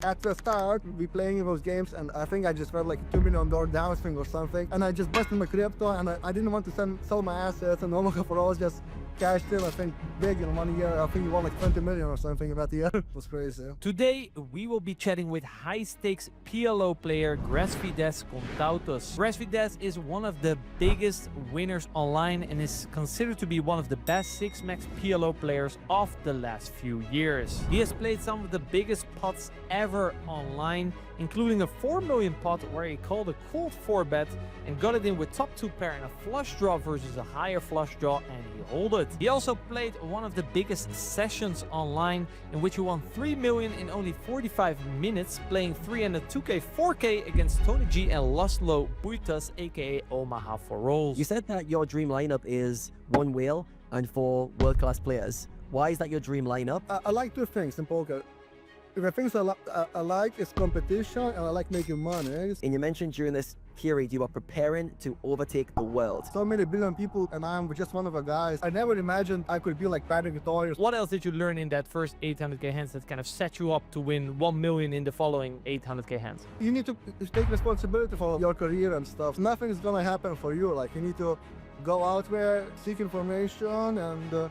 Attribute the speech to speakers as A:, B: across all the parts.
A: At the start, we playing those games, and I think I just felt like $2 million downswing or something, and I just busted my crypto, and I didn't want to sell my assets, and Omega for all just cashed in, I think, big in 1 year. I think he won like 20 million or something that year. It was crazy.
B: Today, we will be chatting with high-stakes PLO player Grazvydas Kontautas. Grazvydas is one of the biggest winners online and is considered to be one of the best 6-max PLO players of the last few years. He has played some of the biggest pots ever online, including a 4 million pot where he called a cold 4-bet and got it in with top 2 pair and a flush draw versus a higher flush draw, and he hold it. He also played one of the biggest sessions online in which he won 3 million in only 45 minutes, playing 3 and a 2K 4K against Tony G and Laszlo Buytas, aka Omaha for rolls.
C: You said that your dream lineup is 1 whale and 4 world-class players. Why is that your dream lineup?
A: I like 2 things in poker. The things I like is competition, and I like making money.
C: And you mentioned during this period you are preparing to overtake the world.
A: So many billion people, and I'm just one of the guys. I never imagined I could be like Patrick Kontautas.
B: What else did you learn in that first 800k hands that kind of set you up to win 1 million in the following 800k hands?
A: You need to take responsibility for your career and stuff. Nothing is gonna happen for you. Like, you need to go out there, seek information, and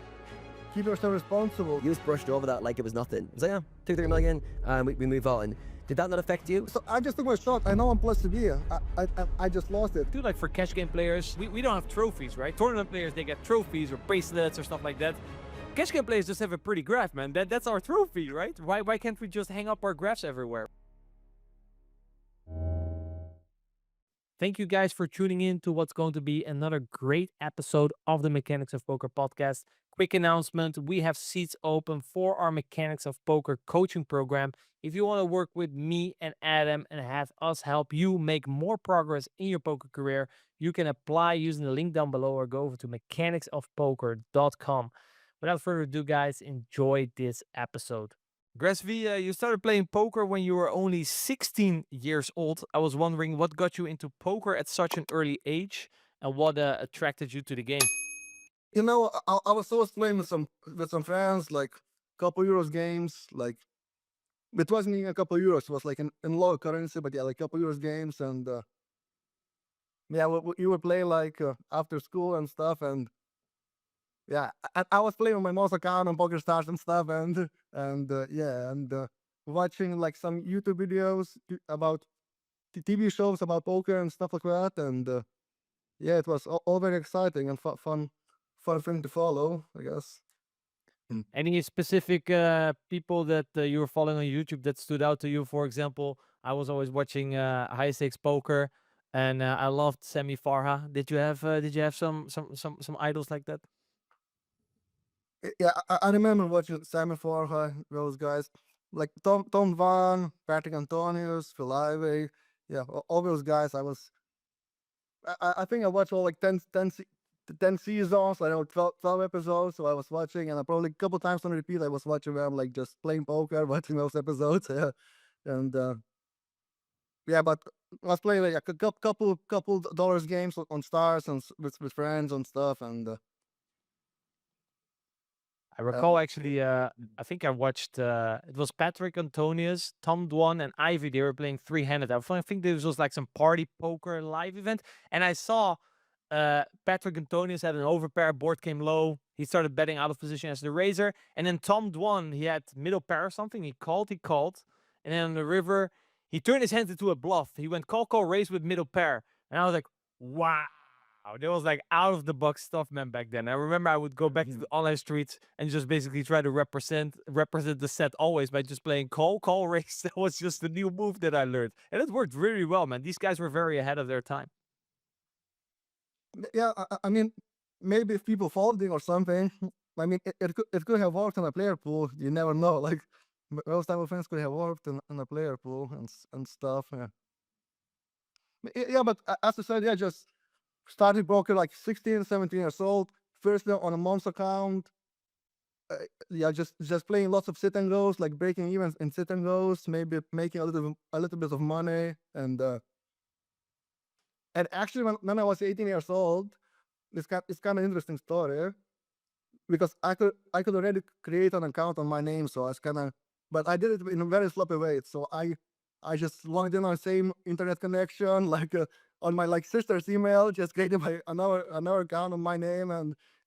A: keep yourself responsible.
C: You just brushed over that like it was nothing. So yeah, 2-3 million, and we move on. Did that not affect you?
A: So I just took my shot. I know I'm plus severe. I just lost it.
B: Dude, like for cash game players, we don't have trophies, right? Tournament players, they get trophies or bracelets or stuff like that. Cash game players just have a pretty graph, man. That's our trophy, right? Why can't we just hang up our graphs everywhere? Thank you guys for tuning in to what's going to be another great episode of the Mechanics of Poker podcast. Quick announcement, we have seats open for our Mechanics of Poker coaching program. If you want to work with me and Adam and have us help you make more progress in your poker career, you can apply using the link down below or go over to mechanicsofpoker.com. Without further ado, guys, enjoy this episode. Grazvi, you started playing poker when you were only 16 years old. I was wondering what got you into poker at such an early age and what attracted you to the game.
A: You know, I was always playing with some friends, like couple euros games. Like, it wasn't even a couple euros; it was like in local currency, but yeah, like couple euros games, and yeah, you would play like after school and stuff, and yeah, I was playing on my mouse account on Poker Stars and stuff, and yeah, and watching like some YouTube videos about TV shows about poker and stuff like that, and yeah, it was all very exciting and fun thing to follow, I guess.
B: Any specific people that you were following on YouTube that stood out to you? For example, I was always watching high stakes poker, and I loved Sammy Farha. Did you have some idols like that?
A: Yeah, I remember watching Simon Farha, those guys, like Tom Van, Patrick Antonius, Phil Ivey, yeah, all those guys. I think I watched all like 10 seasons, I know 12 episodes, so I was watching, and I probably a couple times on repeat I was watching them, like just playing poker, watching those episodes, yeah. And yeah, but I was playing like a couple dollars games on Stars and with friends and stuff, and
B: I recall actually, I think I watched, it was Patrick Antonius, Tom Dwan, and Ivy. They were playing 3-handed. I think this was like some party poker live event, and I saw Patrick Antonius had an overpair, board came low. He started betting out of position as the raiser, and then Tom Dwan, he had middle pair or something. He called, and then on the river, he turned his hand into a bluff. He went call, raise with middle pair, and I was like, wow. That was like out of the box stuff, man, back then. I remember I would go back to the online streets and just basically try to represent the set always by just playing call, raise. That was just the new move that I learned. And it worked really well, man. These guys were very ahead of their time.
A: yeah, I mean, maybe if people folding or something, I mean, it could have worked in a player pool. You never know. Like, those type of things could have worked in a player pool and stuff. Yeah, yeah, but as I said, yeah, just started poker like 16, 17 years old. First on a mom's account. Yeah, just playing lots of sit and goes, like breaking even in sit and goes, maybe making a little bit of money, and actually when I was 18 years old, it's kind of interesting story, because I could already create an account on my name, so I was kind of but I did it in a very sloppy way. So I just logged in on the same internet connection, like on my like sister's email, just created another account on my name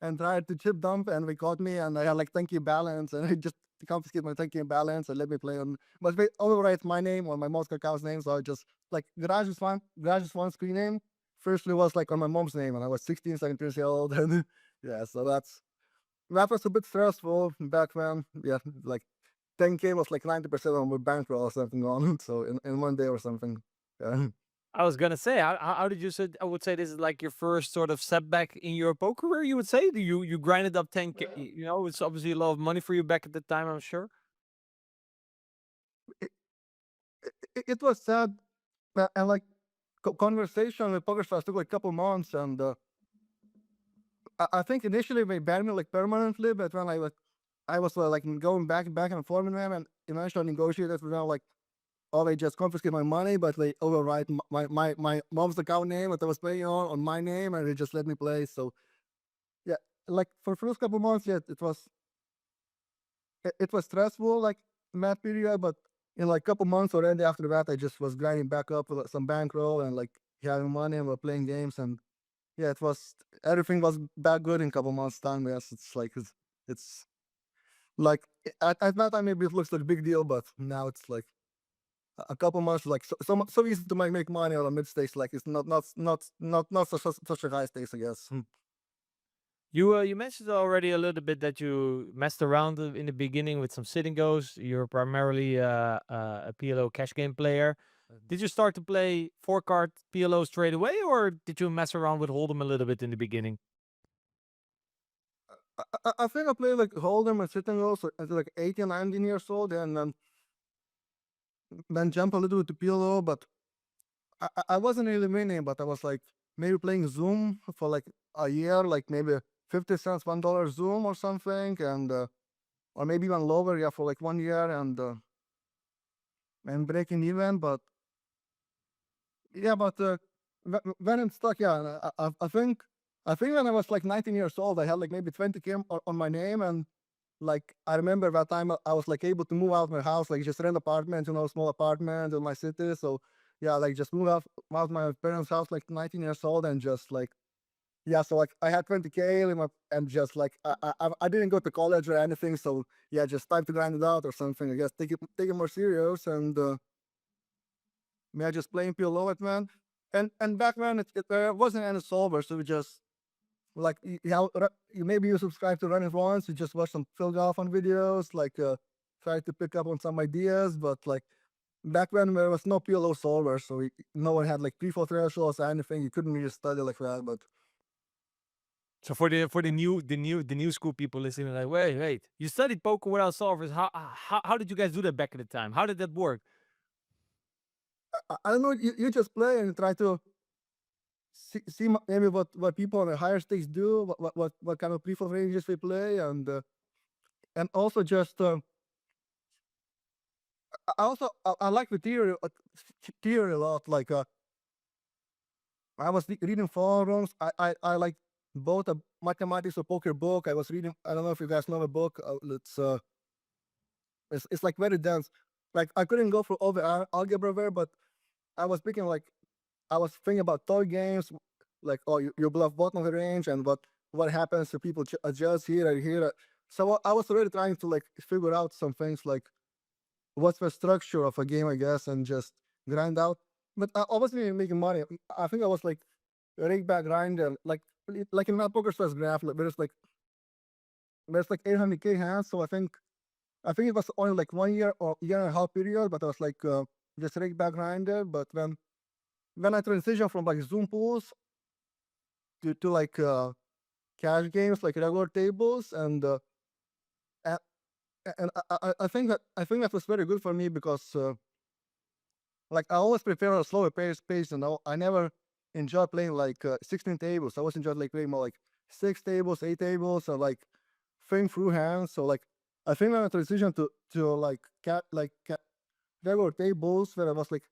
A: and tried to chip dump, and they caught me, and I had like 10K balance, and I just confiscated my 10K balance and let me play on. But they overwrite my name on my mom's account's name, so I just like Grazvis1 screen name. Firstly was like on my mom's name, and I was 16, 17 years old, and yeah, so that was a bit stressful back then. Yeah, like 10K was like 90% of my bankroll or something on. So in one day or something. Yeah.
B: I was gonna say, how did you say? I would say this is like your first sort of setback in your poker career. You would say you grinded up 10K. You know, it's obviously a lot of money for you back at the time. I'm sure.
A: It was sad, and like conversation with PokerStars took like a couple months, and I think initially they banned me like permanently, but when I was like going back and forth with them, and eventually negotiated with them like, oh, they just confiscate my money, but they overwrite my mom's account name that I was paying on my name, and they just let me play. So yeah, like for first couple months, yeah, it was stressful, like in that period, but in like couple months already after that, I just was grinding back up with some bankroll and like having money and we're playing games, and yeah, it was everything was back good in couple months time. Yes, it's like at that time maybe it looks like a big deal, but now it's like a couple months like so easy to make money on a mid stakes. Like it's not such a high stakes, I guess.
B: You mentioned already a little bit that you messed around in the beginning with some sitting goes. You're primarily a PLO cash game player. Did you start to play 4-card PLO straight away, or did you mess around with Hold'em a little bit in the beginning?
A: I think I played like Hold'em and sitting also at like 18, 19 years old, and then jump a little to PLO, but I wasn't really winning, but I was like maybe playing Zoom for like a year, like maybe 50 cents, $1 Zoom or something, and or maybe even lower, yeah, for like 1 year, and breaking even. But yeah, but when it stuck, yeah, and I think when I was like 19 years old, I had like maybe 20K on my name, and like I remember that time I was like able to move out of my house, like just rent apartment, small apartment in my city. So yeah, like just move out my parents' house like 19 years old, and just like yeah, so like I had 20K and just like I didn't go to college or anything, so yeah, just time to grind it out or something. I guess take it more serious, and just playing PLO it, man. And back then there wasn't any solver, so we just like maybe you subscribe to Rene once, you just watch some Phil Galfond videos, like try to pick up on some ideas, but like back then there was no PLO solver, so no one had like pre-fall thresholds or anything. You couldn't really study like that, but
B: So for the new school people listening, like, wait, you studied poker without solvers. How did you guys do that back at the time? How did that work?
A: I don't know. You just play and try to see maybe what people on the higher stakes do, what kind of pre-flop ranges they play, and also just I like the theory a lot. Like I was reading forums. I like both a mathematics or poker book. I was reading. I don't know if you guys know the book. It's like very dense. Like I couldn't go through all the algebra there, but I was picking like I was thinking about toy games, like oh you bluff bottom of the range, and what happens if people adjust here and here. So I was already trying to like figure out some things like what's the structure of a game, I guess, and just grind out. But I wasn't even making money. I think I was like rig back grinder, like in my poker stress graph. Like there's like 800K hands, so I think it was only like 1 year or year and a half period, but I was like just rig back grinder. But when I transitioned from like Zoom pools to like cash games, like regular tables, and a- I think that was very good for me because like I always prefer a slower pace, and I never enjoy playing like 16 tables. I always enjoyed like playing more like 6 tables, 8 tables, or like think through hands. So like I think when I transitioned to like regular tables where I was like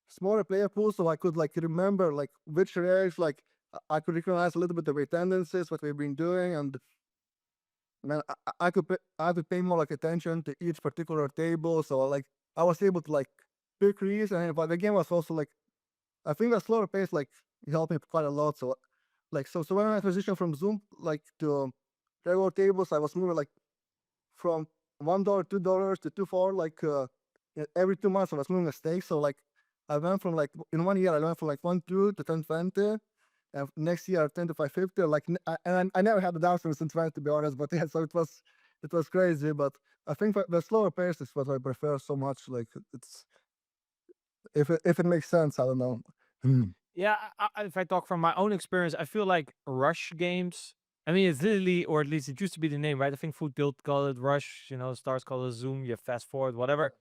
A: smaller player pools, so I could like remember like which rares like I could recognize a little bit of their tendencies, what we've been doing, and man, I had to pay more like attention to each particular table. So like I was able to like pick reads, and but the game was also like I think the slower pace like it helped me quite a lot. So like so when I transitioned from Zoom like to regular tables, I was moving like from $1, $2 to 2 4 like every 2 months I was moving a stake. So like I went from like in 1 year I went from like 1 2 to 10 20, and next year 10 to 550. Like and I never had the downswing since 20 to be honest. But yeah, so it was crazy. But I think the slower pace is what I prefer so much. Like it's if it makes sense, I don't know.
B: Yeah, if I talk from my own experience, I feel like rush games. I mean, it's literally, or at least it used to be the name, right? I think Food Tilt call it rush. Stars call it zoom. You fast forward, whatever.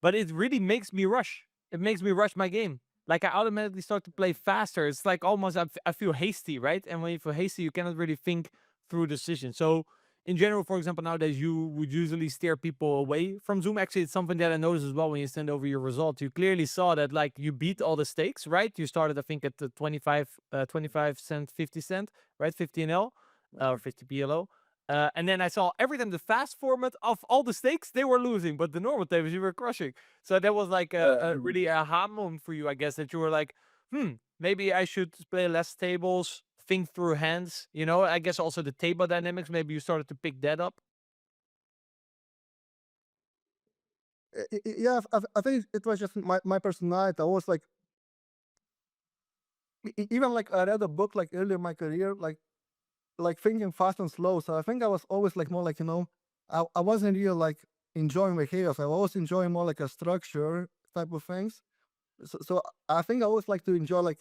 B: But it really makes me rush. It makes me rush my game. Like I automatically start to play faster. It's like almost I feel hasty, right? And when you feel hasty, you cannot really think through decisions. So in general, for example, nowadays you would usually steer people away from Zoom. Actually, it's something that I noticed as well when you send over your result. You clearly saw that like you beat all the stakes, right? You started, I think, at the 25 cent, 50 cent, right? 50 NL or 50 PLO. And then I saw every time the fast format of all the stakes, they were losing, but the normal tables you were crushing. So that was like a really aha moment for you, I guess, that you were like, maybe I should play less tables, think through hands. I guess also the table dynamics, maybe you started to pick that up.
A: Yeah, I think it was just my personality. I was like even like I read a book like earlier in my career, like thinking fast and slow. So I think I was always like more like I wasn't really like enjoying the chaos. I was enjoying more like a structure type of things. So I think I always like to enjoy like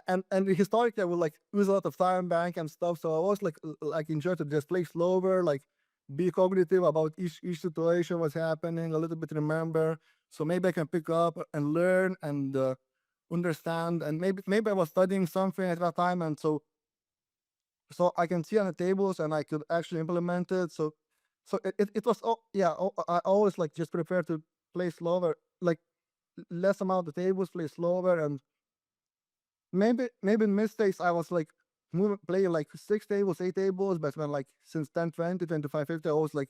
A: and historically I would like use a lot of time bank and stuff. So I always like enjoy to just play slower, like be cognitive about each situation, what's happening, a little bit remember. So maybe I can pick up and learn and understand. And maybe I was studying something at that time, and so I can see on the tables and I could actually implement it. So it was yeah. I always like just prefer to play slower, like less amount of tables, play slower, and maybe in mistakes I was like moving playing like 6 tables, 8 tables, but when like since 10 20 25 50 I was like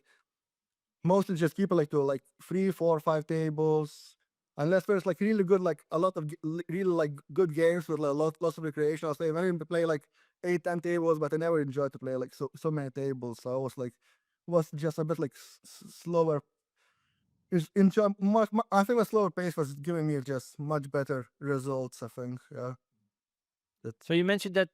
A: mostly just keep it like to like 3 4 5 tables. Unless there's like really good, like a lot of really like good games with like lots of recreation. I'll say maybe to play like 8 10 tables, but I never enjoyed to play like so many tables. So I was like was just a bit like slower. Enjoy I think the slower pace was giving me just much better results. I think yeah.
B: So you mentioned that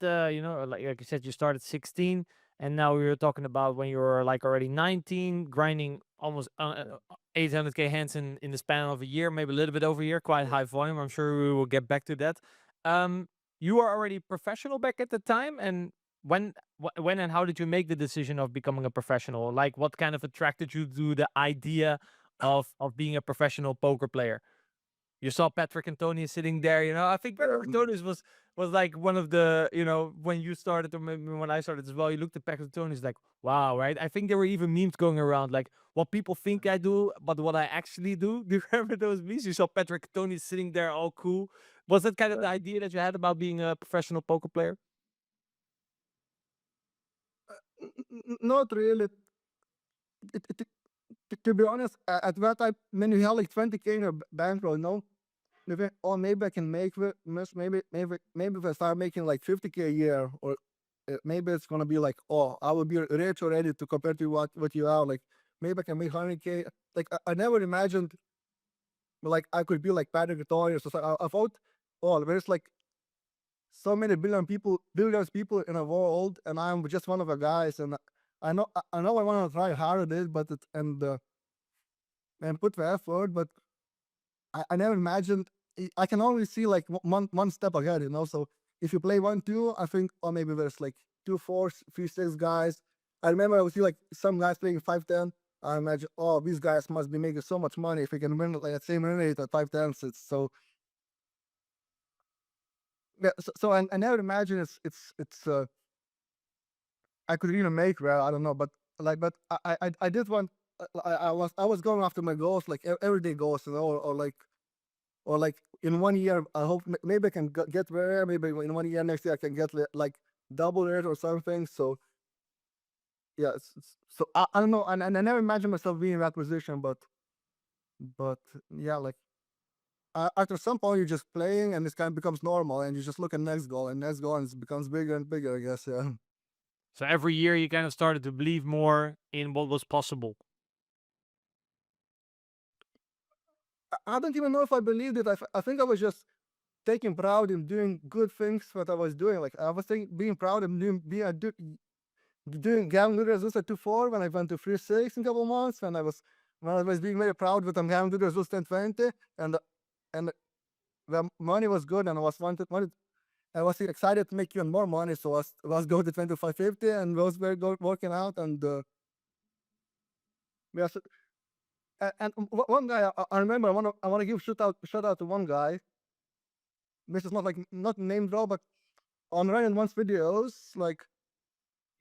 B: like you said, you started 16, and now we were talking about when you were like already 19, grinding almost 800k hands in the span of a year, maybe a little bit over a year, quite high volume. I'm sure we will get back to that. You were already professional back at the time, and when and how did you make the decision of becoming a professional? Like, what kind of attracted you to the idea of being a professional poker player? You saw Patrick Antonius sitting there. I think Patrick Antonius was like one of the, when you started or maybe when I started as well, you looked at Patrick Antonius like, wow, right? I think there were even memes going around like what people think I do, but what I actually do. Do you remember those memes? You saw Patrick Antonius sitting there all cool. Was that kind of the idea that you had about being a professional poker player?
A: Not really. To be honest, at that time, when you have like 20K in your bankroll, no, maybe I can make it. Maybe if I start making like 50K a year, or maybe it's gonna be like, oh, I will be rich already to compare to what you are. Like maybe I can make 100K. Like I never imagined like I could be like Patrick Antonius. So I thought, oh, there's like so many billions people in the world, and I'm just one of the guys. And I know I want to try hard at it, but and put the effort, but I never imagined. I can only see like one step ahead, So if you play 1 2, I think, or maybe there's like 2 4 3 6 guys. I remember I would see like some guys playing 5 10. I imagine, oh, these guys must be making so much money if we can win like the same rate at 5 10. So yeah, so I never imagine it's I could even make well. I don't know, but I did want. I was going after my goals, like everyday goals, or like in 1 year. I hope maybe I can get there. Maybe in 1 year next year I can get like double it or something. So yeah. So I don't know, and I never imagined myself being in that position, but yeah, like after some point you're just playing and this kind of becomes normal, and you just look at next goal and next goal, and it becomes bigger and bigger, I guess. Yeah.
B: So every year you kind of started to believe more in what was possible.
A: I don't even know if I believed it. I think I was just taking proud in doing good things what I was doing. Like I was being proud of doing getting good results at 2.4 when I went to 3.6 in a couple of months. When I was being very proud with them getting good results 10.20, and the money was good, and I was excited to make even more money, so I was going to 25.50 and was very good working out, and we also, and one guy I remember I want to give shout out to one guy. This is not name drop, but on Ryan once videos, like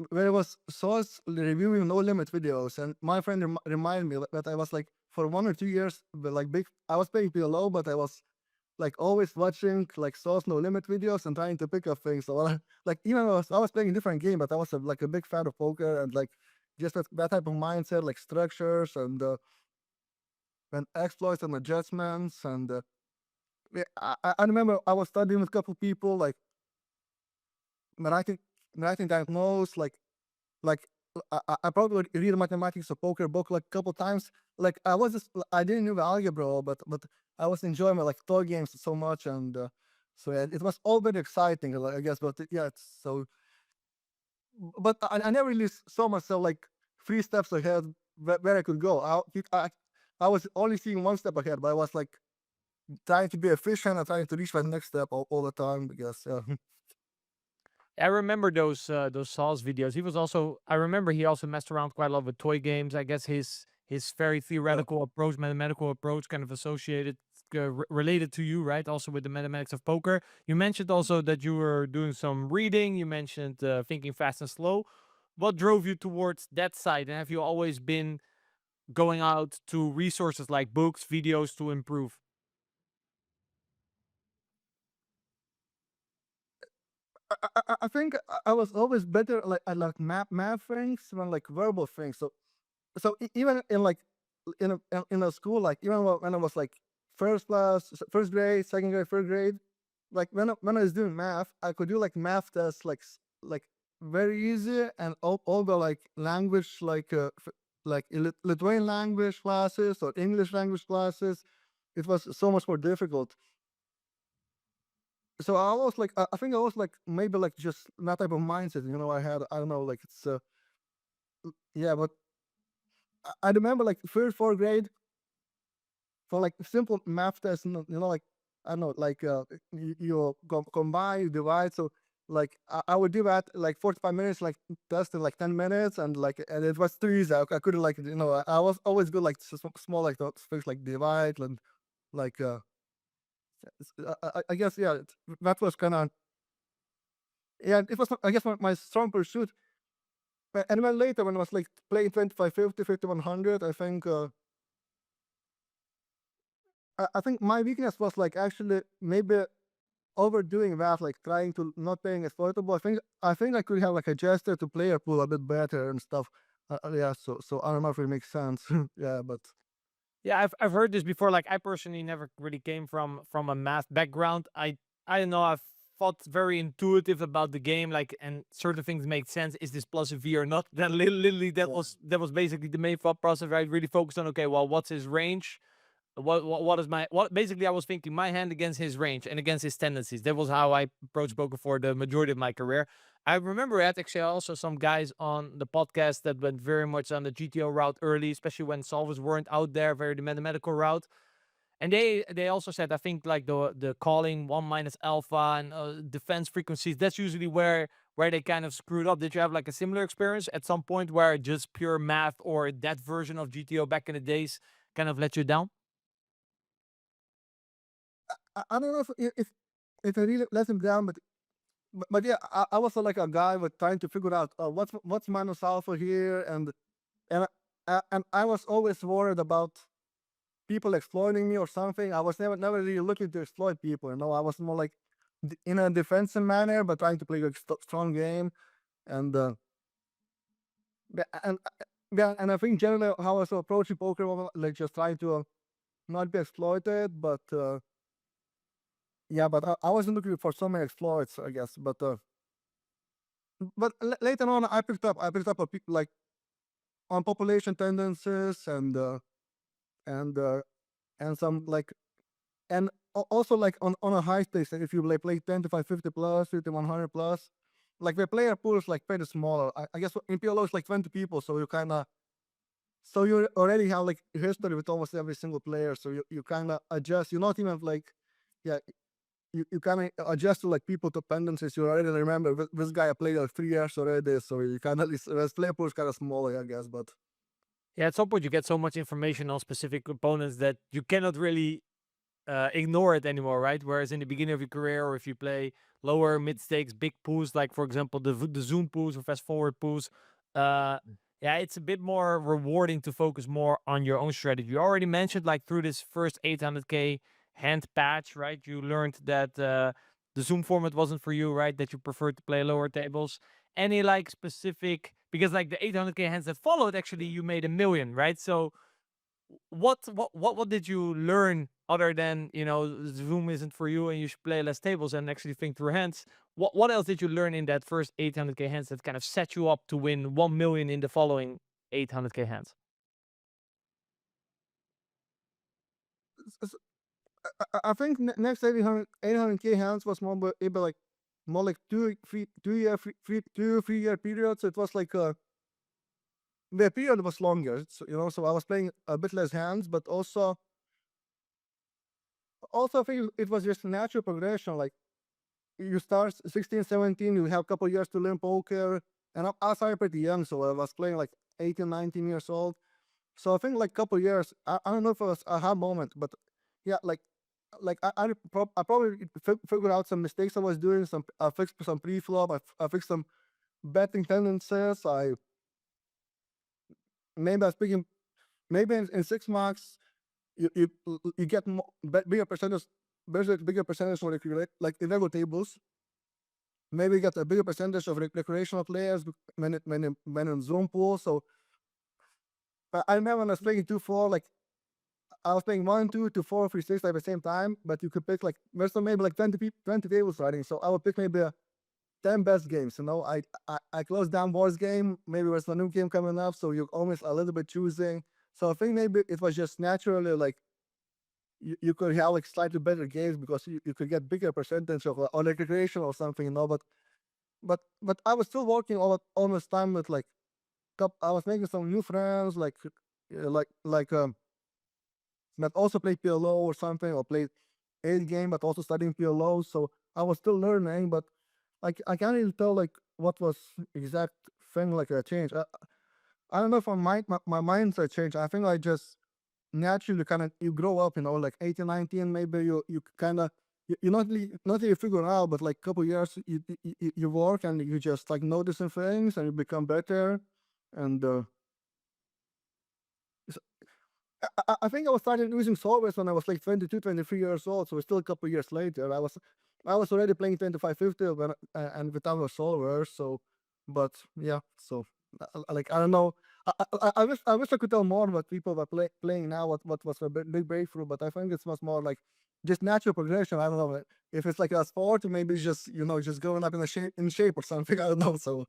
A: where it was Sauce reviewing No Limit videos, and my friend reminded me that I was like for 1 or 2 years, but like big. I was playing PLO, but I was like always watching like Sauce No Limit videos and trying to pick up things. So like even I was playing a different game, but I was like a big fan of poker, and like just that type of mindset, like structures and exploits and adjustments, and yeah, I remember I was studying with a couple people, like writing writing diagnose, like I probably read a mathematics or poker book like a couple times. Like I didn't know the algebra, but I was enjoying my like toy games so much, and so yeah, it was all very exciting, like, I guess. But yeah, it's so. But I never really saw myself like 3 steps ahead where I could go. I was only seeing 1 step ahead, but I was like trying to be efficient and trying to reach that next step all the time. I guess. Yeah.
B: I remember those Saul's videos. He was also, I remember he also messed around quite a lot with toy games. I guess his very theoretical approach, mathematical approach, kind of associated, related to you, right? Also with the mathematics of poker. You mentioned also that you were doing some reading. You mentioned thinking fast and slow. What drove you towards that side? And have you always been going out to resources like books, videos to improve?
A: I think I was always better like at like math things than like verbal things. So even in like in a school, like even when I was like first grade, second grade, third grade, like when I was doing math, I could do like math tests like very easy, and all the like language like Lithuanian language classes or English language classes, it was so much more difficult. So I was like I think I was like maybe like just that type of mindset, I had. I don't know, like it's yeah, but I remember like third, fourth grade for like simple math tests, like I don't know, like you combine, you divide. So like I would do that like 45 minutes, like test in like 10 minutes, and it was too easy. I couldn't like I was always good like small like those things like divide and like I guess yeah, that was kind of yeah, it was I guess my strong pursuit. And then later when I was like playing 2550, 5100, I think I think my weakness was like actually maybe overdoing that, like trying to not playing exploitable. I think I could have like adjusted to player pool a bit better and stuff. Yeah, so I don't know if it makes sense. Yeah, but
B: Yeah, I've heard this before. Like I personally never really came from a math background. I don't know. I felt very intuitive about the game, like, and certain things make sense. Is this plus a V or not? Then literally that was basically the main thought process. Right, really focused on, okay, well, what's his range? What is my what? Basically, I was thinking my hand against his range and against his tendencies. That was how I approached poker for the majority of my career. I remember I had actually also some guys on the podcast that went very much on the GTO route early, especially when solvers weren't out there, very the mathematical route. And they also said, I think, like the calling one minus alpha and defense frequencies. That's usually where they kind of screwed up. Did you have like a similar experience at some point where just pure math or that version of GTO back in the days kind of let you down?
A: I don't know if I really let him down, but yeah, I was like a guy with trying to figure out what's minus alpha here, and and I was always worried about people exploiting me or something. I was never really looking to exploit people. I was more like in a defensive manner, but trying to play a strong game. And And I think generally how I was approaching poker was like just trying to not be exploited, but yeah, but I wasn't looking for so many exploits, I guess. But later on, I picked up like on population tendencies and uh, and some like and also like on a high stakes, like if you play 10 to 550 plus, 50 100 plus, like the player pool is like pretty smaller. I guess in PLO it's like 20 people, so you already have like history with almost every single player, so you kind of adjust. You're not even like, yeah, you kind of adjust to like people dependencies. You already remember this guy I played like 3 years already, so you kind of this player pool is kind of smaller, I guess. But
B: Yeah, at some point you get so much information on specific components that you cannot really ignore it anymore, right? Whereas in the beginning of your career, or if you play lower mid stakes, big pools, like for example the zoom pools or fast forward pools, yeah, it's a bit more rewarding to focus more on your own strategy. You already mentioned like through this first 800k hand patch, right? You learned that the zoom format wasn't for you, right? That you preferred to play lower tables. Any like specific, because like the 800k hands that followed, actually you made 1 million, right? So what did you learn other than, Zoom isn't for you and you should play less tables and actually think through hands? What else did you learn in that first 800k hands that kind of set you up to win 1 million in the following 800k hands?
A: I think next 800k hands was maybe like more like 2 year 3 year period. So it was like the period was longer. So I was playing a bit less hands, but also I think it was just a natural progression. Like you start 16, 17, you have a couple years to learn poker, and I started pretty young, so I was playing like 18, 19 years old. So I think like couple years. I don't know if it was a aha moment, but yeah, I probably figured out some mistakes I was doing. I fixed some pre-flop. I fixed some betting tendencies. Maybe I was picking maybe in 6 marks you get bigger percentage. There's a bigger percentage for like irregular tables. Maybe you get a bigger percentage of recreational players when in zone pool. So I remember when I was playing 2-4, like I was playing 1, 2 to 4, 3, 6 at the same time, but you could pick like there's maybe like 20 tables running. So I would pick maybe 10 best games. I closed down Wars game. Maybe there's a new game coming up, so you're almost a little bit choosing. So I think maybe it was just naturally like you could have like slightly better games because you could get bigger percentage of on recreation or something. But I was still working all this time with like I was making some new friends that also play PLO or something, or played 8 game but also studying PLO. So I was still learning, but like I can't really tell like what was exact thing like a change. I don't know if my mindset changed. I think I just naturally kind of you grow up, like 18, 19, maybe you kind of you not really figure it out, but like couple years you work and you just like noticing things and you become better. And I think I was starting using solvers when I was like 22, 23 years old. So it's still a couple years later. I was already playing 2550 and without a solver. So, but yeah. So like I don't know. I wish I could tell more what people were playing now. What was a big breakthrough? But I think it was more like just natural progression. I don't know if it's like a sport or maybe it's just just going up in shape or something. I don't know. So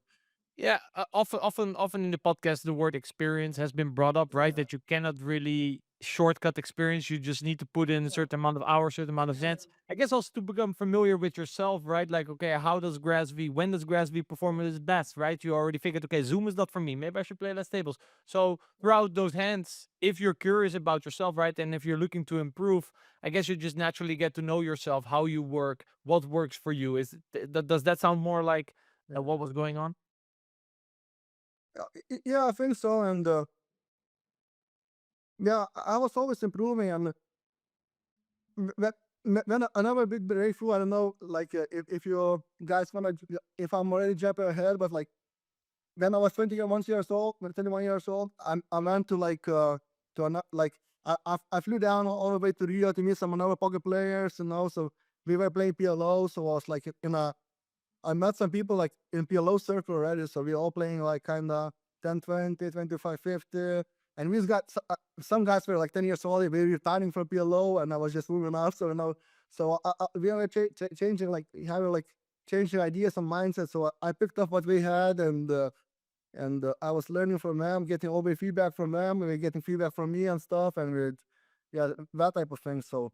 B: Yeah, often in the podcast, the word experience has been brought up, right?
A: yeah.
B: That you cannot really shortcut experience. You just need to put in a certain amount of hours, certain amount of cents. I guess also to become familiar with yourself, right? Like, okay, when does Grazv perform at its best, right? You already figured, okay, Zoom is not for me. Maybe I should play less tables. So throughout those hands, if you're curious about yourself, right, and if you're looking to improve, I guess you just naturally get to know yourself, how you work, what works for you. Does that sound more like what was going on?
A: Yeah, I think so. And yeah, I was always improving. And that then another big breakthrough. I don't know, like if you guys wanna, if I'm already jumping ahead, but like when I was 21 years old, 21 years old, I went to like to another like I flew down all the way to Rio to meet some another poker players. So we were playing PLO. So I was like I met some people like in PLO circle already. So we all playing like kind of 10, 20, 25, 50. And we got some guys were like 10 years old, they were retiring from PLO, and I was just moving up. So, we were changing, like, having like changing ideas and mindsets. So I picked up what we had, and I was learning from them, getting all the feedback from them, and getting feedback from me and stuff, and yeah, that type of thing. So,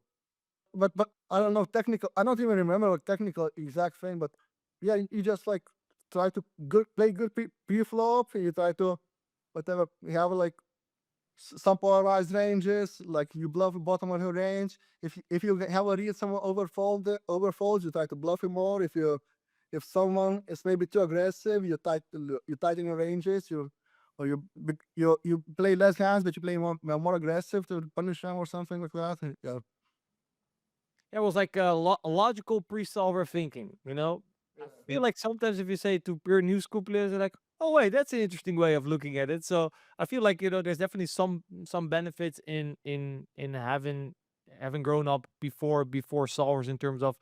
A: but I don't know technical. I don't even remember like technical exact thing, but yeah, you just like try to play good pre-flop. You try to whatever you have like some polarized ranges, like you bluff the bottom of your range. If you have a read someone overfolds, you try to bluff him more. If someone is maybe too aggressive, you tighten your ranges. You play less hands, but you play more aggressive to punish them or something like that. Yeah.
B: It was like logical pre-solver thinking, you know? I feel like sometimes if you say to pure new school players, they're like, "Oh wait, that's an interesting way of looking at it." So I feel like there's definitely some benefits in having grown up before solvers in terms of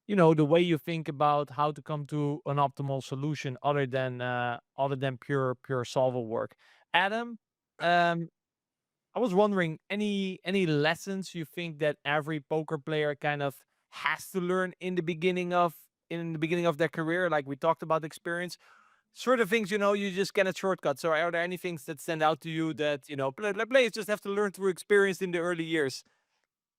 B: the way you think about how to come to an optimal solution other than pure solver work. Adam, um, I was wondering any lessons you think that every poker player kind of has to learn in the beginning of their career, like we talked about experience, sort of things you just get a shortcut. So are there any things that stand out to you that players just have to learn through experience in the early years?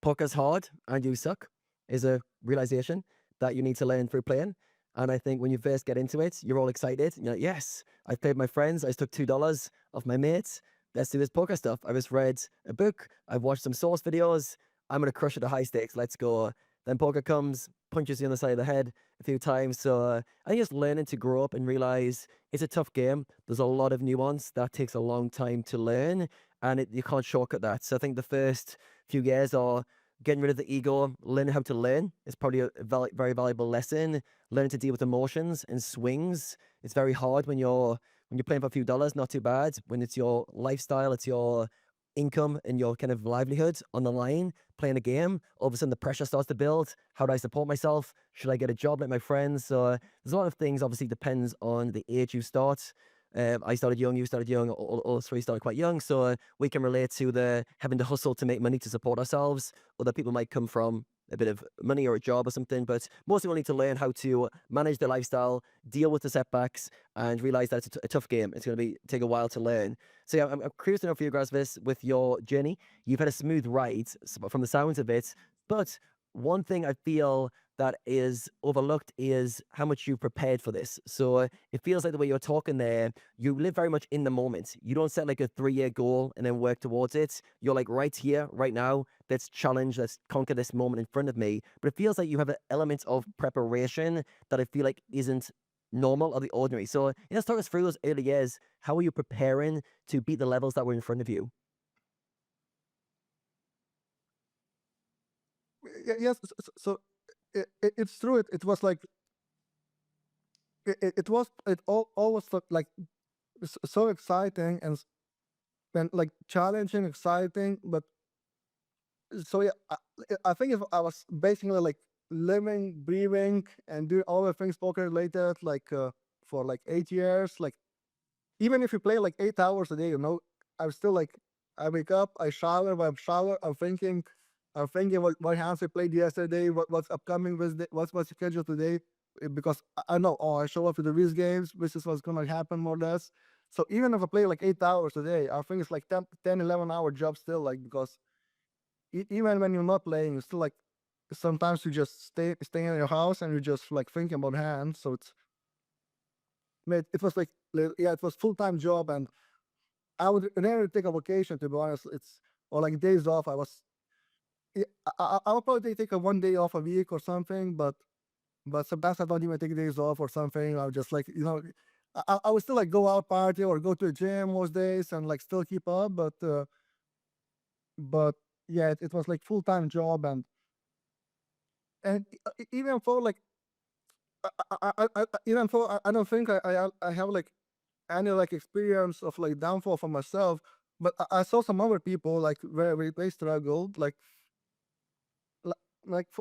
C: Poker's hard and you suck is a realization that you need to learn through playing. And I think when you first get into it, you're all excited. You're like, yes, I've played my friends. I took $2 off my mates. Let's do this poker stuff. I just read a book. I've watched some source videos. I'm going to crush it at high stakes. Let's go. Then poker comes, punches you on the side of the head a few times. So I think just learning to grow up and realize it's a tough game. There's a lot of nuance that takes a long time to learn, and you can't shortcut that. So I think the first few years are getting rid of the ego, learning how to learn is probably a very valuable lesson. Learning to deal with emotions and swings. It's very hard when you're playing for a few dollars, not too bad. When it's your lifestyle, it's your income and your kind of livelihood on the line, playing a game, all of a sudden the pressure starts to build. How do I support myself? Should I get a job like my friends? So there's a lot of things, obviously depends on the age you start. I started young, you started young, all three started quite young. So we can relate to the having to hustle to make money to support ourselves. Other people might come from a bit of money or a job or something, but most people need to learn how to manage their lifestyle, deal with the setbacks, and realize that it's a tough game. It's going to take a while to learn. So yeah, I'm curious to know for you, Grazvis, with your journey, you've had a smooth ride from the sounds of it, but one thing I feel that is overlooked is how much you prepared for this. So it feels like the way you're talking there, you live very much in the moment. You don't set like a 3-year goal and then work towards it. You're like right here, right now. Let's challenge, let's conquer this moment in front of me. But it feels like you have an element of preparation that I feel like isn't normal or the ordinary. So let's talk us through those early years. How are you preparing to beat the levels that were in front of you?
A: Yes. So it's true. It was like it always looked like so exciting and like challenging, exciting. But so yeah, I think if I was basically like living, breathing, and doing all the things poker related, like for like 8 years, like even if you play like 8 hours a day, I'm still like I wake up, I shower, when I'm shower, I'm thinking what hands I played yesterday, what's upcoming with what's scheduled today, because I know, I show up to these games, this is what's gonna happen more or less. So even if I play like 8 hours a day, I think it's like 10 11 hour job still, like, because even when you're not playing, you still like sometimes you just stay in your house and you just like thinking about hands. So it was like, yeah, it was full-time job, and I would never take a vacation, to be honest. Or like days off. Yeah, I would probably take a 1 day off a week or something, but sometimes I don't even take days off or something. I would just like, I would still like go out party or go to a gym most days and like still keep up, but yeah, it was like full-time job, and even for like even though I don't think I have like any like experience of like downfall for myself, but I saw some other people like where they struggled, like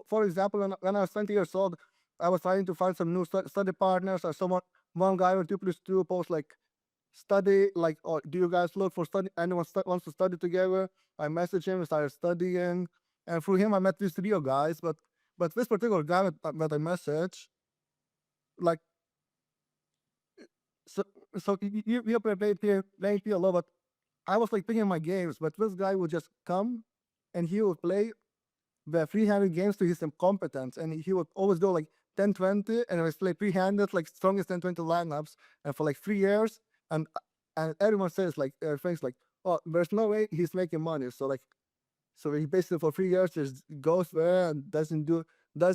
A: for example, when I was 20 years old, I was trying to find some new study partners. I saw one guy with 2+2 post like study, like, or do you guys look for study? Anyone wants to study together? I messaged him, started studying, and through him I met these trio guys. But this particular guy that I messaged, like, so you playing PLO, but I was like picking my games, but this guy would just come and he would play the free-handed games to his incompetence, and he would always go like 10-20, and I was play free-handed like strongest 10-20 lineups, and for like 3 years, and everyone says like things like, oh, there's no way he's making money, so he basically for 3 years just goes there and doesn't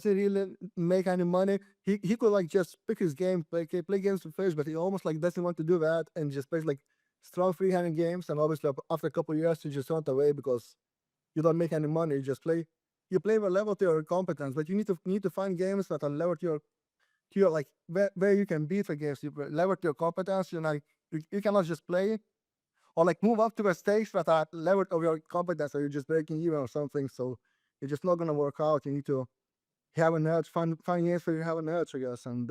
A: really make any money. He could like just pick his game, play games to fish, but he almost like doesn't want to do that and just plays like strong free-handed games, and obviously after a couple of years you just run away because you don't make any money. You play the level to your competence, but you need to find games that are level to your like where you can beat the games. You level to your competence. You cannot just play or like move up to a stage that are level of your competence, or you're just breaking even or something. So it's just not gonna work out. You need to have an edge, find games where you have an edge, I guess. And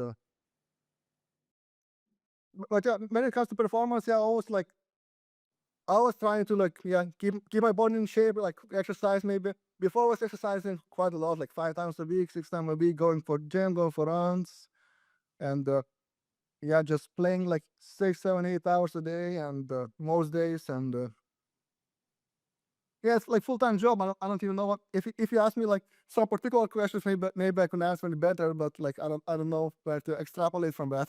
A: but yeah, when it comes to performance, yeah, I was trying to like keep my body in shape, like exercise maybe. Before I was exercising quite a lot, like 5 times a week, 6 times a week, going for gym, going for runs, and just playing like 6, 7, 8 hours a day, and most days, and it's like full-time job. I don't even know what if you ask me like some particular questions, maybe I can answer it better, but like I don't know where to extrapolate from that.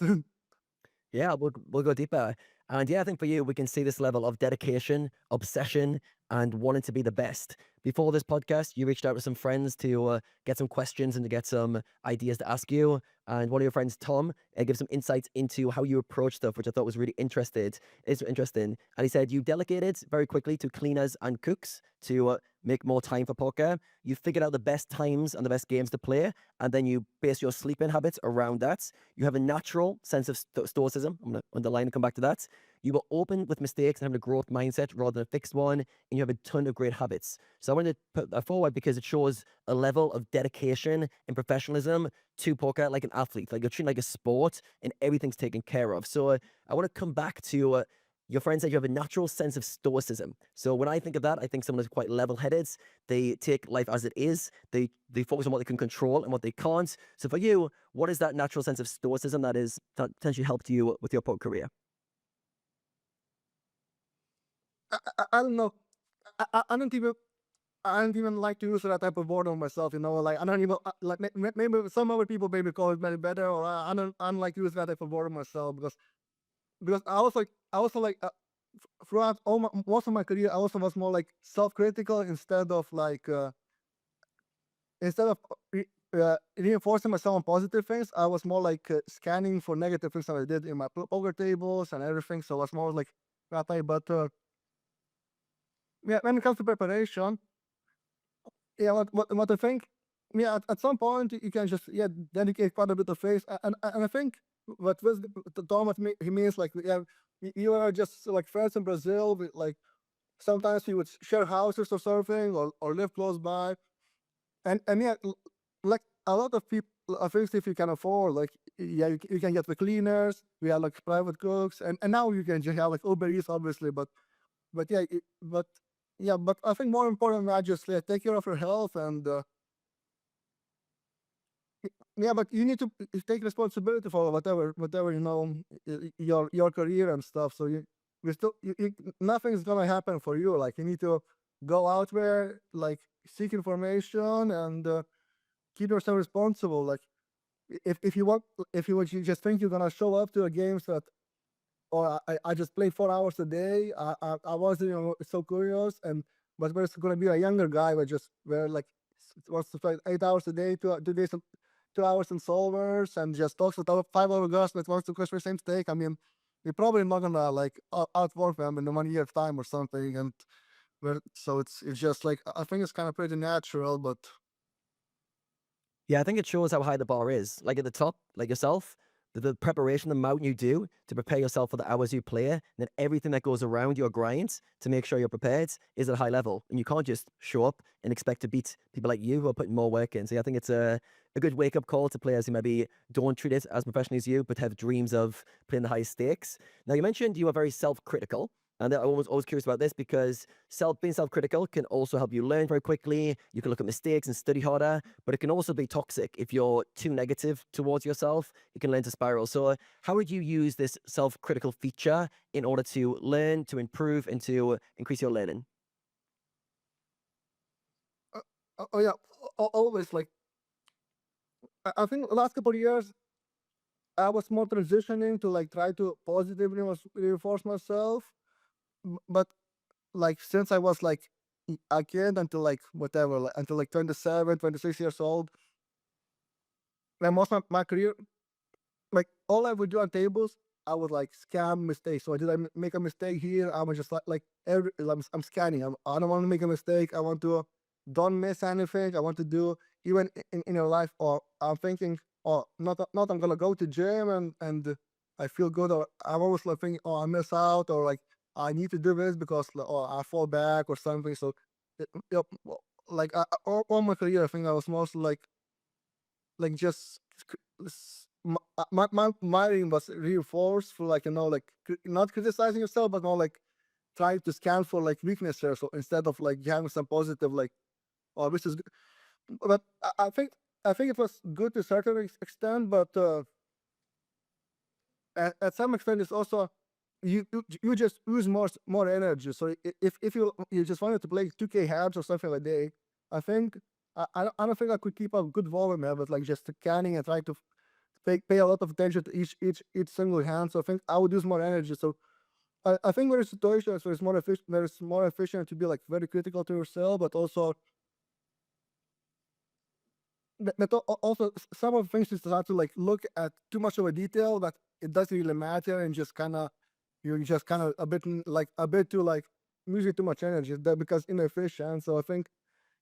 C: Yeah, we'll go deeper. And yeah, I think for you, we can see this level of dedication, obsession, and wanting to be the best. Before this podcast, you reached out to some friends to get some questions and to get some ideas to ask you. And one of your friends, Tom, gave some insights into how you approach stuff, which I thought was really interesting. And he said you delegated very quickly to cleaners and cooks to make more time for poker. You figured out the best times and the best games to play, and then you base your sleeping habits around that. You have a natural sense of stoicism. I'm going to underline and come back to that. You were open with mistakes and having a growth mindset rather than a fixed one, and you have a ton of great habits. So I wanted to put that forward because it shows a level of dedication and professionalism to poker like an athlete, like you're treating like a sport and everything's taken care of. So I want to come back to your friend said you have a natural sense of stoicism. So when I think of that, I think someone is quite level-headed. They take life as it is. They focus on what they can control and what they can't. So for you, what is that natural sense of stoicism that potentially helped you with your poker career?
A: I don't know. I don't even like to use that type of word on myself. Like I don't even like maybe some other people maybe call it better, or I don't like to use that type of word on myself because I was like throughout most of my career I also was more like self-critical instead of reinforcing myself on positive things. I was more like scanning for negative things that I did in my poker tables and everything. So I was more like that type. But when it comes to preparation, what I think, at some point you can just dedicate quite a bit of faith, and I think what this Thomas he means like you are just like friends in Brazil, like sometimes we would share houses or something, or live close by, and like a lot of people, I think if you can afford, like you can get the cleaners, we have like private cooks, and now you can just have like Uber Eats obviously, but but I think more important than that, just take care of your health, and but you need to take responsibility for whatever your career and stuff. So nothing's gonna happen for you. Like you need to go out there, like seek information, and keep yourself responsible. Like if you just think you're gonna show up to the games that, or I just played 4 hours a day. I wasn't so curious, but there's gonna be a younger guy where like wants to play 8 hours a day, 2 days, 2 hours in solvers, and just talks to 5 other guys that wants to crush the same stake. I mean, you're probably not gonna like outwork them in 1 year's time or something. And so it's just like I think it's kind of pretty natural, but
C: Yeah, I think it shows how high the bar is. Like at the top, like yourself, the preparation, the amount you do to prepare yourself for the hours you play, and then everything that goes around your grind to make sure you're prepared is at a high level. And you can't just show up and expect to beat people like you who are putting more work in. So yeah, I think it's a good wake-up call to players who maybe don't treat it as professionally as you, but have dreams of playing the highest stakes. Now, you mentioned you are very self-critical. And I was always curious about this because being self-critical can also help you learn very quickly. You can look at mistakes and study harder, but it can also be toxic if you're too negative towards yourself. It can learn to spiral. So how would you use this self-critical feature in order to learn, to improve, and to increase your learning?
A: Oh yeah, always like I think the last couple of years I was more transitioning to like try to positively reinforce myself, but like since I was like a kid until like whatever, like, until like 27, 26 years old, and most of my career, like all I would do on tables, I would like scan mistakes. So did I make a mistake here? I'm just I'm scanning. I don't want to make a mistake. I want to don't miss anything. I want to do even in your life. Or I'm thinking, or not. I'm gonna go to gym and I feel good. Or I'm always like thinking, oh, I miss out, or like I need to do this because or I fall back or something. So, like all my career, I think I was mostly like just my aim was reinforced for like like not criticizing yourself, but more like trying to scan for like weaknesses. So instead of like having some positive like, oh, this is good. But I think it was good to a certain extent, but at some extent it's also you just use more energy. So if you just wanted to play 2K halves or something like that, I think I don't think I could keep up good volume there, but like just scanning and trying to pay a lot of attention to each single hand. So I think I would use more energy. So I think there is situations where it's more efficient. There's more efficient to be like very critical to yourself, but also also some of the things is start to like look at too much of a detail that it doesn't really matter, and just kind of you're just kind of a bit too like using too much energy that because inefficient. So I think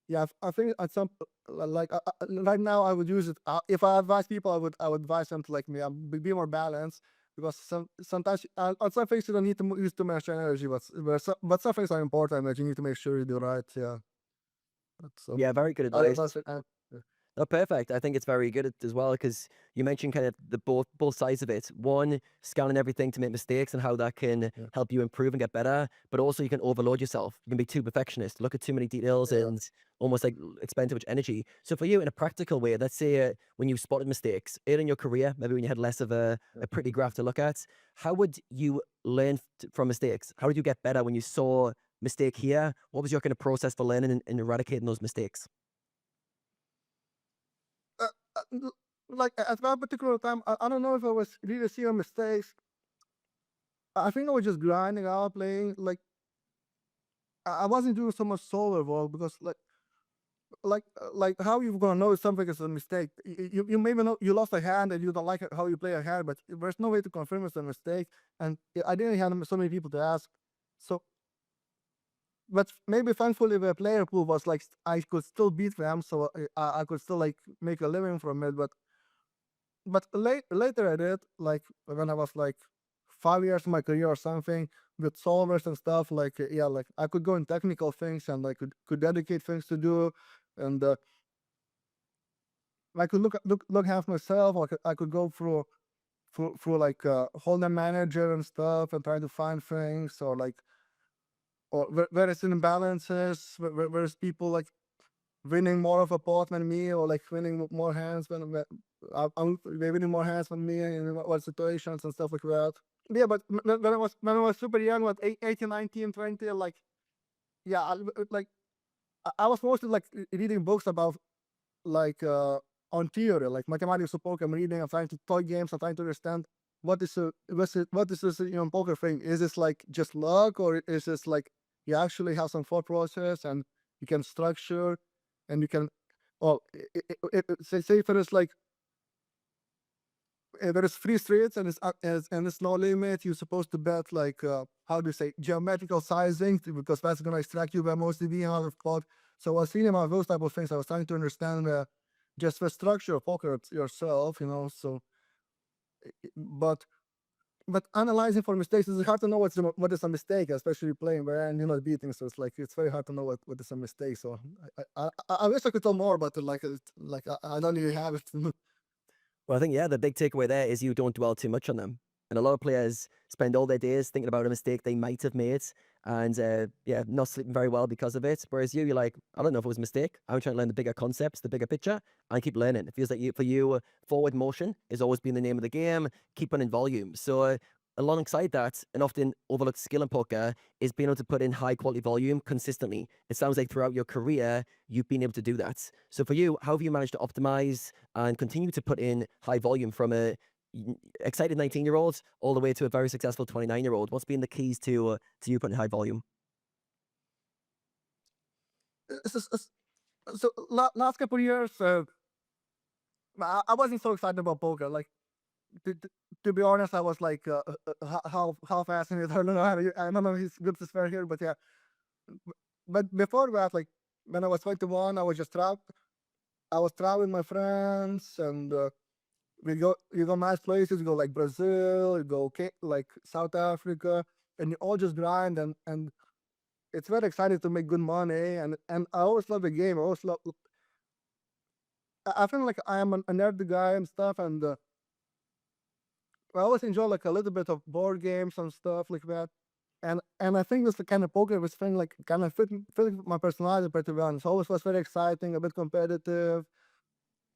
A: yeah, I think at some like right now I would use it. If I advise people, I would advise them to like me be more balanced, because sometimes on some things you don't need to use too much energy, but some things are important that you need to make sure you do right. Yeah. So
C: Yeah, very good advice. Oh, perfect. I think it's very good as well because you mentioned kind of the both sides of it. One, scanning everything to make mistakes and how that can help you improve and get better. But also, you can overload yourself. You can be too perfectionist, look at too many details, and almost like expend too much energy. So, for you, in a practical way, let's say when you spotted mistakes early in your career, maybe when you had less of a pretty graph to look at, how would you learn from mistakes? How did you get better when you saw mistake here? What was your kind of process for learning and eradicating those mistakes?
A: Like at that particular time, I don't know if I was really seeing mistakes. I think I was just grinding out, playing. Like I wasn't doing so much solo work because like how you gonna know if something is a mistake? You maybe know you lost a hand and you don't like how you play a hand, but there's no way to confirm it's a mistake. And I didn't have so many people to ask. So, but maybe thankfully the player pool was like I could still beat them, so I could still like make a living from it. But later I did, like when I was like 5 years of my career or something with solvers and stuff. Like yeah, like I could go in technical things and like could dedicate things to do, and I could look half myself. Or I could go through like hold'em manager and stuff and try to find things, or like or where it's imbalances, where's people like winning more of a pot than me, or like winning more hands they're winning more hands than me in what situations and stuff like that. Yeah, but when I was super young, what 18, 19, 20, like yeah, I was mostly like reading books about like on theory, like mathematics of poker. I'm reading, I'm trying to toy games, I'm trying to understand what is this poker thing. Is this like just luck, or is this like you actually have some thought process and you can structure and you can oh say if it is like there is three streets and it's no limit. You're supposed to bet like how do you say geometrical sizing, because that's gonna extract you by most of the out of pot. So I was reading about those type of things. I was trying to understand just the structure of poker yourself, So but analyzing for mistakes, it's hard to know what is a mistake, especially playing where you're not beating. So it's like it's very hard to know what is a mistake. So I wish I could tell more, but I don't really have it.
C: Well, I think, yeah, the big takeaway there is you don't dwell too much on them. And a lot of players spend all their days thinking about a mistake they might have made and, yeah, not sleeping very well because of it. Whereas you're like, I don't know if it was a mistake. I'm trying to learn the bigger concepts, the bigger picture, and keep learning. It feels like for you, forward motion has always been the name of the game, keep on in volume. So, alongside that, an often overlooked skill in poker is being able to put in high quality volume consistently. It sounds like throughout your career, you've been able to do that. So for you, how have you managed to optimize and continue to put in high volume from a excited 19-year-old all the way to a very successful 29-year-old? What's been the keys to you putting high volume?
A: So last couple of years, I wasn't so excited about poker. Like to be honest, I was like how fascinated. I don't know I don't know if it's good to swear here, but yeah. But before that, like when I was 21, I was just trapped. I was traveling with my friends, and you go nice places. You go like Brazil, you go like South Africa, and you all just grind, and it's very exciting to make good money. And I always love the game. I always love. I feel like I am a nerd guy and stuff, and I always enjoy like a little bit of board games and stuff like that. And I think this the kind of poker was thing like kind of fit with my personality pretty well. And it always was very exciting, a bit competitive,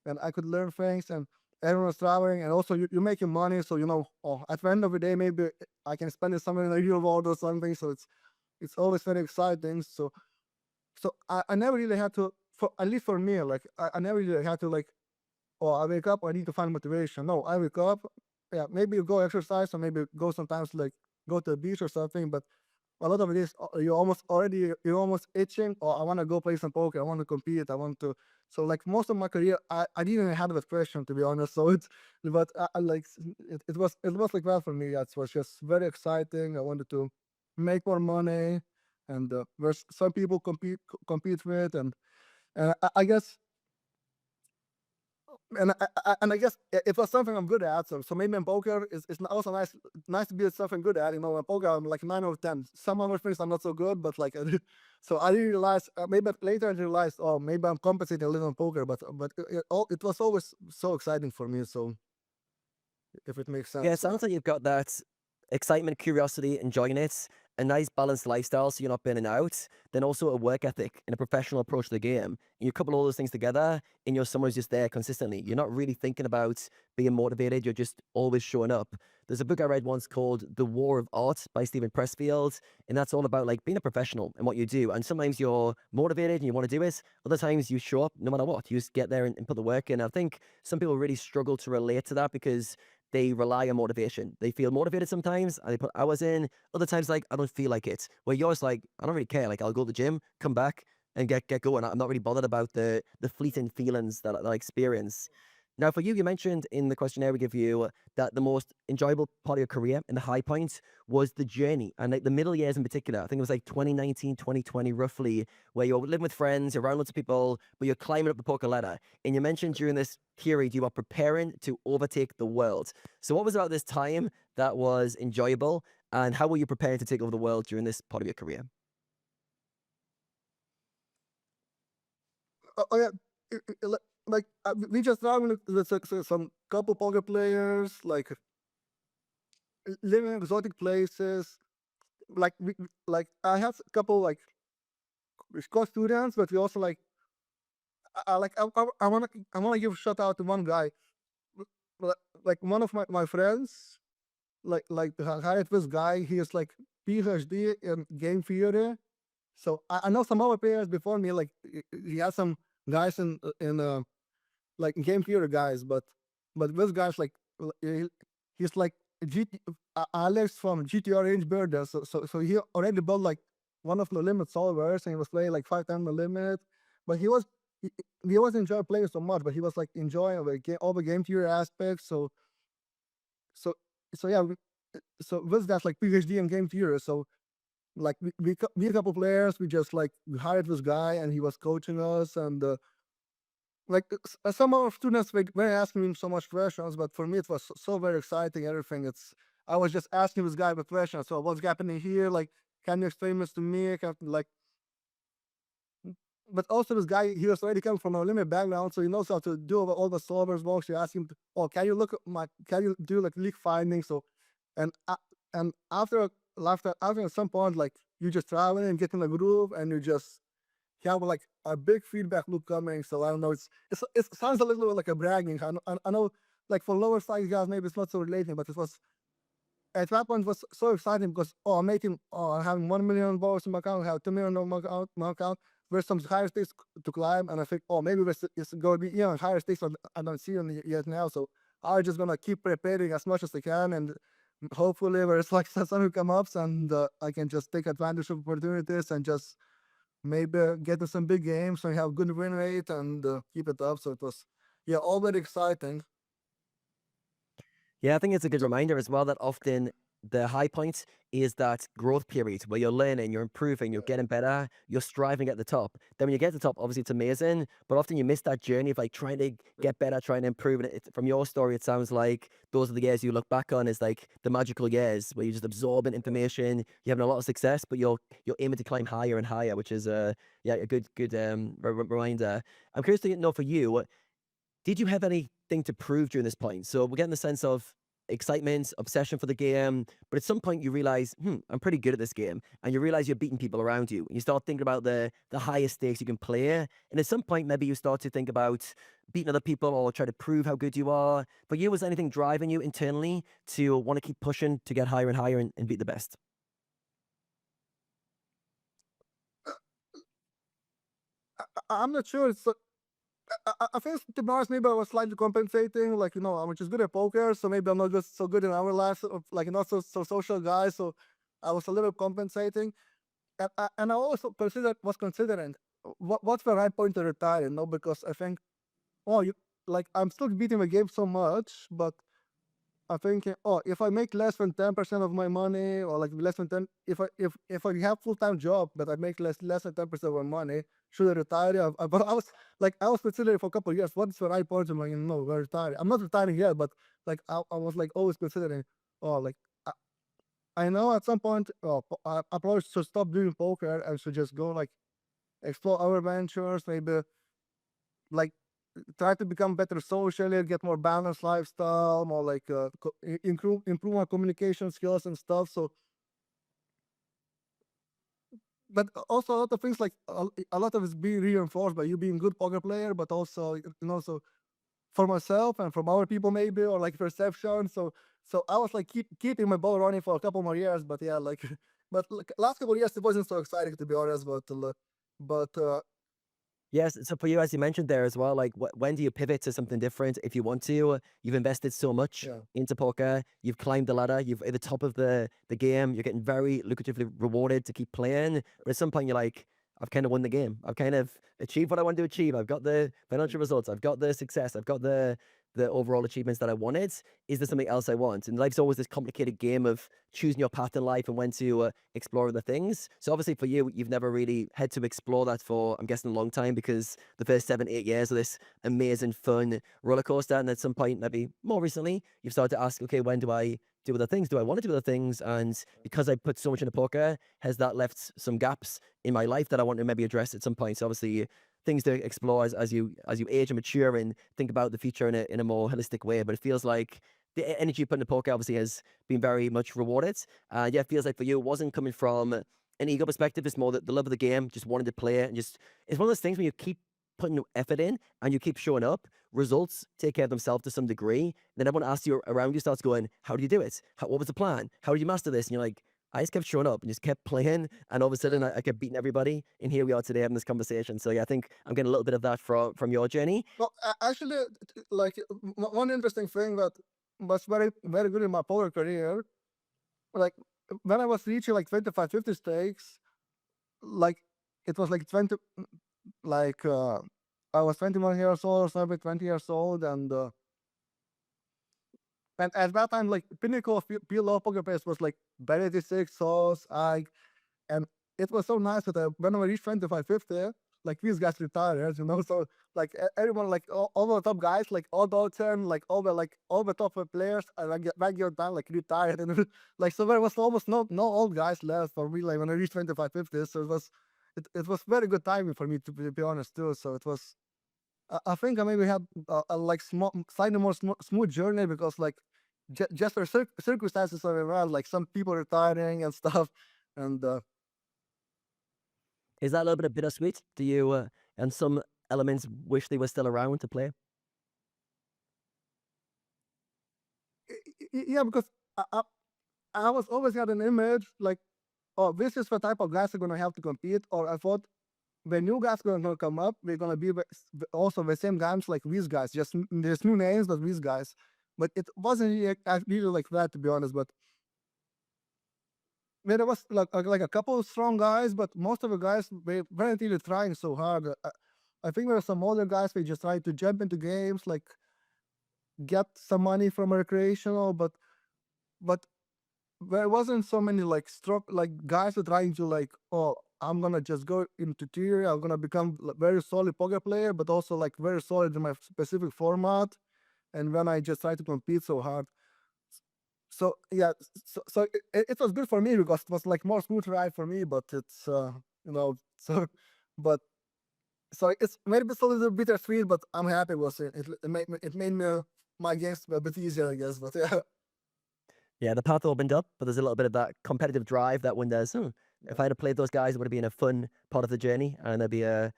A: and I could learn things. And everyone was traveling, and also you're making money, so at the end of the day, maybe I can spend it somewhere in the real world or something. So it's always very exciting. So I never really had to, for at least for me, like I never really had to like, oh, I wake up, I need to find motivation. No, I wake up, yeah, maybe you go exercise or maybe go sometimes like go to the beach or something, but a lot of it is you're almost itching, or I want to go play some poker, I want to compete, I want to. So like most of my career, I didn't even have that question, to be honest. So I like it was like that for me. Yeah, it was just very exciting. I wanted to make more money, and there's some people compete with, and I guess and I guess it was something I'm good at. So maybe in poker is also nice to be at something good at. In poker I'm like 9 out of 10. Some other things I'm not so good, but like so I didn't realize. Maybe later I realized, oh, maybe I'm compensating a little in poker, but it was always so exciting for me. So if it makes
C: Yeah, it
A: sense.
C: sounds like you've got that excitement, curiosity, enjoying it, a nice balanced lifestyle so you're not burning out, then also a work ethic and a professional approach to the game. And you couple all those things together and your summer's just there consistently. You're not really thinking about being motivated, you're just always showing up. There's a book I read once called The War of Art by Stephen Pressfield, and that's all about like being a professional in what you do. And sometimes you're motivated and you want to do it, other times you show up no matter what. You just get there and put the work in. I think some people really struggle to relate to that because they rely on motivation. They feel motivated sometimes and they put hours in. Other times, like, I don't feel like it. Where yours, like, I don't really care. Like, I'll go to the gym, come back, and get going. I'm not really bothered about the fleeting feelings that I experience. Now, for you, you mentioned in the questionnaire we give you that the most enjoyable part of your career and the high point was the journey and like the middle years in particular. I think it was like 2019, 2020, roughly, where you're living with friends, you're around lots of people, but you're climbing up the poker ladder. And you mentioned during this period you are preparing to overtake the world. So, what was about this time that was enjoyable, and how were you preparing to take over the world during this part of your career?
A: Oh yeah, like we just traveled with some couple poker players, like living in exotic places. Like I have a couple like Scott students, but we also like I want to give a shout out to one guy. Like one of my friends, like hired this guy. He is like PhD in game theory. So I know some other players before me. Like he has some guys in like game theory guys, but this guy's like he's like Alex from GTO Range Builder. So he already built like one of the limit solvers, and he was playing like 5 times the limit. But he was enjoying playing so much, but he was like enjoying all the game theory aspects. So so yeah, so this guy's like PhD in game theory. So like we a couple players, we just like we hired this guy, and he was coaching us, and like some of our students were asking me so much questions, but for me it was so very exciting. Everything. I was just asking this guy the question. So what's happening here? Like, can you explain this to me? Like, but also this guy, he was already coming from a limited background, so he knows how to do all the solvers works. You ask him, oh, can you look at can you do like leak findings? So, and and after at some point, like you just travel and get in the groove, and you just have like a big feedback loop coming. So I don't know, it sounds a little bit like a bragging. I know, like for lower size guys, maybe it's not so relating, but it was at that point was so exciting because I'm having $1 million in my account, I have $2 million in my account. There's some higher stakes to climb, and I think, oh, maybe this is going to be even higher stakes. I don't see them yet now, so I'm just gonna keep preparing as much as I can, and hopefully there's like something come up, and I can just take advantage of opportunities and just maybe get to some big games and have good win rate and keep it up. So it was, yeah, all very exciting.
C: Yeah, I think it's a good reminder as well that often the high point is that growth period where you're learning, you're improving, you're getting better, you're striving at the top. Then when you get to the top, obviously it's amazing, but often you miss that journey of like trying to get better, trying to improve. And from your story, it sounds like those are the years you look back on as like the magical years where you're just absorbing information, you're having a lot of success, but you're aiming to climb higher and higher, which is yeah, a good reminder. I'm curious to know for you, did you have anything to prove during this point? So we're getting the sense of excitement, obsession for the game, but at some point you realize, I'm pretty good at this game, and you realize you're beating people around you, and you start thinking about the highest stakes you can play, and at some point maybe you start to think about beating other people or try to prove how good you are. For you, was anything driving you internally to want to keep pushing to get higher and higher and beat the best?
A: I'm not sure. I think, to be honest, maybe I was slightly compensating. Like, I'm just good at poker, so maybe I'm not just so good in our lives, like not so social guy. So I was a little compensating, and I also was considering what's the right point to retire. Because I think, oh, I'm still beating the game so much, but I'm thinking, oh, if I make less than 10% of my money, or like less than 10, if I have full-time job, but I make less than 10% of my money, should I retire? But I was considering for a couple of years, what's the right point? I'm like, no, we're retiring. I'm not retiring yet, but like I was like always considering, oh, like I, I know at some point, oh, I probably should stop doing poker and should just go like explore other ventures, maybe like try to become better socially, get more balanced lifestyle, more like improve my communication skills and stuff. So, but also a lot of things, like a lot of it's being reinforced by you being a good poker player, but also so for myself and from other people maybe, or like perception. So I was like keeping my ball running for a couple more years, but yeah, like but like, last couple of years it wasn't so exciting, to be honest. But
C: Yes. So for you, as you mentioned there as well, like when do you pivot to something different if you want to? You've invested so much
A: yeah.
C: into poker. You've climbed the ladder. You've at the top of the game. You're getting very lucratively rewarded to keep playing. But at some point, you're like, I've kind of won the game. I've kind of achieved what I want to achieve. I've got the financial results. I've got the success. I've got the overall achievements that I wanted. Is there something else I want? And life's always this complicated game of choosing your path in life and when to explore other things. So obviously for you, you've never really had to explore that for, I'm guessing, a long time, because the first 7, 8 years of this amazing, fun roller coaster. And at some point, maybe more recently, you've started to ask, okay, when do I do other things? Do I want to do other things? And because I put so much into poker, has that left some gaps in my life that I want to maybe address at some point? So obviously things to explore as you age and mature and think about the future in a more holistic way. But it feels like the energy you put into poker obviously has been very much rewarded. Yeah, it feels like for you, it wasn't coming from an ego perspective. It's more the love of the game, just wanting to play it, and just it's one of those things when you keep putting effort in and you keep showing up, results take care of themselves to some degree. Then everyone asks you around you starts going, "How do you do it? What was the plan? How did you master this?" And you're like, I just kept showing up and just kept playing, and all of a sudden I kept beating everybody, and here we are today having this conversation. So yeah, I think I'm getting a little bit of that from your journey.
A: Well, actually, like one interesting thing that was very very good in my poker career, like when I was reaching like 25, 50 stakes, like it was like 20, like I was 21 years old or something, 20 years old, and at that time, like pinnacle of PLO poker face was like Benedict 6 sauce, I, and it was so nice that when I reached 25, 50, these guys retired, so like everyone, like all the top guys, like all the 10, like all the top players, like regular time, like retired, and like so there was almost no old guys left for me, like when I reached 25, 50. So it was very good timing for me, to be honest too. So it was, I think I maybe had a like slightly more smooth journey, because like just for circumstances around, like some people retiring and stuff, and
C: Is that a little bit of bittersweet? Do you, and some elements, wish they were still around to play?
A: yeah, because I was always had an image like, oh, this is the type of guys are gonna have to compete, or I thought the new guys gonna come up, we're gonna be also the same guys like these guys, just there's new names, but these guys. But it wasn't really like that, to be honest. But there was like a couple of strong guys, but most of the guys, they weren't really trying so hard. I think there are some older guys, they just try to jump into games, like get some money from recreational, but there wasn't so many like guys are trying to like, oh, I'm gonna just go into tier, I'm gonna become very solid poker player, but also like very solid in my specific format. And when I just try to compete so hard, so yeah, so it was good for me, because it was like more smooth ride for me. But it's so, but so it's maybe it's a little bittersweet, but I'm happy with it. It made me my games a bit easier, I guess. But yeah.
C: Yeah, the path opened up, but there's a little bit of that competitive drive that when there's, if I had played those guys, it would have been a fun part of the journey, and there'd be a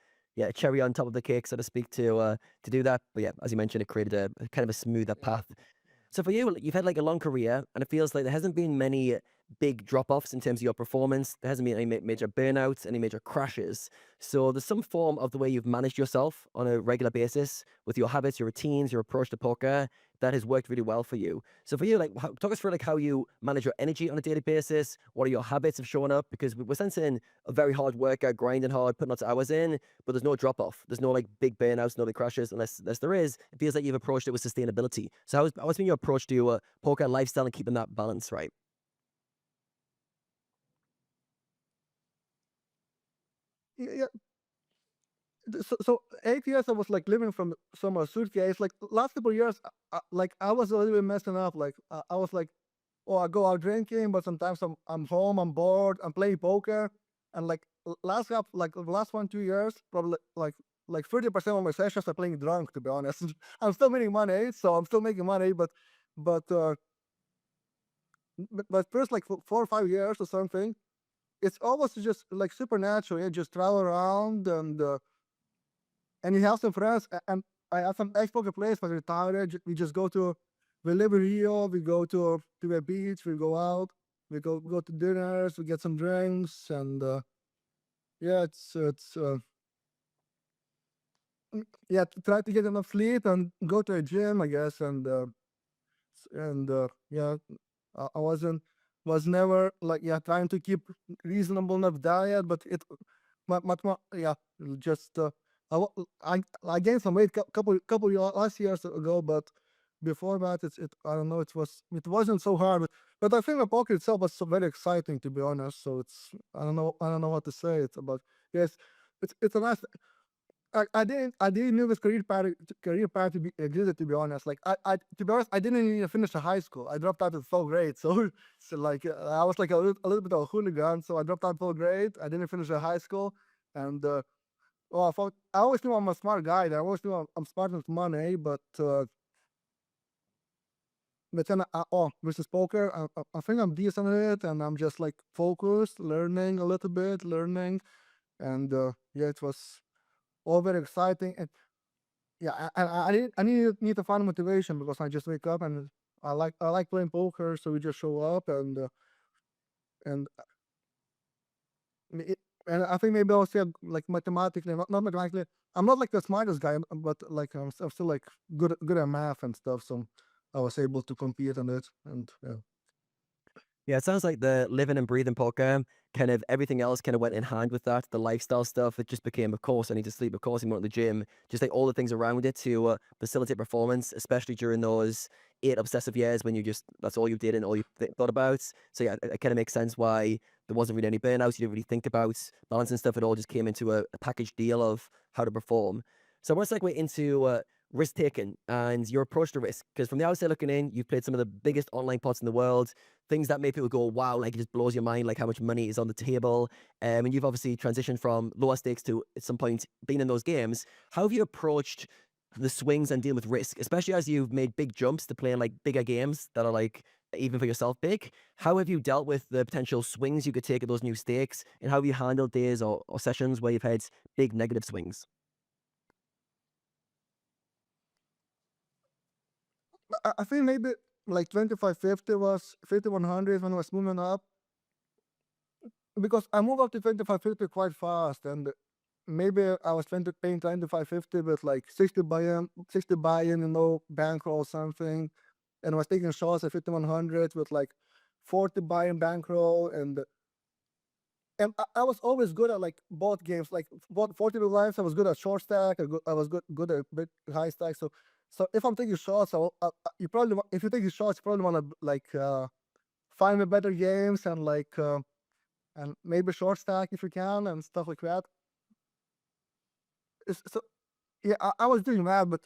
C: cherry on top of the cake, so to speak, to do that. But yeah, as you mentioned, it created a kind of a smoother path. So for you, you've had like a long career, and it feels like there hasn't been many big drop-offs in terms of your performance. There hasn't been any major burnouts, any major crashes. So there's some form of the way you've managed yourself on a regular basis with your habits, your routines, your approach to poker that has worked really well for you. So for you, like, talk us through like how you manage your energy on a daily basis. What are your habits of showing up? Because we're sensing a very hard worker, grinding hard, putting lots of hours in, but there's no drop-off. There's no like big burnouts, no big crashes, unless there is. It feels like you've approached it with sustainability. So how's been your approach to poker lifestyle and keeping that balance right?
A: Yeah, so 8 years I was like living from some suitcase. Like last couple of years, like I was a little bit messing up. Like I was like, oh, I go out drinking, but sometimes I'm home, I'm bored, I'm playing poker, and like the last 1 2 years, probably like 30% of my sessions are playing drunk. To be honest, I'm still making money, so I'm still making money, but uh, but first like 4 or 5 years or something, it's almost just like supernatural. You just travel around, and you have some friends, and I have some ex-poker players for retired. We just go to, we live in Rio, we go to the beach, we go out, we go to dinners, we get some drinks, and yeah, yeah, try to get enough sleep and go to a gym, I guess, and yeah, I was never like, yeah, trying to keep reasonable enough diet, but yeah, just I, wa- I gained some weight couple last years ago, but before that, I don't know, it wasn't so hard, but I think the poker itself was so very exciting, to be honest. So I don't know what to say. It's about, yes, it's a nice. I didn't know this career path to be existed, to be honest. Like to be honest, I didn't even finish the high school. I dropped out in 12th grade. So like I was like a little bit of a hooligan. So I dropped out in 12th grade. I didn't finish the high school, and well, I always knew I'm a smart guy. I always knew I'm smart with money, but then this is poker. I think I'm decent at it, and I'm just like focused, learning a little bit, and yeah, it was all very exciting. And yeah, I need to find motivation, because I just wake up and I like playing poker, so we just show up, and and I think maybe I'll say like mathematically, not mathematically. I'm not like the smartest guy, but like I'm still like good at math and stuff, so I was able to compete on it, and yeah.
C: Yeah, it sounds like the living and breathing poker, kind of everything else kind of went in hand with that. The lifestyle stuff, it just became, of course, I need to sleep, of course, I'm going to the gym. Just like all the things around it to facilitate performance, especially during those 8 obsessive years when you just, that's all you did and all you thought about. So yeah, it kind of makes sense why there wasn't really any burnouts. You didn't really think about balance and stuff. It all just came into a package deal of how to perform. So I want to segue into risk taking and your approach to risk. Because from the outside looking in, you've played some of the biggest online pots in the world, things that make people go, wow, like it just blows your mind, like how much money is on the table. And you've obviously transitioned from lower stakes to at some point being in those games. How have you approached the swings and deal with risk, especially as you've made big jumps to playing like bigger games that are like even for yourself big? How have you dealt with the potential swings you could take at those new stakes? And how have you handled days or sessions where you've had big negative swings?
A: I think maybe like 2550 was 5100 when I was moving up, because I moved up to 2550 quite fast, and maybe I was paying 2550 with like 60 buy-in, bankroll or something, and I was taking shots at 5100 with like 40 buy-in bankroll, and I was always good at like both games, like both 40 big lines. I was good at short stack. I was good at big high stack. So if I'm taking shots, you probably if you take these shots, you probably want to like find me better games and maybe short stack if you can and stuff like that. So yeah, I was doing that, but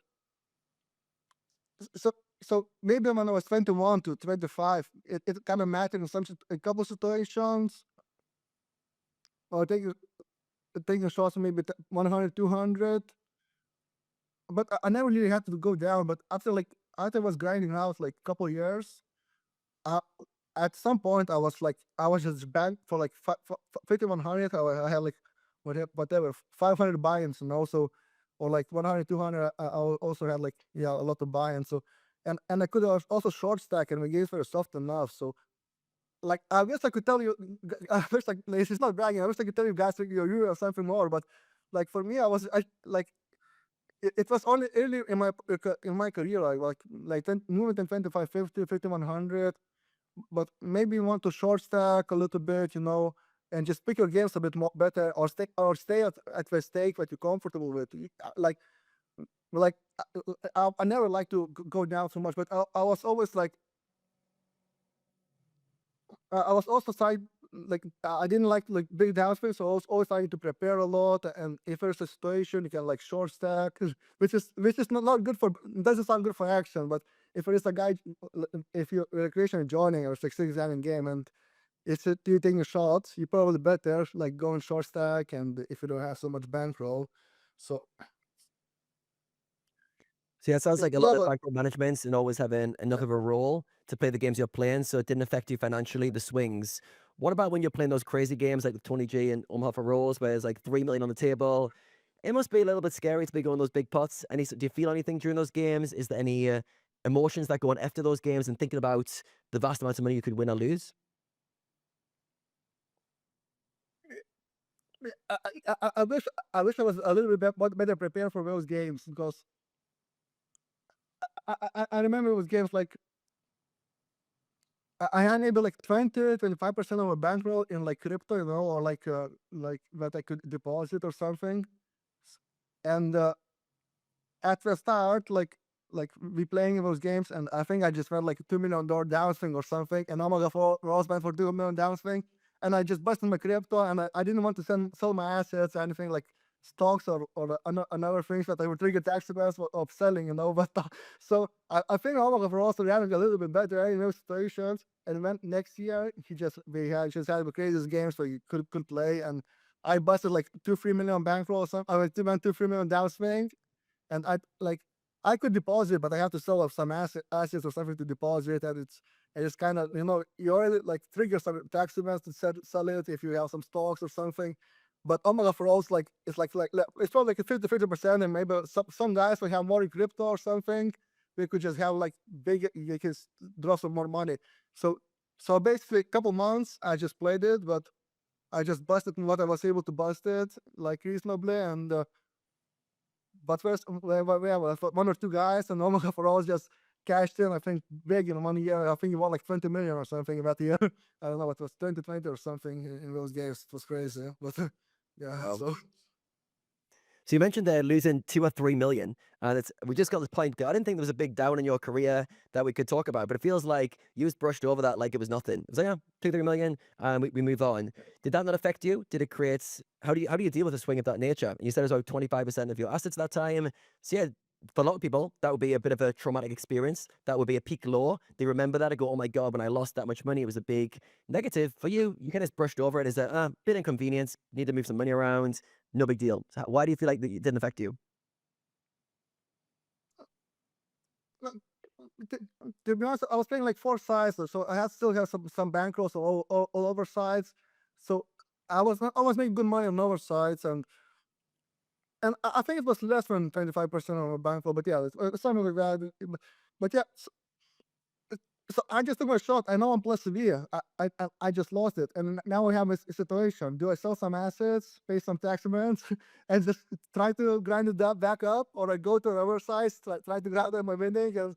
A: so so maybe when I was 21 to 25, it kind of mattered in a couple situations. Or taking shots maybe 100, 200. But I never really had to go down. But after I was grinding out like a couple years, uh, at some point I was just banked for like 5100. I had like whatever 500 buy-ins, and also or like 100, 200. I also had like a lot of buy-ins. So and I could also short stack, and my games were soft enough. So like I wish I could tell you. I wish like it's not bragging. I wish I could tell you guys like you or something more. But like for me, it was only early in my career, moving to 2550, 5100. But maybe you want to short stack a little bit, and just pick your games a bit more better, or stay at the stake that you're comfortable with. Like I never like to go down so much, but I was always like I was also trying like I didn't like big downswing, so I was always trying to prepare a lot. And if there's a situation, you can like short stack, which is not good for doesn't sound good for action. But if there is a guy, if you're recreation joining or 6-7 game and you taking shots, you probably better like going short stack, and if you don't have so much bankroll. So
C: So yeah, it sounds like a
A: yeah,
C: lot of
A: but
C: micromanagement and always having enough of a role to play the games you're playing, so it didn't affect you financially, the swings. What about when you're playing those crazy games like with Tony G and Omaha for Rolls, where there's like 3 million on the table? It must be a little bit scary to be going those big pots. Do you feel anything during those games? Is there any emotions that go on after those games and thinking about the vast amounts of money you could win or lose?
A: I wish I was a little bit better prepared for those games, because I remember those games like I had maybe like 20-25% of a bankroll in like crypto, or like that I could deposit or something. And at the start, like we playing those games, and I think I just felt like $2 million downswing or something, and I'm gonna Rose went for $2 million downswing, and I just busted my crypto, and I didn't want to sell my assets or anything like stocks or another things that I would trigger tax events of selling, but so I think I'm gonna also reacting a little bit better in those situations. And then next year just had the craziest games so you could play, and I busted like 2-3 million bankroll or something. I was 2-3 million downswing, and I could deposit, but I have to sell off some assets or something to deposit, and it's kind of you already like trigger some tax events to sell it if you have some stocks or something. But Omega for us, like it's probably like a 50%, and maybe some guys will have more in crypto or something. We could just have like big, you can draw some more money. So basically, a couple months I just played it, but I just busted what I was able to bust it like reasonably, and but first, we have one or two guys, and Omega for all just cashed in, I think, big in 1 year. I think he won like 20 million or something that year. I don't know, it was 2020 or something in those games. It was crazy. But yeah,
C: Wow.
A: so
C: So you mentioned they're losing 2 or 3 million, and we just got this point. I didn't think there was a big down in your career that we could talk about, but it feels like you just brushed over that like it was nothing. It was like, yeah, 2 or 3 million, and we move on. Did that not affect you? Did it create? How do you deal with a swing of that nature? And you said it was about 25% of your assets that time. So yeah, for a lot of people, that would be a bit of a traumatic experience. That would be a peak low. They remember that and go, "Oh my god, when I lost that much money, it was a big negative." For you, you kind of brushed over it as a bit inconvenience. Need to move some money around. No big deal. So why do you feel like that it didn't affect you?
A: uh, to, to be honest, I was playing like 4 sides, so I had still have some bankrolls all over sides. So I was making good money on over sides, and I think it was less than 25% of my bankroll. But yeah, it's something like that. But yeah, so I just took my shot. I know I'm plus severe. I just lost it, and now we have a situation. Do I sell some assets, pay some tax amounts, and just try to grind it up back up, or I go to another side, try to grab my winning? And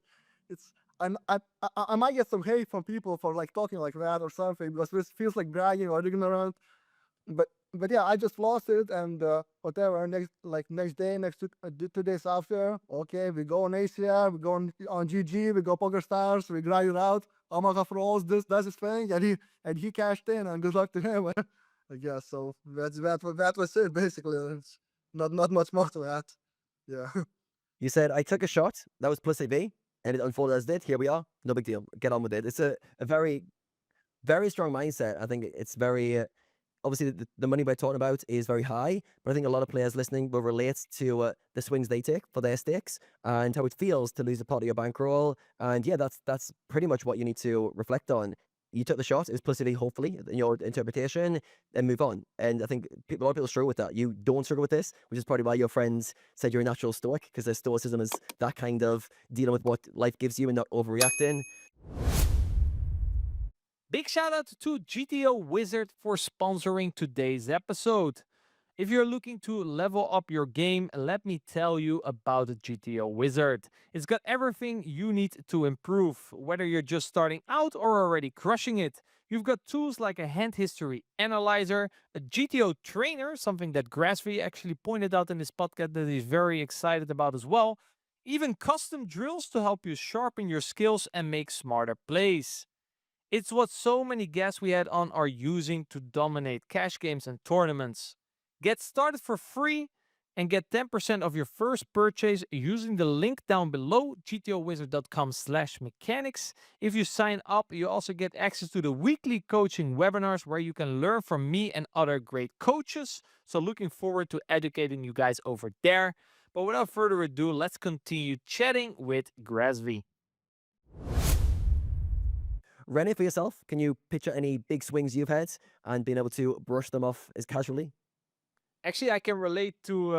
A: it's I might get some hate from people for like talking like that or something, because this feels like bragging or digging around. But yeah, I just lost it, and whatever. Next day, 2 days after, okay, we go on ACR, we go on GG, we go Poker Stars, we grind it out. Omaha rolls, this does his thing, and he cashed in, and good luck to him. I guess so. That was it basically. It's not much more to that. Yeah.
C: You said I took a shot. That was plus AV, and it unfolded as it. Here we are. No big deal. Get on with it. It's a very, very strong mindset. I think it's very obviously the money we're talking about is very high, but I think a lot of players listening will relate to the swings they take for their stakes and how it feels to lose a part of your bankroll. And yeah, that's pretty much what you need to reflect on. You took the shot, it was implicitly, hopefully, in your interpretation, and move on. And I think a lot of people struggle with that. You don't struggle with this, which is probably why your friends said you're a natural stoic, because their stoicism is that kind of dealing with what life gives you and not overreacting.
B: Big shout out to GTO Wizard for sponsoring today's episode. If you're looking to level up your game, let me tell you about the GTO Wizard. It's got everything you need to improve, whether you're just starting out or already crushing it. You've got tools like a hand history analyzer, a GTO trainer, something that Grazvy actually pointed out in this podcast that he's very excited about as well, even custom drills to help you sharpen your skills and make smarter plays. It's what so many guests we had on are using to dominate cash games and tournaments. Get started for free and get 10% of your first purchase using the link down below, gtowizard.com/mechanics. If you sign up, you also get access to the weekly coaching webinars where you can learn from me and other great coaches. So looking forward to educating you guys over there. But without further ado, let's continue chatting with Grazvy.
C: Rene, for yourself, can you picture any big swings you've had and being able to brush them off as casually?
B: Actually, I can relate to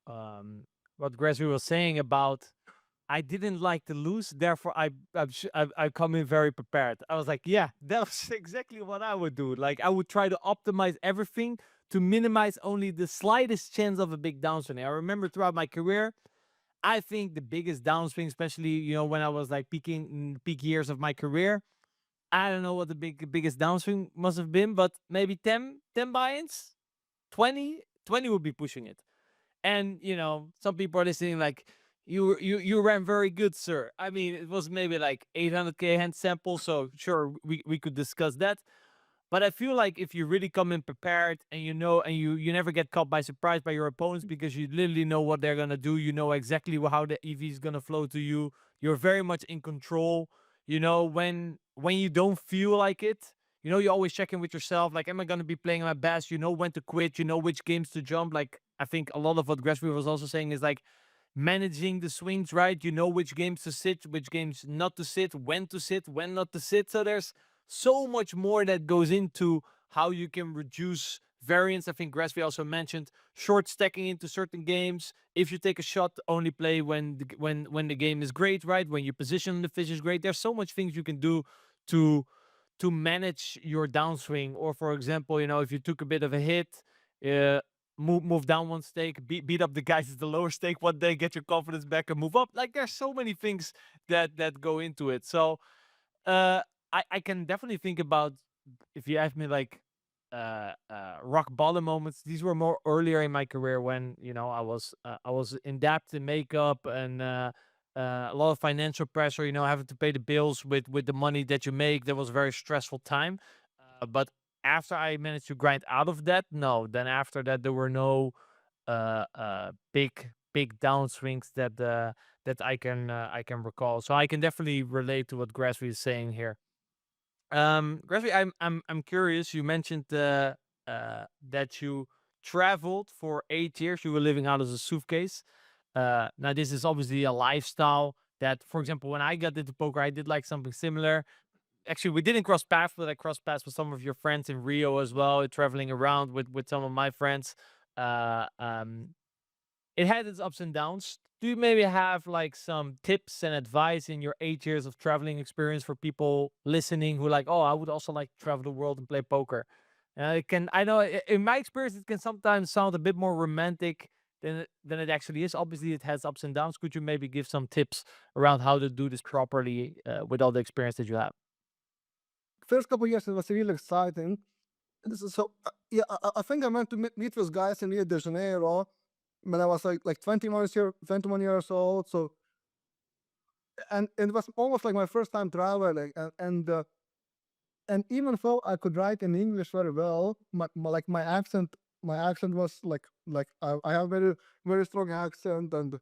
B: um, what Grazvy was saying about I didn't like to lose, therefore I come in very prepared. I was like, yeah, that was exactly what I would do. Like I would try to optimize everything to minimize only the slightest chance of a big downswing. I remember throughout my career, I think the biggest downswing, especially when I was like peak years of my career, I don't know what the biggest downswing must have been, but maybe 10 buy-ins, 20 would be pushing it. And some people are listening like you ran very good, sir. I mean, it was maybe like 800k hand sample, so sure we could discuss that. But I feel like if you really come in prepared and and you never get caught by surprise by your opponents because you literally know what they're gonna do, you know exactly how the EV is gonna flow to you. You're very much in control. When you don't feel like it, you always check in with yourself. Like, am I gonna be playing my best? You know when to quit. You know which games to jump. Like, I think a lot of what Grazvy was also saying is like managing the swings, right? You know which games to sit, which games not to sit, when not to sit. So there's so much more that goes into how you can reduce variance. I think Grazvy also mentioned short stacking into certain games. If you take a shot, only play when the game is great, right? When your position on the fish is great. There's so much things you can do to manage your downswing. Or for example, if you took a bit of a hit, move down one stake, beat up the guys at the lower stake one day, get your confidence back and move up. Like there's so many things that go into it. So I can definitely think about, if you ask me like rock bottom moments, these were more earlier in my career when, you know, I was in debt in makeup and a lot of financial pressure, you know, having to pay the bills with the money that you make. That was a very stressful time. But after I managed to grind out of that, no, then after that there were no big downswings that I can recall. So I can definitely relate to what Grazvy is saying here. Grazvy, I'm curious. You mentioned that you traveled for 8 years. You were living out of a suitcase. Now this is obviously a lifestyle that, for example, when I got into poker, I did like something similar. Actually, we didn't cross paths, but I crossed paths with some of your friends in Rio as well, traveling around with some of my friends. Uh, um, it had its ups and downs. Do you maybe have like some tips and advice in your 8 years of traveling experience for people listening who like, oh, I would also like to travel the world and play poker? I know in my experience, it can sometimes sound a bit more romantic than it actually is. Obviously, it has ups and downs. Could you maybe give some tips around how to do this properly with all the experience that you have?
A: First couple years it was really exciting. So yeah, I think I meant to meet with guys in Rio de Janeiro when I was like 21 years old. So and it was almost like my first time traveling, and even though I could write in English very well, my accent was like I have very strong accent, and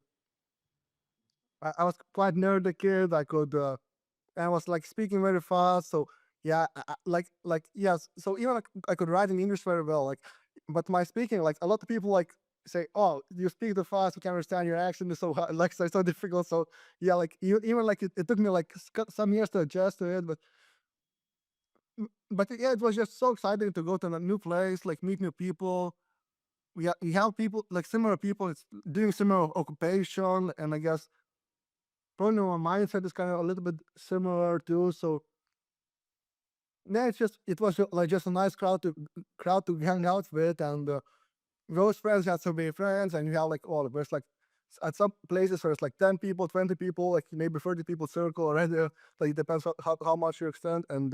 A: I was quite nerdy kid. I was like speaking very fast. So yeah, like yes. So even I could write in English very well. Like, but my speaking, like a lot of people like say, "Oh, you speak too fast. We can't understand your accent. Is so hard, like so difficult." So yeah, like even like it took me like some years to adjust to it, but yeah, it was just so exciting to go to a new place, like meet new people. We have people like similar people. It's doing similar occupation, and I guess probably my mindset is kind of a little bit similar too. So yeah, it was like just a nice crowd to hang out with, and those friends had so many friends, and you have like all there's like at some places where it's like 10 people, 20 people, like maybe 30 people circle already. Like it depends how much you extend, and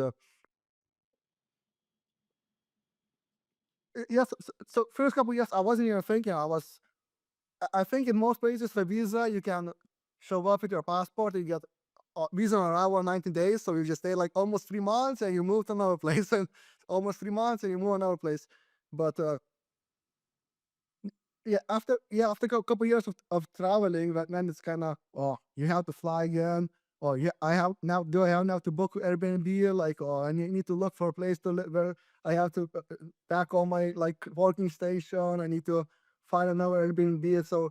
A: yes. So first couple years I wasn't even thinking. I think in most places for visa you can show up with your passport. You get a visa on arrival 19 days, so you just stay like almost 3 months and you move to another place, and almost 3 months and you move another place. But after a couple years of traveling, that then it's kind of, oh, you have to fly again. Oh yeah, I have now. Do I have now to book Airbnb? Like, oh, I need to look for a place to live where I have to back on my like working station. I need to find another Airbnb. So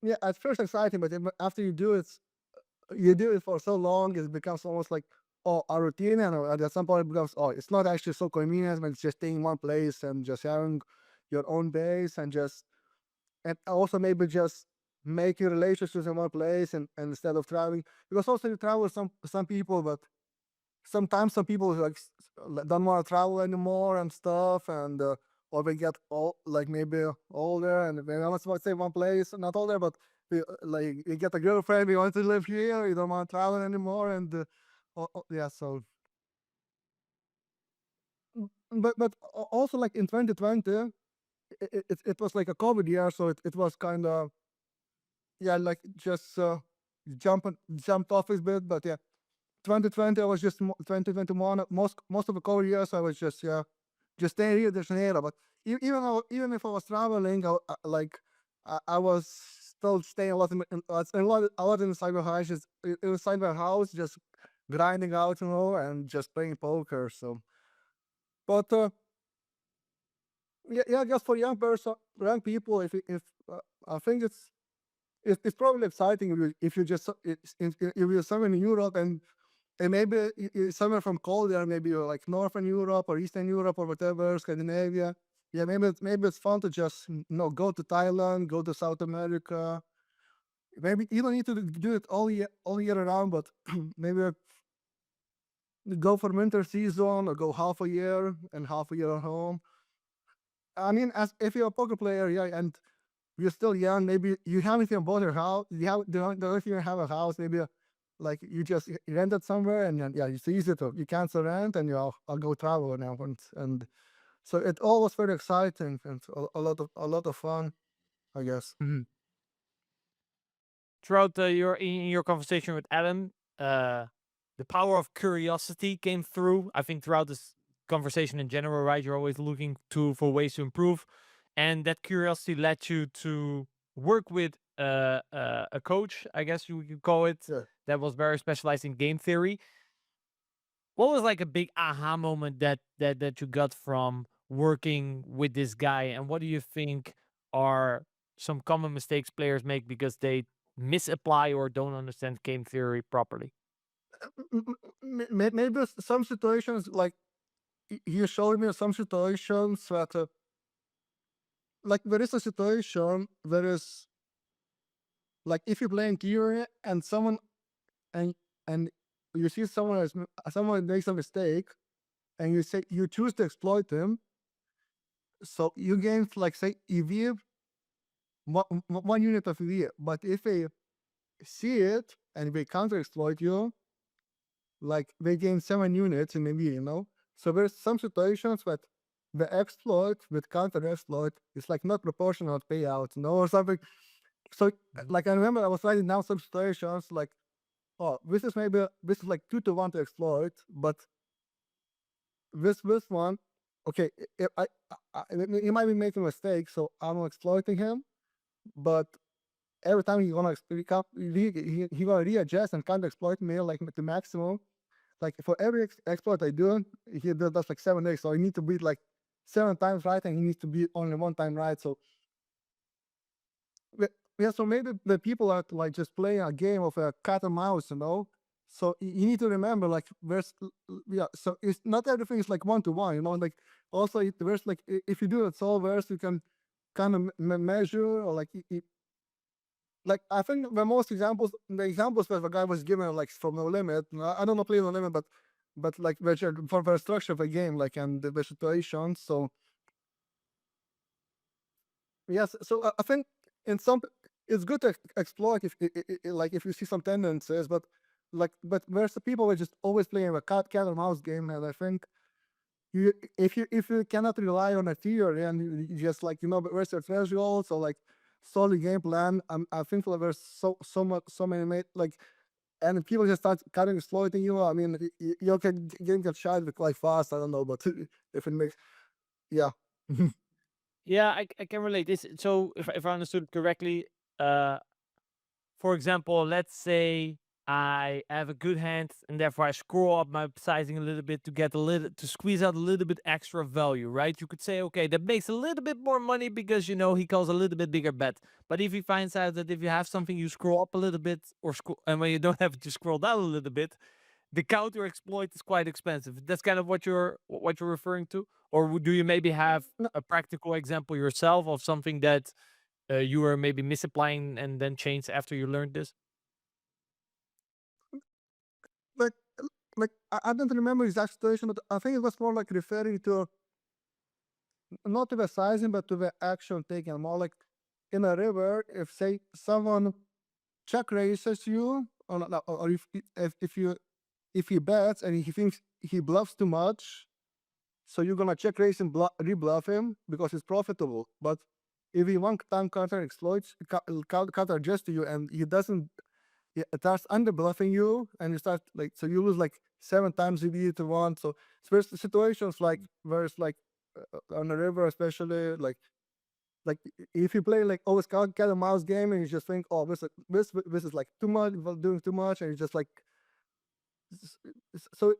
A: yeah, at first exciting, but then after you do it for so long, it becomes almost like, oh, a routine, and at some point it becomes, oh, it's not actually so convenient when it's just staying in one place and just having your own base, and also maybe just making relationships in one place, and instead of traveling, because also you travel with some people, but sometimes some people like don't want to travel anymore and stuff, and or they get like maybe older, and they want to stay in one place, not older, but like you get a girlfriend, you want to live here, you don't want to travel anymore, and yeah. So but also like in 2020, it was like a COVID year, so it was kind of, yeah, like just jumped off a bit, but yeah. 2020, I was just 2021. Most of the COVID years, I was just staying here in Rio de Janeiro. But even if I was traveling, I was still staying a lot a lot inside my house, inside my house, just grinding out, and just playing poker. So, but yeah, just for young people, if I think it's probably exciting if you just if you're somewhere in Europe, and maybe somewhere from colder, maybe you're like Northern Europe or Eastern Europe or whatever, Scandinavia. Yeah, maybe it's fun to just go to Thailand, go to South America. Maybe you don't need to do it all year around, but maybe go for winter season or go half a year and half a year at home. I mean, as if you're a poker player, yeah, and you're still young, maybe you haven't even bought a house, don't even have a house, maybe like you just rented somewhere, and then, yeah, it's easy to you cancel rent and I'll go travel now, and so it all was very exciting and a lot of fun, I guess.
B: Throughout your conversation with Adam, the power of curiosity came through. I think throughout this conversation in general, right? You're always looking for ways to improve, and that curiosity led you to work with a coach, I guess you could call it,
A: Yeah.
B: that was very specialized in game theory. What was like a big aha moment that you got from working with this guy, and what do you think are some common mistakes players make because they misapply or don't understand game theory properly?
A: Maybe some situations like he showed me some situations that like there is a situation there is like if you're playing theory and someone and and you see someone makes a mistake and you choose to exploit them, so you gain like say EV, one unit of EV. But if they see it and they counter exploit you, like they gain 7 units in EV, you know. So there's some situations that the exploit with counter exploit is like not proportional payout, you know, or something. So like I remember I was writing down some situations like, oh, this is like 2-to-1 to exploit, but this one, okay, he might be making a mistake, so I'm exploiting him, but every time he gonna readjust and counter exploit me like the maximum. Like for every exploit I do, he does like 7 days, so I need to beat like 7 times right, and he needs to beat only 1 time right. So yeah, so maybe the people are like just playing a game of a cat and mouse, you know. So you need to remember, like, yeah. So it's not everything is like 1-to-1, you know. Like also, there's like if you do it solvers, you can kind of measure or like like I think the examples that the guy was given like from No Limit. I don't know play No Limit, but like for the structure of the game, like and the situation. So yes, so I think in some it's good to exploit like if you see some tendencies, but there's the people who are just always playing a cat and mouse game, and I think if you cannot rely on a theory and you just like where's your thresholds or like solid game plan, I think that there's so many like and people just start kind of exploiting you. I mean, you can game get shot quite fast. I don't know, but if it makes yeah.
B: Yeah, I can relate this. So if I understood it correctly, uh, for example, let's say I have a good hand and therefore I scroll up my sizing a little bit to get to squeeze out a little bit extra value, right? You could say, okay, that makes a little bit more money because he calls a little bit bigger bet. But if he finds out that if you have something, you scroll up a little bit and when you don't have to scroll down a little bit, the counter exploit is quite expensive. That's kind of what you're referring to, or do you maybe have a practical example yourself of something that you were maybe misapplying and then changed after you learned this?
A: like I don't remember exact situation, but I think it was more like referring to not to the sizing but to the action taken. More like in a river, if say someone check raises you, or if he bets and he thinks he bluffs too much, so you're gonna check raise and rebluff him because it's profitable. But if he one time counter exploits, counter adjusts to you, and he doesn't, it starts under bluffing you, and you start like so you lose like 7 times EV to one. So there's situations like where it's like on the river, especially like if you play like always cat and mouse game, and you just think, oh, this is like too much, doing too much, and you just like so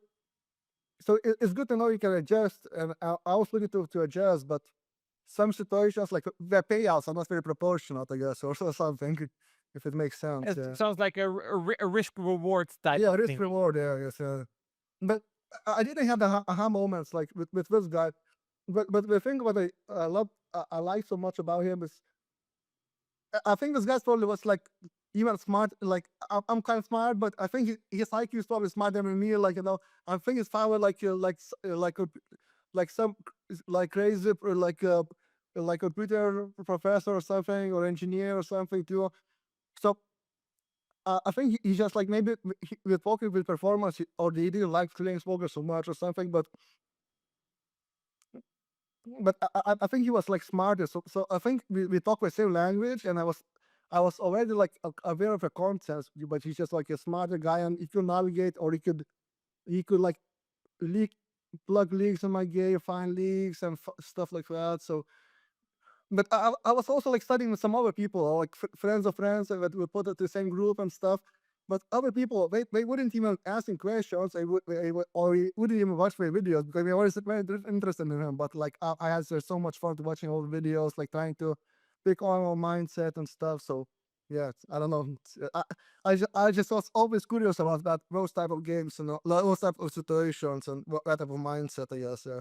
A: it's good to know you can adjust, and I was looking to adjust, but some situations like the payouts are not very proportionate, I guess, or something, if it makes sense.
B: It
A: Yeah,
B: sounds like a risk reward type
A: yeah,
B: of
A: risk
B: thing.
A: reward. Yeah, yes, yeah. But I didn't have the aha moments like with this guy. But the thing what I like so much about him is I think this guy probably was like even smart. Like I'm kind of smart, but I think his IQ is probably smarter than me. Like I think his power like like some like crazy or like like a computer professor or something, or engineer or something too. So I think he just like maybe with poker with performance, or he didn't like playing poker so much or something. But I think he was like smarter. So I think we talk the same language, and I was already like aware of the concepts. But he's just like a smarter guy, and he could navigate, or he could like leak plug leaks in my game, find leaks and stuff like that. So but I was also like studying with some other people, or like friends of friends that we put it the same group and stuff. But other people, they wouldn't even asking questions. Or we wouldn't even watch my videos because we were very interested in them. But like I had so much fun watching all the videos, like trying to pick on our mindset and stuff. So yeah, I don't know. I just was always curious about those type of games and those type of situations and that type of mindset. I guess. Yeah.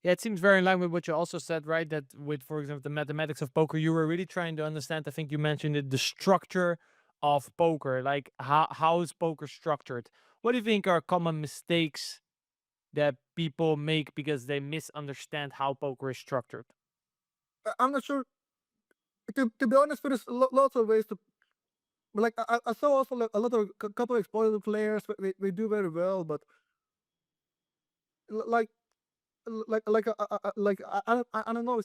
B: Yeah, it seems very in line with what you also said, right? That with, for example, the mathematics of poker, you were really trying to understand. I think you mentioned it, the structure of poker. Like how is poker structured? What do you think are common mistakes that people make because they misunderstand how poker is structured?
A: I'm not sure. To be honest, there's lots of ways to. Like I saw also like a lot of couple of exploitative players. They do very well, but like I don't know.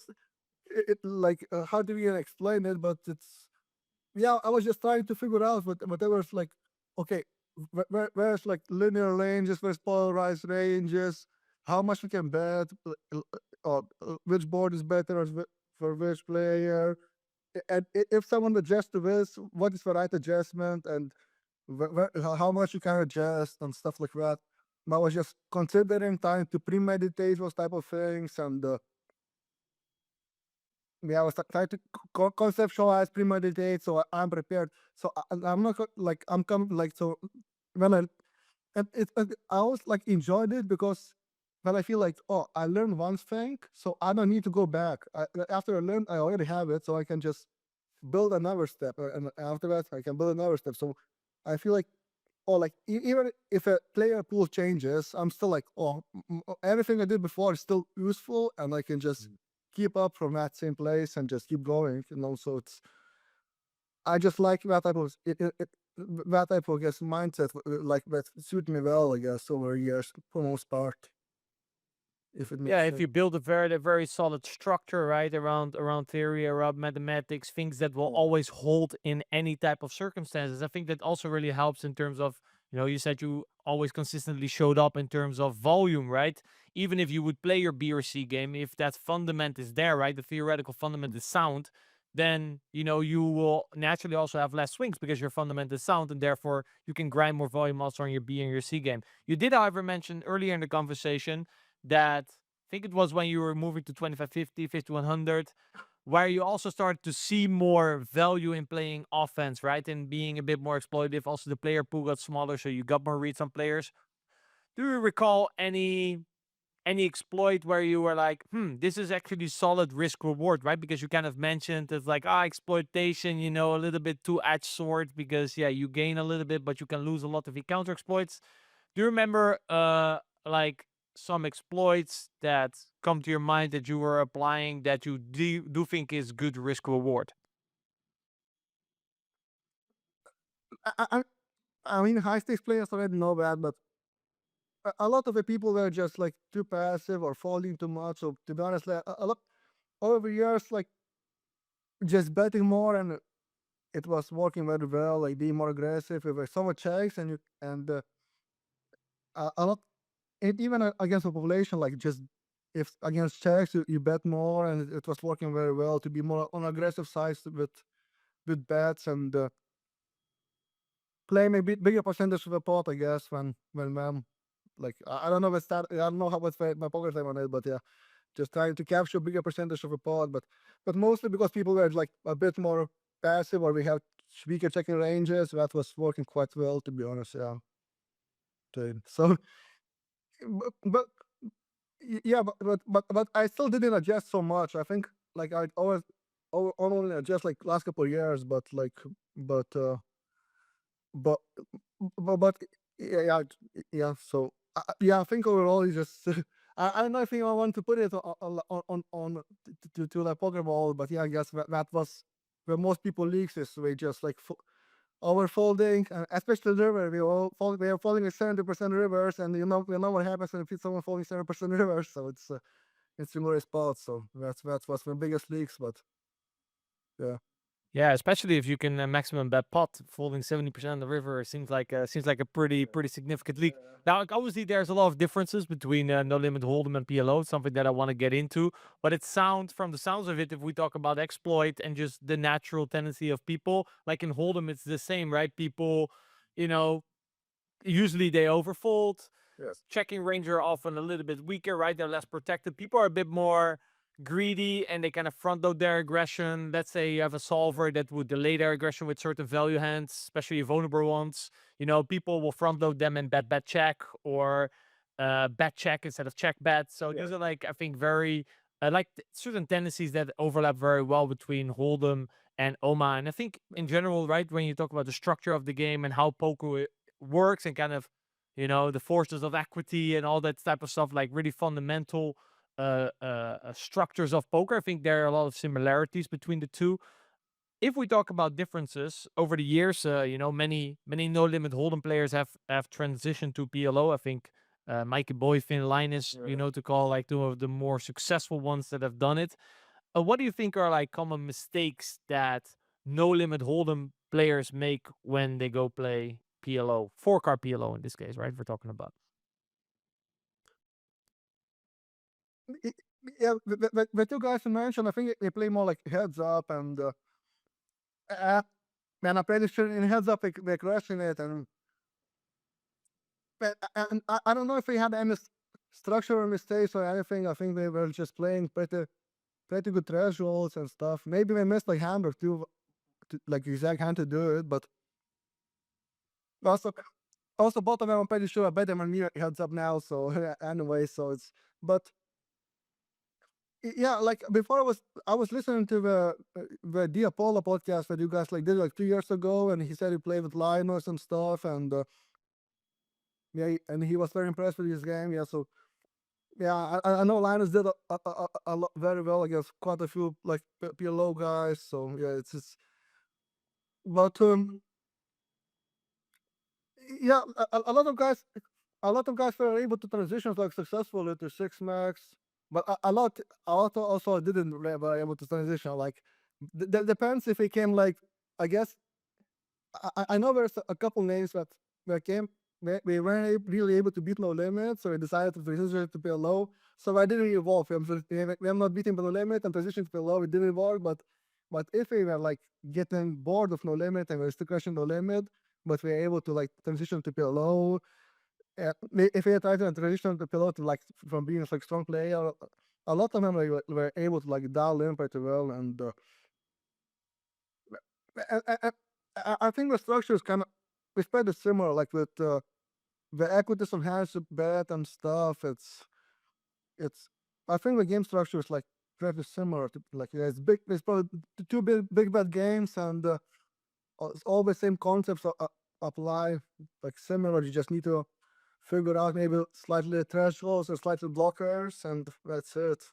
A: Like how do we explain it? But it's yeah. I was just trying to figure out whatever's like okay. Where's like linear ranges, where's polarized ranges, how much we can bet, which board is better for which player, and if someone adjusts to this, what is the right adjustment, and how much you can adjust and stuff like that. I was just considering trying to premeditate those type of things, and yeah, I was trying to conceptualize, premeditate, so I'm prepared. So I'm not like I'm coming like so when I always like enjoyed it because when I feel like oh I learned one thing, so I don't need to go back. After I learned, I already have it, so I can just build another step, and after that I can build another step. So I feel like or like even if a player pool changes, I'm still like, oh, everything I did before is still useful, and I can just keep up from that same place and just keep going. So it's I just like that type of that type of I guess mindset, like that suit me well, I guess, over years for most part, if it
B: Yeah,
A: makes
B: if
A: sense.
B: you build a very solid structure, right, around theory, around mathematics, things that will always hold in any type of circumstances. I think that also really helps in terms of, you said you always consistently showed up in terms of volume, right? Even if you would play your B or C game, if that fundament is there, right, the theoretical fundament is sound, then you will naturally also have less swings because your fundament is sound, and therefore you can grind more volume also on your B and your C game. You did, however, mention earlier in the conversation that I think it was when you were moving to 2550, 5100, where you also started to see more value in playing offense, right? And being a bit more exploitative. Also, the player pool got smaller, so you got more reads on players. Do you recall any exploit where you were like, this is actually solid risk reward, right? Because you kind of mentioned it's like, exploitation, a little bit two-edged sword because, yeah, you gain a little bit, but you can lose a lot if you counter exploits. Do you remember, like some exploits that come to your mind that you were applying that you do think is good risk reward?
A: I, I, I mean, high stakes players already know that, but a lot of the people were just like too passive or falling too much. So to be honest, like, a lot over years, like just betting more, and it was working very well. Like being more aggressive. It was so much checks, and a lot, even against the population, like just if against checks, you bet more, and it was working very well to be more on aggressive sides with bets and claim a bit bigger percentage of the pot, I guess, when like I don't know the stat, I don't know how what's my poker time on it, but yeah, just trying to capture a bigger percentage of the pot, but mostly because people were like a bit more passive, or we have weaker checking ranges. That was working quite well, to be honest. Yeah. So, but yeah, but I still didn't adjust so much. I think like I always only adjust like last couple of years, but uh but but yeah, yeah. So yeah, I think overall it's just I don't know if you want to put it on to the Pokeball, but yeah, I guess that was where most people leaks is we just like overfolding, especially river. We are folding with 70% rivers, and we know what happens when you someone folding 70% rivers. So it's similar spots. So that's what's my biggest leaks. But yeah,
B: Yeah, especially if you can maximum bet pot, folding 70% of the river seems like a pretty significant leak. Now, like, obviously, there's a lot of differences between No Limit Hold'em and PLO. Something that I want to get into, but it sounds from the sounds of it, if we talk about exploit and just the natural tendency of people, like in Hold'em, it's the same, right? People, you know, usually they overfold.
A: yes,
B: Checking range are often a little bit weaker, right? They're less protected. People are a bit more greedy and they kind of front load their aggression. Let's say you have a solver that would delay their aggression with certain value hands, especially vulnerable ones. People will front load them and bet check or bet check instead of check bet. So those are like, I think, very certain tendencies that overlap very well between Hold'em and Oma. And I think in general, right, when you talk about the structure of the game and how poker works and kind of the forces of equity and all that type of stuff, like really fundamental structures of poker. I think there are a lot of similarities between the two. If we talk about differences over the years, many no limit hold'em players have transitioned to PLO. I think Mikey Boy, Finn Linus, to call like two of the more successful ones that have done it. What do you think are like common mistakes that no limit hold'em players make when they go play PLO, four card PLO in this case, right? We're talking about.
A: yeah. The two guys you mentioned, I think they play more like heads up, and man, I'm pretty sure in heads up they're crushing it, and I don't know if they had any structural mistakes or anything. I think they were just playing pretty good thresholds and stuff. Maybe they missed like Hamburg too, like exact hand to do it, but also both of them I'm pretty sure are better than me heads up now. So anyway, so it's but yeah, like before I was listening to the Diapolo podcast that you guys like did like 2 years ago, and he said he played with Linus and stuff, and yeah, and he was very impressed with his game. Yeah, so yeah, I know Linus did a lot very well against quite a few like PLO guys. So yeah, it's just but yeah, a lot of guys, were able to transition like successfully to six max, but a lot also didn't were able to transition. Like depends if it came like I guess I know there's a couple names that came we weren't really able to beat no limit, so we decided to transition to PLO. So I didn't evolve. We have not beaten no limit and transitioning to PLO. It didn't evolve, but if we were like getting bored of no limit and we're still crushing no limit, but we're able to like transition to PLO. If we tried to transition to PLO to like from being like strong player, a lot of them were able to like dial in pretty well, and I think the structure is kind of it's pretty similar, like with the equities on hands to bet and stuff. It's I think the game structure is like very similar to like it's big. It's probably two big bet games, and it's all the same concepts apply. Like similar, you just need to figure out maybe slightly thresholds or slightly blockers, and that's it.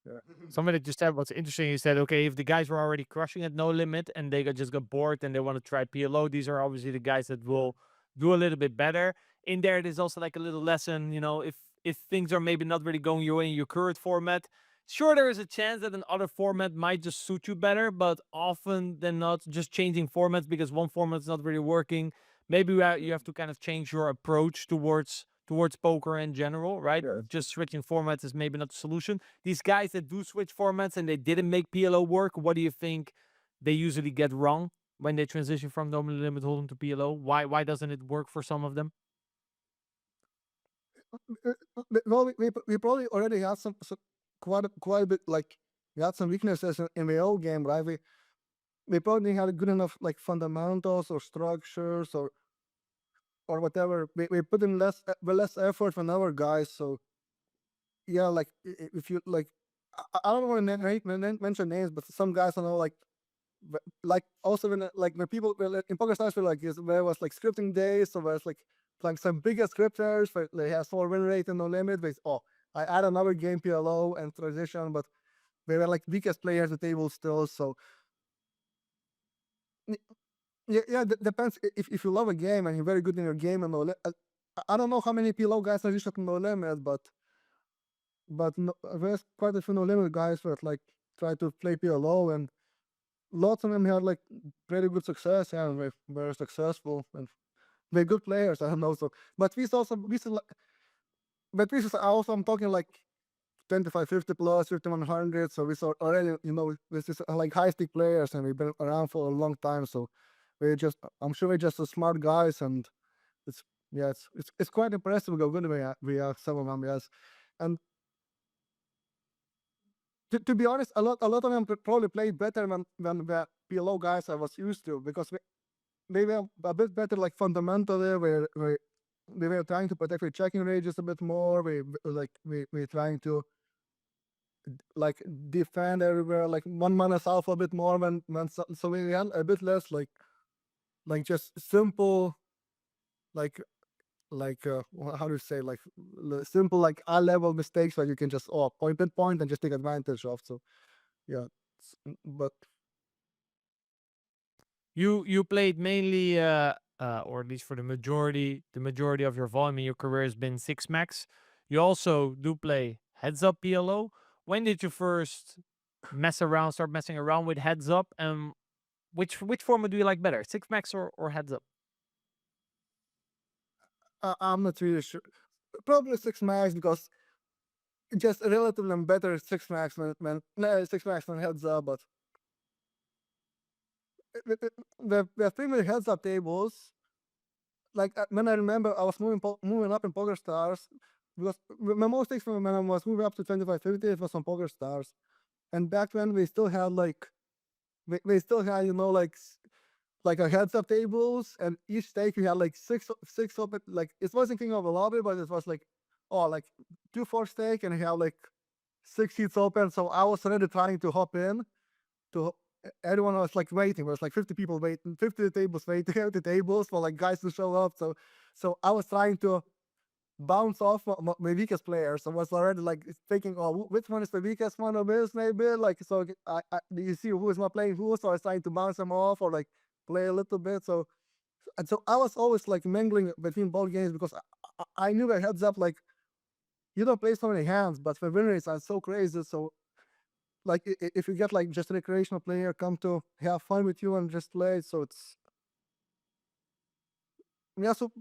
A: Yeah.
B: Something that you said was interesting. You said, okay, if the guys were already crushing at no limit and they just got bored and they want to try PLO, these are obviously the guys that will do a little bit better. In there, there's also like a little lesson, if things are maybe not really going your way in your current format, sure, there is a chance that another format might just suit you better, but often than not, just changing formats because one format is not really working. Maybe you have to kind of change your approach towards poker in general, right?
A: Yeah.
B: Just switching formats is maybe not the solution. These guys that do switch formats and they didn't make PLO work, what do you think they usually get wrong when they transition from no limit hold'em to PLO? Why doesn't it work for some of them?
A: Well, we probably already had some quite a bit like we had some weaknesses in the old game, right? We probably had good enough like fundamentals or structures or whatever. We put in less effort than our guys. So yeah, like if you like, I don't want to mention names, but some guys I know like also when like when people in poker stars were like there was like scripting days, so there's like like some bigger scripters, they have small win rate and no limit. I add another game PLO and transition, but they were like weakest players at the table still. So yeah, depends. If you love a game and you're very good in your game and I don't know how many PLO guys transition to no limit, but no, there's quite a few no limit guys that like try to play PLO, and lots of them had like pretty good success and they're very successful and they're good players. I don't know. So, but this is also I'm talking like 25, 50 plus, 5100. So we saw already, this is like high stick players and we've been around for a long time. So I'm sure we're just smart guys, and it's it's quite impressive how good we are some of them, yes. And to be honest, a lot of them probably played better than the PLO guys I was used to, because they were a bit better like fundamentally. We were trying to protect their checking ranges a bit more. We're trying to like defend everywhere, like one minus alpha a bit more so we had a bit less like just simple like how do you say, like simple like high level mistakes that you can just point and just take advantage of. So yeah, but
B: You played mainly, or at least for the majority of your volume in your career has been six max. You also do play heads up PLO. When did you first start messing around with heads up, and which format do you like better, six max or heads up?
A: I'm not really sure. Probably six max, because just relatively I'm better at six max six max than heads up. But the thing with heads up tables, like when I remember I was moving up in Poker Stars, because my most experience when I was moving up to 2550, it was on Poker Stars, and back then we still had like we still had like a heads up tables, and each stake you had like six open, like it wasn't king of the lobby, but it was like like 2-4 stake, and you have like 6 seats open. So I was already trying to hop in to everyone was like waiting. There was like 50 people waiting, 50 tables waiting at the tables for like guys to show up. So I was trying to bounce off my weakest players. I was already like thinking, which one is the weakest one of this, maybe? Like, so you see who is not playing who, so I was trying to bounce them off or like play a little bit. So I was always like mingling between both games, because I knew a heads up, like you don't play so many hands, but the win rates are so crazy. So like if you get like just a recreational player come to have fun with you and just play, so it's yeah. So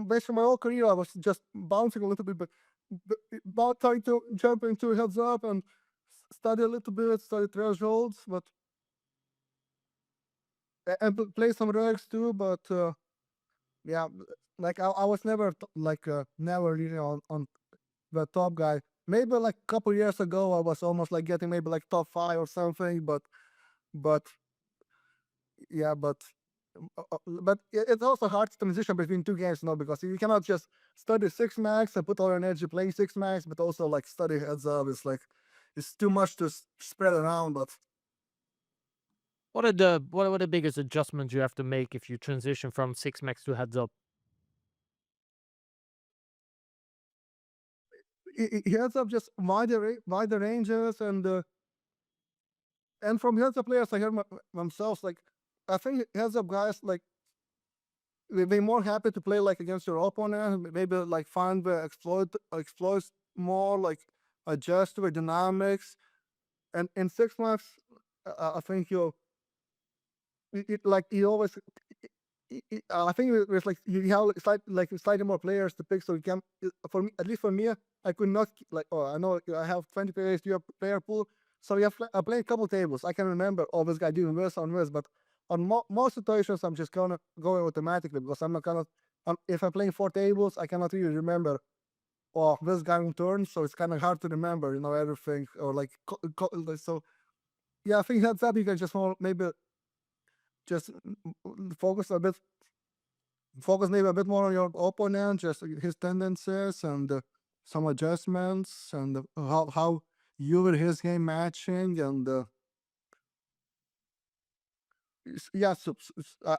A: basically my whole career I was just bouncing a little bit, but about trying to jump into heads up and study a little bit, study thresholds, but and play some regs too. But yeah, like I was never never really on the top guy. Maybe like a couple years ago I was almost like getting maybe like top 5 or something, but yeah, but it's also hard to transition between two games, because you cannot just study six max and put all your energy playing six max, but also like study heads up. It's like it's too much to spread around. But
B: What are the biggest adjustments you have to make if you transition from six max to heads up?
A: heads up just wider ranges, and from heads up players I hear themselves, like I think heads up guys like they're more happy to play like against your opponent, maybe like find the exploits more, like adjust to the dynamics. And in 6 months, I think like you always. I think there's like you have slightly more players to pick, so you can. For me, at least for me, I could not like. Oh, I know I have 20 players to your player pool, so you have I played a couple tables. I can remember, this guy doing this on this, but on most situations, I'm just gonna go automatically, because I'm not gonna. If I'm playing 4 tables, I cannot really remember. This guy on turn, so it's kind of hard to remember, everything, or like so. Yeah, I think heads up, you can just maybe just focus maybe a bit more on your opponent, just his tendencies and some adjustments, and how you and his game matching, and yeah,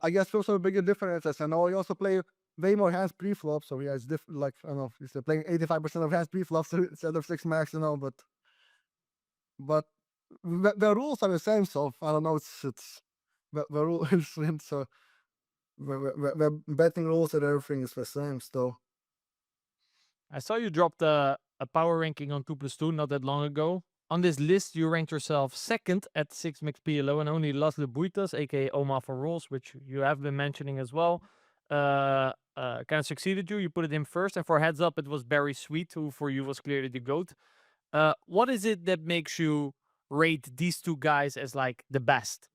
A: I guess also a bigger differences. I know he also play way more hands pre-flop, so yeah, it's different. Like I don't know, he's playing 85% of hands pre-flop instead of 6 max, but the rules are the same. So I don't know, it's the rules so the betting rules and everything is the same still.
B: I saw you dropped a power ranking on 2+2 not that long ago. On this list, you ranked yourself second at 6 mix PLO and only Las Buitas, aka Oma for Rolls, which you have been mentioning as well, kind of succeeded you. You put it in first, and for heads up, it was Barry Sweet, who for you was clearly the GOAT. What is it that makes you rate these two guys as like the best?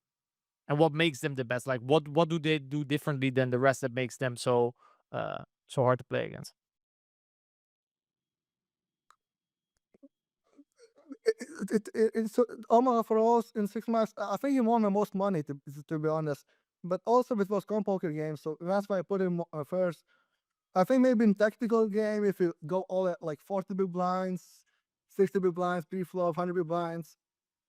B: And what makes them the best? Like what do they do differently than the rest that makes them so so hard to play against?
A: It's almost for us in 6 months. I think he won the most money to be honest, but also it was comp poker game, so that's why I put him first. I think maybe in tactical game, if you go all at like 40 big blinds, 60 big blinds, pre-flop, 100 big blinds,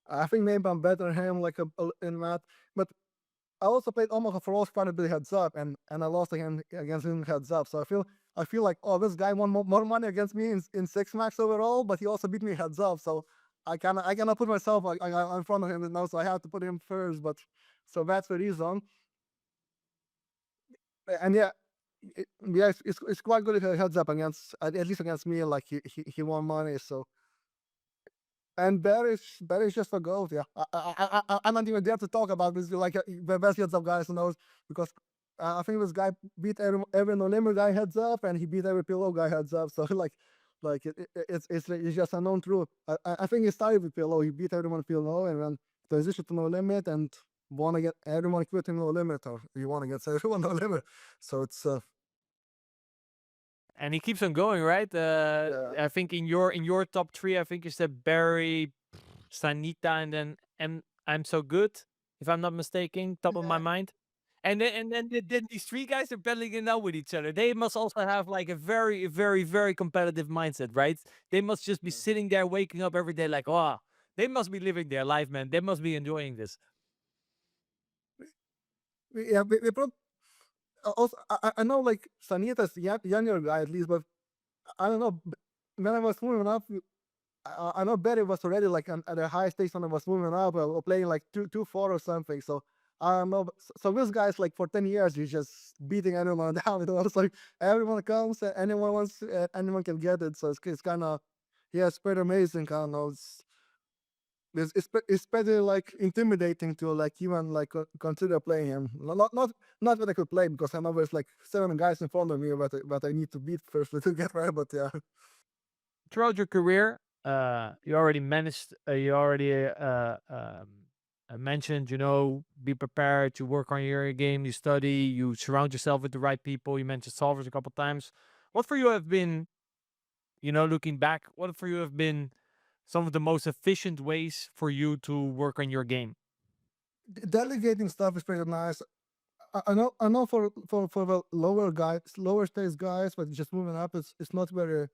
A: I think maybe I'm better than him like in that. But I also played Omaha for all quite a bit heads up, and I lost against him heads up. So I feel like, oh, this guy won more money against me in 6 max overall, but he also beat me heads up. So I cannot put myself like in front of him now, so I have to put him first. But so that's the reason. And yeah, yeah, it's quite good if he heads up against at least against me. Like he won money. So and Barry's just a goat. Yeah, I'm not even there to talk about this. Like the best heads up guys knows because I think this guy beat every no limit guy heads up, and he beat every PLO guy heads up. So it's just a known truth. I think he started with PLO. He beat everyone PLO and then transitioned to no limit and won against everyone quit him no limit, or he won against everyone no limit. So it's
B: And he keeps on going, right?
A: Yeah.
B: I think in your top three, I think you said Barry, Sanita, and then I'm so good, if I'm not mistaken, top of my mind. And then these three guys are battling it out with each other. They must also have like a very, very, very competitive mindset, right? They must just be sitting there, waking up every day like, oh, they must be living their life, man. They must be enjoying this.
A: yeah, we also I know like Sanita's younger guy at least, but I don't know. When I was moving up, I know Barry was already like at a high stage when I was moving up, or playing like 2-4 or something. So I don't know. So this guy's like for 10 years, he's just beating anyone down. It's like everyone comes, anyone wants, anyone can get it. So it's kind of, yeah, it's pretty amazing. I don't know. It's pretty like intimidating to like even like consider playing him. Not that I could play because I know there's like 7 guys in front of me that I need to beat first to get right. But yeah.
B: Throughout your career, you already mentioned, be prepared to work on your game, you study, you surround yourself with the right people. You mentioned solvers a couple times. What for you have been, looking back, what for you have been some of the most efficient ways for you to work on your game?
A: Delegating stuff is pretty nice. I know for the lower stage guys, but just moving up, it's not very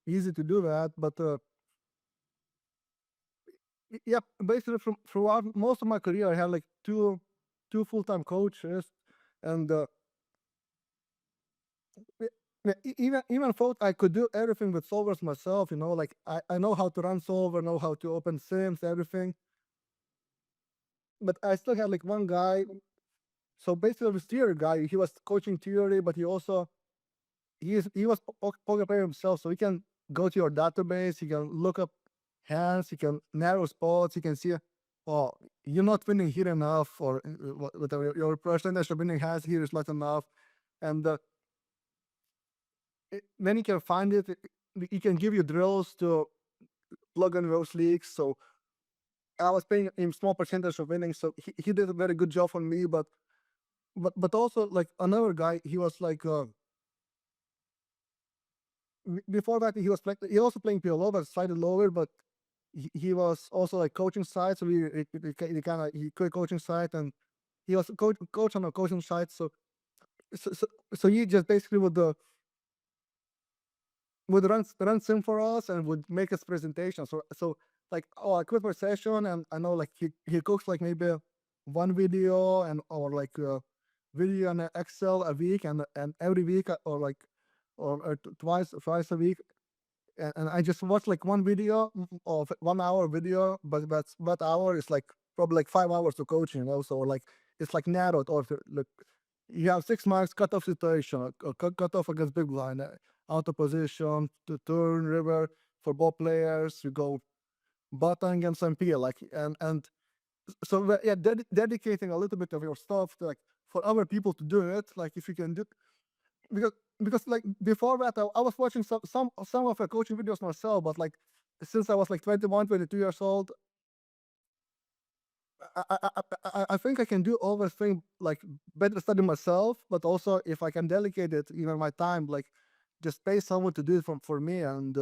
A: easy to do that. But yeah, basically throughout most of my career, I had like two full-time coaches, and even thought I could do everything with solvers myself. Like I know how to run solver, know how to open sims, everything. But I still had like one guy. So basically, this theory guy, he was coaching theory, but he was poker player himself, so he can go to your database, he can look up hands, he can narrow spots, he can see, oh, you're not winning here enough, or whatever your percentage of winning hands here is not enough, and then he can find it. He can give you drills to plug in those leaks. So I was paying him small percentage of winning, so he did a very good job on me. But also like another guy, he was like. Before that, he also playing PLO, but slightly lower. But he was also like coaching side, so he quit coaching side, and he was coach on a coaching side. So he just basically would run sim for us and would make us presentation. So like, oh, I quit for session, and I know like he cooks like maybe one video and or like video on Excel a week, and every week or twice a week, and I just watch like one video of 1 hour video, but that hour is like probably like 5 hours of coaching, so like it's like narrowed, or like you have 6 marks, cut off situation, or cut off against big blind, out of position, to turn river for both players, you go button against MP, like and so yeah, dedicating a little bit of your stuff to, like, for other people to do it, like if you can do, because like before that I was watching some of the coaching videos myself, but like since I was like 21, 22 years old, I think I can do all this thing like better study myself, but also if I can delegate it, my time, like just pay someone to do it for me, and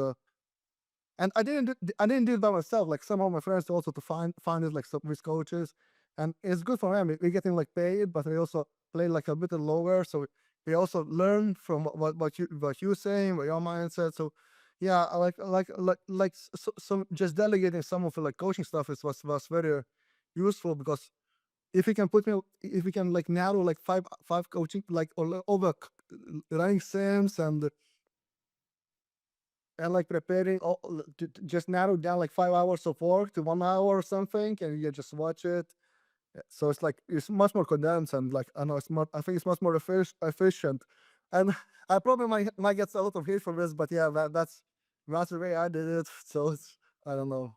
A: I didn't do it by myself. Like some of my friends also to find it like some with coaches, and it's good for them. We're getting like paid, but we also play like a bit lower, so we also learn from what you're saying, what your mindset. So yeah, I so just delegating some of the like coaching stuff was very useful, because if we can like narrow like five coaching like or over running sims and like preparing to just narrow down like 5 hours of work to 1 hour or something, and you just watch it. So it's like it's much more condensed, and like I know I think it's much more efficient. And I probably might get a lot of hate for this, but yeah, that's the way I did it. So it's, I don't know.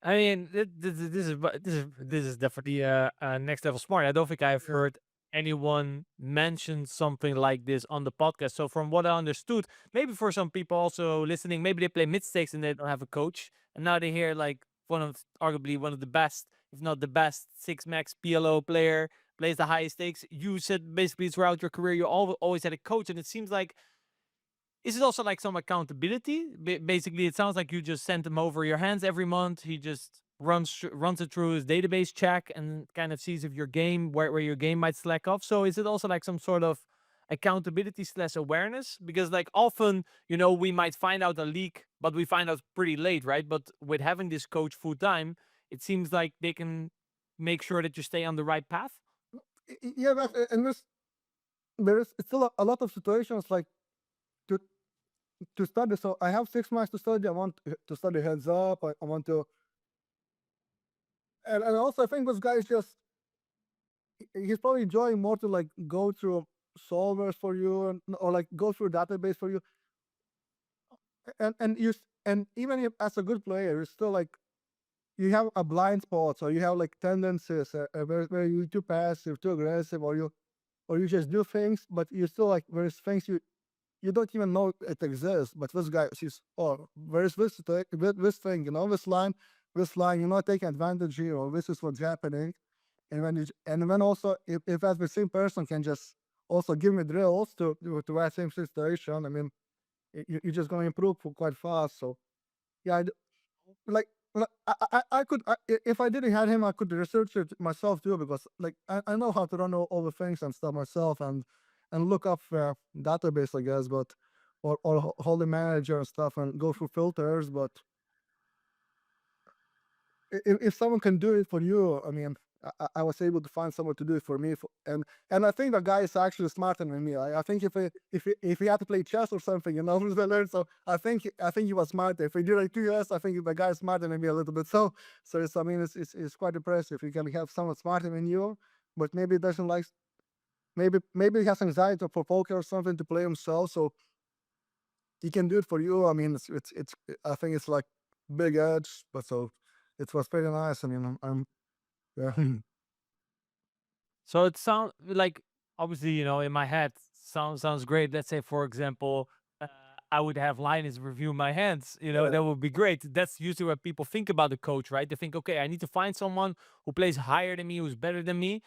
B: I mean, this is definitely next level smart. I don't think I've heard anyone mention something like this on the podcast. So from what I understood, maybe for some people also listening, maybe they play mid stakes and they don't have a coach, and now they hear like arguably one of the best, if not the best, six max PLO player plays the highest stakes. You said basically throughout your career you always had a coach, and it seems like, is it also like some accountability? Basically, it sounds like you just send him over your hands every month. He just runs it through his database check and kind of sees if your game where your game might slack off. So is it also like some sort of accountability slash awareness? Because like often, we might find out a leak, but we find out pretty late, right? But with having this coach full time, it seems like they can make sure that you stay on the right path.
A: Yeah, and there is still a lot of situations like to study. So I have 6 months to study. I want to study heads up. I want to, and also I think this guy is just he's probably enjoying more to like go through solvers for you, or like go through database for you, and even if as a good player, you're still like you have a blind spot, so you have like tendencies where you're too passive, too aggressive, or you just do things, but you still like there's things you don't even know it exists. But this guy sees, oh, where's this thing, this line, you're not taking advantage here, or this is what's happening. And when also if as the same person can just also give me drills to that same situation, I mean, you're just going to improve quite fast. So yeah, like I could if I didn't have him, I could research it myself too, because like I know how to run all the things and stuff myself, and look up database, I guess, but or hold the manager and stuff and go through filters. But if someone can do it for you, I mean, I was able to find someone to do it for me, and I think the guy is actually smarter than me. I think if he had to play chess or something, with the learn. So I think he was smarter. If he did like 2 years, I think the guy is smarter than me a little bit. So it's, I mean, it's quite impressive. You can have someone smarter than you, but maybe doesn't like, maybe he has anxiety for poker or something to play himself. So he can do it for you. I mean, it's I think it's like big edge, but so it was pretty nice. I mean, I'm yeah.
B: So it sounds like, obviously, in my head sounds great. Let's say, for example, I would have Linus review my hands. That would be great. That's usually what people think about the coach, right? They think, okay, I need to find someone who plays higher than me, who's better than me.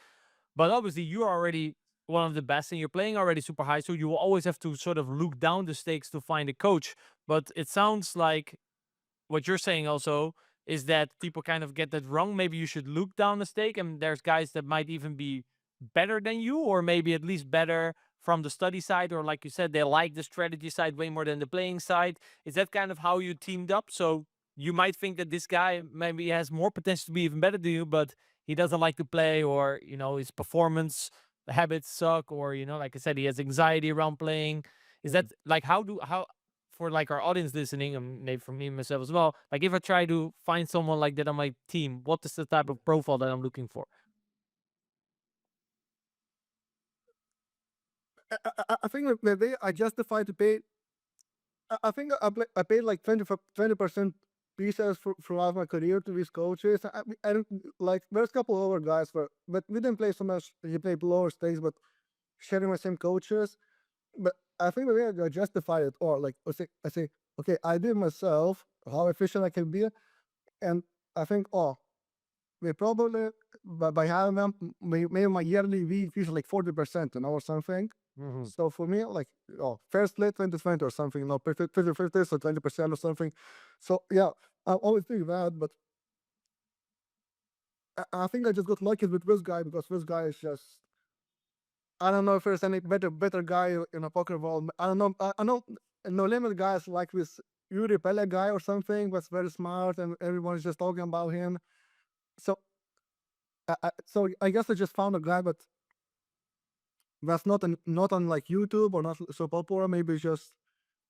B: But obviously, you're already one of the best, and you're playing already super high. So you will always have to sort of look down the stakes to find a coach. But it sounds like what you're saying also is that people kind of get that wrong. Maybe you should look down the stake, and there's guys that might even be better than you, or maybe at least better from the study side, or like you said, they like the strategy side way more than the playing side. Is that kind of how you teamed up? So you might think that this guy maybe has more potential to be even better than you, but he doesn't like to play, or his performance habits suck, or like I said, he has anxiety around playing. Is that like how for like our audience listening, and maybe for me myself as well, like if I try to find someone like that on my team, what is the type of profile that I'm looking for?
A: I think the way I justify to pay, I think I paid like 20% pieces throughout my career to these coaches. I don't like, there's a couple other guys, but we didn't play so much. You play lower stakes, but sharing the same coaches. But I think the way I justify it, or like I say, okay, I did myself how efficient I can be, and I think, oh, we probably by having them, maybe my yearly fee is like 40%, or something. So for me, like, oh, first late 2020 or something, 50, so 20% or something. So yeah, I always think that, but I think I just got lucky with this guy, because this guy is just, I don't know if there's any better guy in a poker world. I don't know. I know no limit guys like this Yuri Pele guy or something was very smart, and everyone's just talking about him. So so I guess I just found a guy, but that's not on like YouTube, or not so popular. Maybe it's just,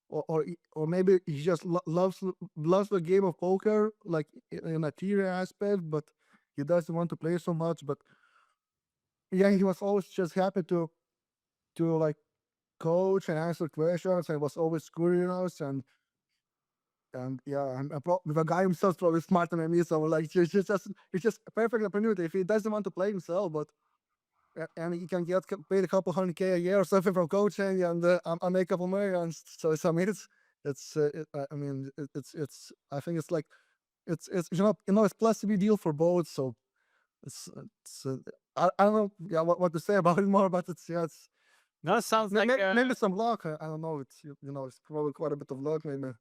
A: or maybe he just loves the game of poker, like in a theory aspect, but he doesn't want to play so much. But yeah, he was always just happy to like coach and answer questions, and was always curious, and yeah, the guy himself probably smarter than me, so like it's just a perfect opportunity if he doesn't want to play himself, but and he can get paid a couple $100K a year or something from coaching, and I make a couple million. So I mean I mean I think it's like it's it's plus to be deal for both. So it's I don't know, yeah, what to say about it more, but it's, yeah, it's
B: No, it sounds like
A: maybe some luck. I don't know. It's it's probably quite a bit of luck, maybe.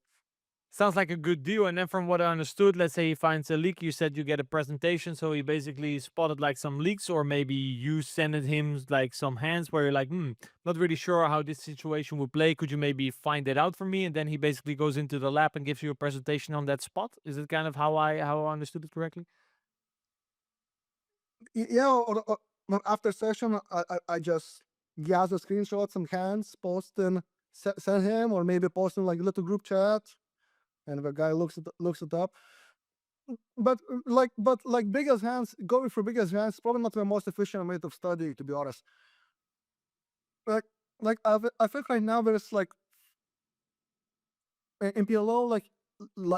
B: sounds like a good deal. And then from what I understood, let's say he finds a leak, you said you get a presentation. So he basically spotted like some leaks, or maybe you sent him like some hands where you're like, not really sure how this situation would play. Could you maybe find it out for me? And then he basically goes into the lab and gives you a presentation on that spot. Is it kind of how I understood it correctly?
A: Yeah, or after session, I just gather screenshots and hands, post and send him, or maybe post in like a little group chat, and the guy looks it up. But biggest hands, going for biggest hands, probably not the most efficient way of study, to be honest. Like I think right now there's like in PLO, like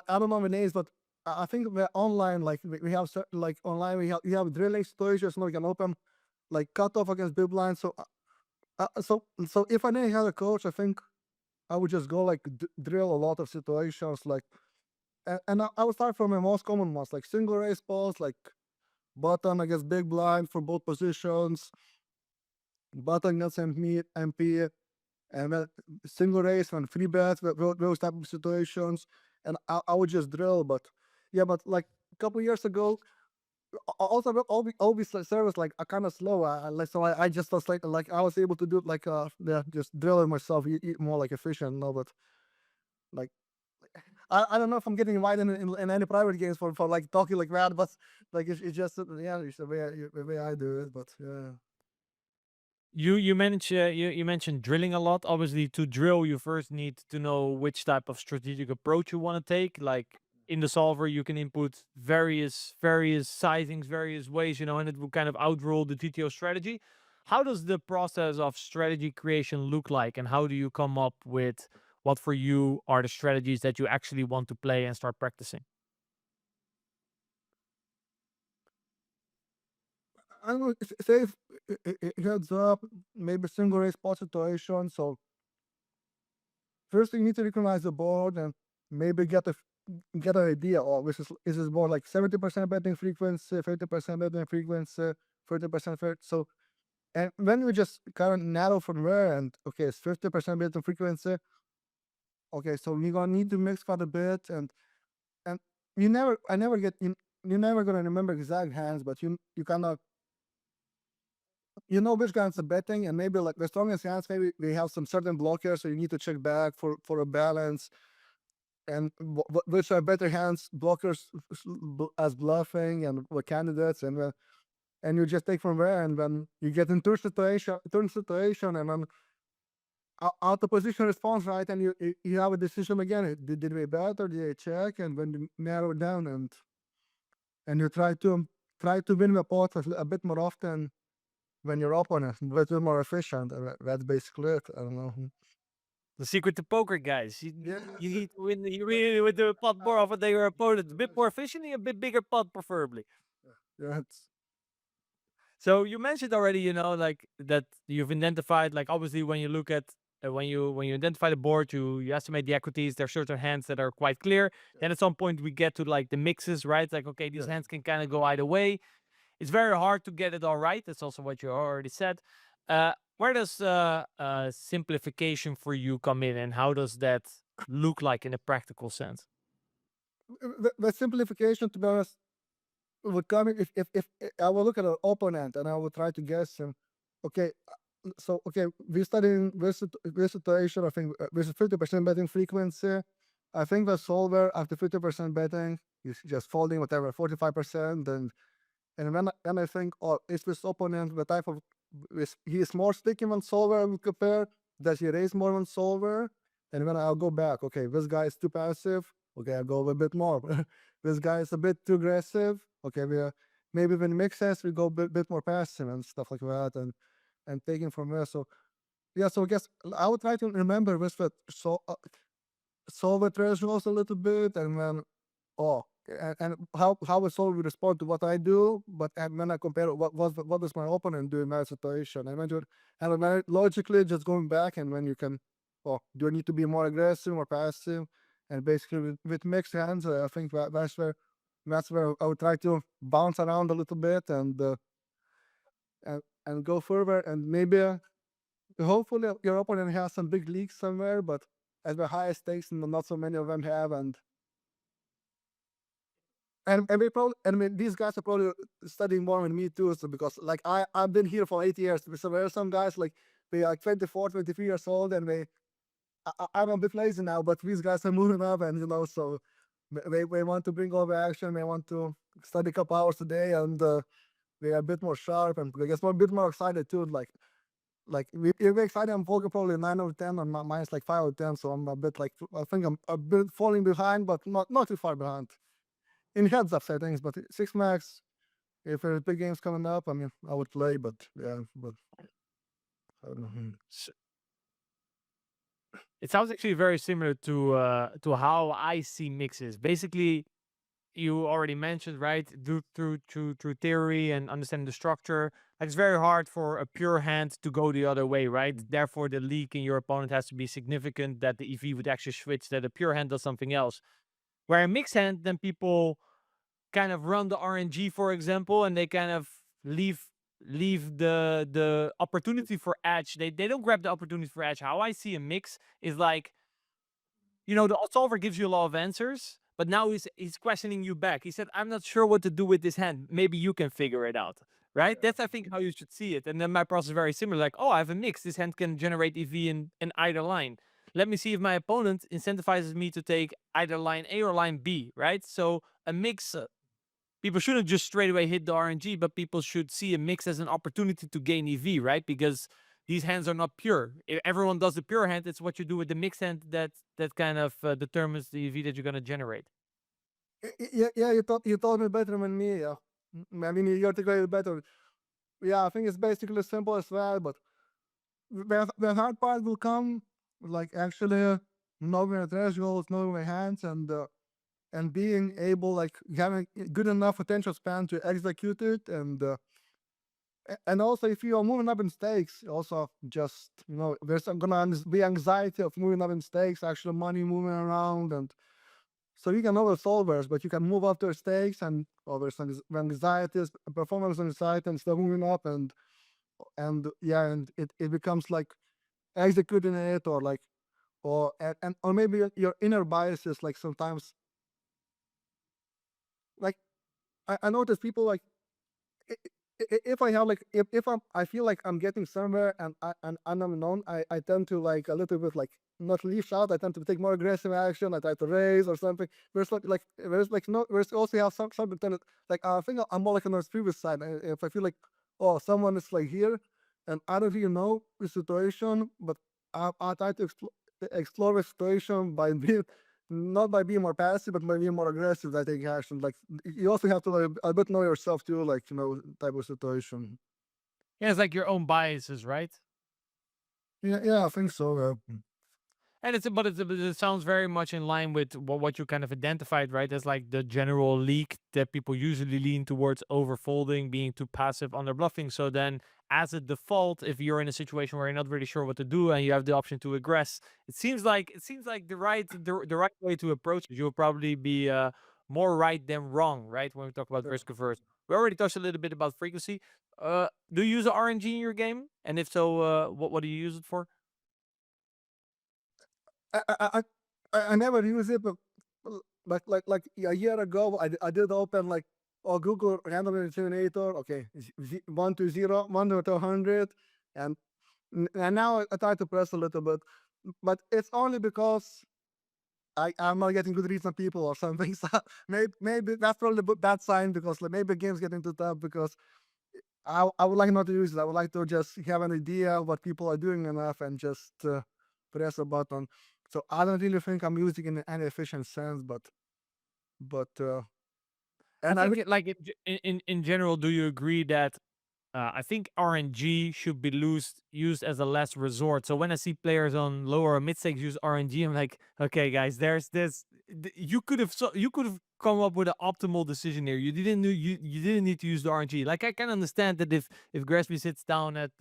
A: I don't know the names, but I think we're online, like we have like online we have drilling situations, we can open like cutoff against big blinds. So so if I didn't have a coach, I think I would just go like drill a lot of situations, like, and I would start from the most common ones, like single raise balls, like button against big blind for both positions, button against MP, and then single raise and free bets, those type of situations, and I would just drill. But yeah, but like a couple years ago, also all these servers like are kind of slow. So I just was like I was able to do it like yeah, just drilling myself, more like efficient. No, but like I don't know if I'm getting invited in any private games for like talking like that, but like it's just yeah, it's the way I do it. But yeah.
B: You mentioned you mentioned drilling a lot. Obviously, to drill, you first need to know which type of strategic approach you want to take. Like in the solver, you can input various sizings, various ways, and it will kind of outrule the GTO strategy. How does the process of strategy creation look like, and how do you come up with what for you are the strategies that you actually want to play and start practicing?
A: I don't know. Say if it heads up, maybe single race spot situation. So first you need to recognize the board and maybe get an idea of is this board like 70% betting frequency, 50% betting frequency, 30% fair. So and when we just kind of narrow from there, and okay, it's 50% betting frequency. Okay, so we're gonna need to mix quite a bit, and I never get you're never gonna remember exact hands, but you kind of which guys are betting, and maybe like the strongest hands, maybe they have some certain blockers, so you need to check back for a balance, and which are better hands blockers as bluffing and what candidates, and and you just take from there, and then you get into a situation, and then out of position response, right, and you have a decision again. Did we bet or did they check? And when you narrow it down, and you try to win the pot a bit more often when your opponent, a bit more efficient. That's basically it. I don't know.
B: The secret to poker, guys.
A: Yeah.
B: You need to win. You really with the pot more often than your opponent. A bit more efficiently, a bit bigger pot, preferably.
A: Yeah,
B: So you mentioned already, like that you've identified, like obviously when you look at when you identify the board, you estimate the equities. There are certain hands that are quite clear. Then at some point we get to like the mixes, right? Like okay, these
A: Yeah.
B: hands can kind of go either way. It's very hard to get it all right. That's also what you already said. Where does simplification for you come in, and how does that look like in a practical sense?
A: the simplification, to be honest, would come if I will look at an opponent and I will try to guess him. Okay, so okay, we're studying this situation. I think with 50% betting frequency. I think the solver after 50% betting is just folding whatever 45%, and then I think, oh, is this opponent the type of he is more sticky than solver? I would compare. Does he raise more than solver? And then I'll go back. Okay, this guy is too passive. Okay, I'll go a bit more. This guy is a bit too aggressive. Okay, maybe when mixes we go a bit more passive and stuff like that, and taking from there. So yeah, so I guess I would try to remember this, that solve the thresholds a little bit, and then and how a solver will respond to what I do, and then I compare what does my opponent do in that situation, and then logically just going back, and when you can, do I need to be more aggressive or passive, and basically with mixed hands, I think that's where I would try to bounce around a little bit and go further, and maybe hopefully your opponent has some big leagues somewhere, but at the highest stakes, not so many of them have, and we probably, I mean, these guys are probably studying more than me too. So because like I've been here for 8 years, so there are some guys like they are 24, 23 years old, and I'm a bit lazy now, but these guys are moving up, and so they want to bring over action. They want to study a couple hours a day, and they are a bit more sharp, and I guess a bit more excited too. Like if we're excited, I'm probably 9 out of 10, and mine's like 5 out of 10. So I'm a bit like, I think I'm a bit falling behind, but not too far behind in heads up settings. But 6 max, if there's big games coming up, I mean, I would play, but yeah, but I don't know.
B: It sounds actually very similar to how I see mixes. Basically, you already mentioned, right? Through theory and understanding the structure, like it's very hard for a pure hand to go the other way, right? Therefore, the leak in your opponent has to be significant that the EV would actually switch, that a pure hand does something else. Where a mixed hand, then people kind of run the RNG, for example, and they kind of leave the opportunity for edge. They don't grab the opportunity for edge. How I see a mix is like, the solver gives you a lot of answers, but now he's questioning you back. He said, I'm not sure what to do with this hand. Maybe you can figure it out. Right? That's, I think, how you should see it. And then my process is very similar. Like, oh, I have a mix. This hand can generate EV in either line. Let me see if my opponent incentivizes me to take either line A or line B, right? So a mix, people shouldn't just straight away hit the RNG, but people should see a mix as an opportunity to gain EV, right? Because these hands are not pure. If everyone does the pure hand, it's what you do with the mixed hand that kind of determines the EV that you're going to generate.
A: Yeah, you told me better than me. Yeah, I mean, you articulated better. Yeah, I think it's basically simple as that, but the hard part will come, like actually knowing the thresholds, knowing the hands, and being able, like having good enough attention span to execute it, and also if you are moving up in stakes, also just there's gonna be anxiety of moving up in stakes, actual money moving around, and so you can know the solvers, but you can move up to stakes, and there's anxieties, performance anxiety, and stuff moving up, and yeah, and it becomes like executing it, or like or maybe your inner biases, like sometimes, like I notice people like if I have like if I feel like I'm getting somewhere and I'm unknown, I tend to like a little bit like not leave out. I tend to take more aggressive action. I try to raise or something. Whereas also have something like I think I'm more like on the previous side. If I feel like oh someone is like here, and I don't really know the situation, but I try to explore the situation by being not by being more passive, but by being more aggressive. I take action. Like you also have to like, a bit know yourself too, like type of situation.
B: Yeah, it's like your own biases, right?
A: Yeah, I think so.
B: And it sounds very much in line with what you kind of identified, right? As like the general leak that people usually lean towards overfolding, being too passive, under bluffing. So then, as a default, if you're in a situation where you're not really sure what to do and you have the option to aggress, it seems like the right way to approach it. You'll probably be more right than wrong, right? When we talk about
A: Yeah.
B: risk averse, we already touched a little bit about frequency. Do you use RNG in your game? And if so, what do you use it for?
A: I never use it, but like a year ago, I did open like Google random generator. Okay, 1 to 0, 1 to 100, and and now I try to press a little bit, but it's only because I'm not getting good reads on people or something. So maybe that's probably a bad sign because like maybe game's getting too tough because I would like not to use it. I would like to just have an idea of what people are doing enough and just press a button. So I don't really think I'm using it in any efficient sense, but and
B: I think like in general, do you agree that I think RNG should be used as a last resort. So when I see players on lower or mid stakes use RNG, I'm like, okay, guys, there's this. You could have come up with an optimal decision here. You didn't need to use the RNG. Like I can understand that if Grazby sits down at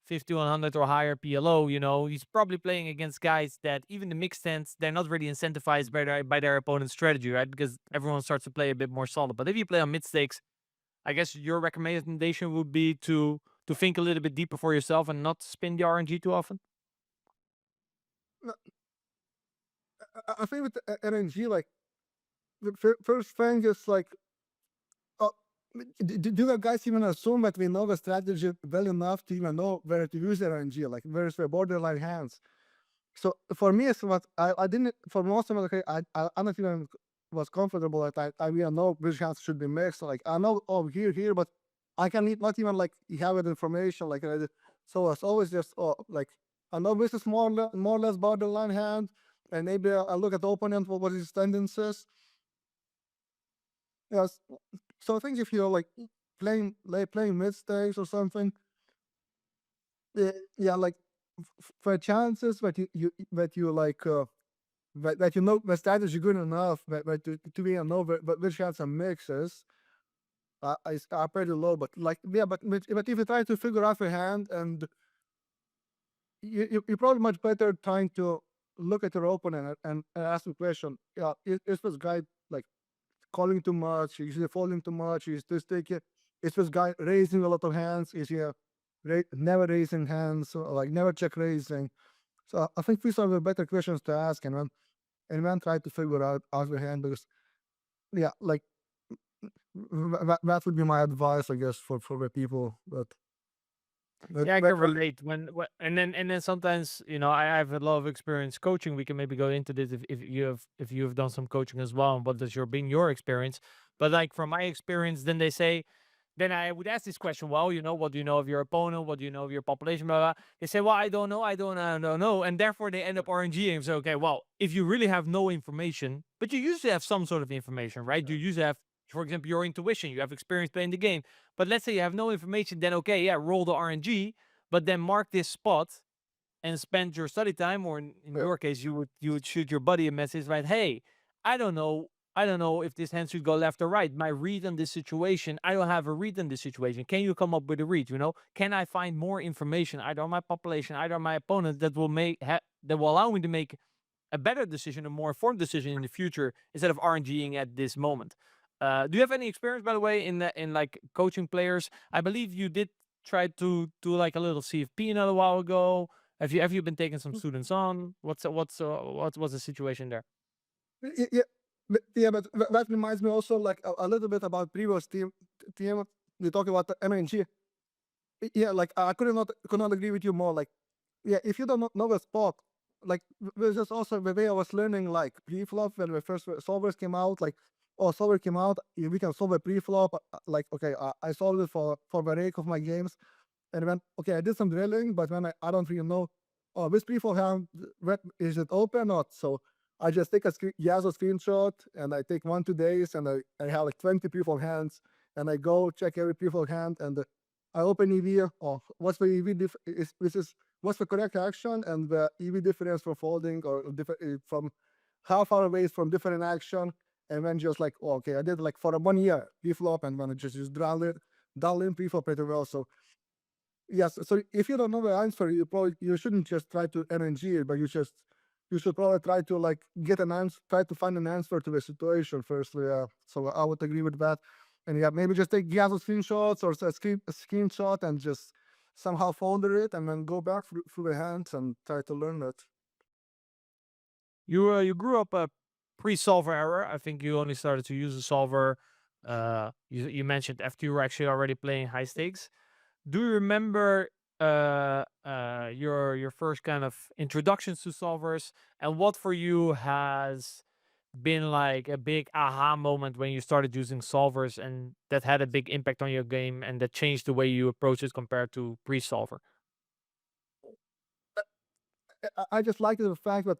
B: 5100 or higher PLO, he's probably playing against guys that even the mixed stands, they're not really incentivized by their opponent's strategy, right? Because everyone starts to play a bit more solid. But if you play on mid stakes, I guess your recommendation would be to think a little bit deeper for yourself and not spin the RNG too often.
A: I think with the RNG, like the first thing is like, do the guys even assume that we know the strategy well enough to even know where to use RNG? Like where's the borderline hands? So for me, it's what I didn't for most of it. Okay, I don't even was comfortable that I really know which hands should be mixed. Like I know here, but I can not even like have that information. Like so it's always just like I know this is more or less borderline hand, and maybe I look at the opponent what his tendencies. Yes. So I think if you're like playing mid stakes or something, yeah, like for chances that you like. That you know the strategy good enough that to be know which has some mixes are pretty low. But like yeah, but if you try to figure out your hand and you're probably much better trying to look at your opponent and ask the question, yeah, is this guy like calling too much? Is he folding too much? Is this taking? Is this guy raising a lot of hands? Is he never raising hands or like never check raising? So I think these are the better questions to ask and then try to figure out your hand because yeah, like that would be my advice, I guess, for the people
B: Yeah, I can relate and then sometimes I have a lot of experience coaching. We can maybe go into this if you have done some coaching as well, and what has been your experience. But like from my experience, then they say. Then I would ask this question, well, what do you know of your opponent? What do you know of your population? Blah, blah. They say, well, I don't know. I don't know. And therefore they end up RNGing. So, okay, well, if you really have no information, but you usually have some sort of information, right? You usually have, for example, your intuition. You have experience playing the game. But let's say you have no information, then okay, yeah, roll the RNG, but then mark this spot and spend your study time, or in your case, you would shoot your buddy a message, right? Hey, I don't know. I don't know if this hand should go left or right. My read on this situation, I don't have a read on this situation. Can you come up with a read? Can I find more information either on my population, either on my opponent that will that will allow me to make a better decision, a more informed decision in the future instead of RNGing at this moment? Do you have any experience, by the way, in like coaching players? I believe you did try to do like a little CFP a little while ago. Have you been taking some students on? What's the situation there?
A: yeah, but that reminds me also like a little bit about previous team you talk about the NLHE. Yeah, like I could not agree with you more. Like, yeah, if you don't know the spot, like there's just also the way I was learning like pre-flop when the first solvers came out, like solver came out, we can solve a pre-flop. Like, okay, I solved it for the rake of my games, and when okay, I did some drilling, but when I don't really know, oh, this pre-flop hand, is it open or not? So I just take a screenshot and I take 1-2 days and I have like 20 pre-flop hands and I go check every pre-flop hand and I open EV. Oh, what's the EV? What's the correct action and the EV difference for folding or from how far away is from different action. And then just like, oh, okay, I did like for a 1 year pre-flop and then I just dial in pre-flop pretty well. So yes, so if you don't know the answer, you shouldn't just try to NNG it, but you should probably try to like get an answer, try to find an answer to the situation first. Yeah, so I would agree with that. And yeah, maybe just take Gaz's screenshots or a screenshot and just somehow folder it and then go back through the hands and try to learn it.
B: You grew up a pre-solver era. I think you only started to use a solver. You mentioned after you were actually already playing high stakes. Do you remember your first kind of introductions to solvers, and what for you has been like a big aha moment when you started using solvers and that had a big impact on your game and that changed the way you approach it compared to pre-solver?
A: I just liked the fact that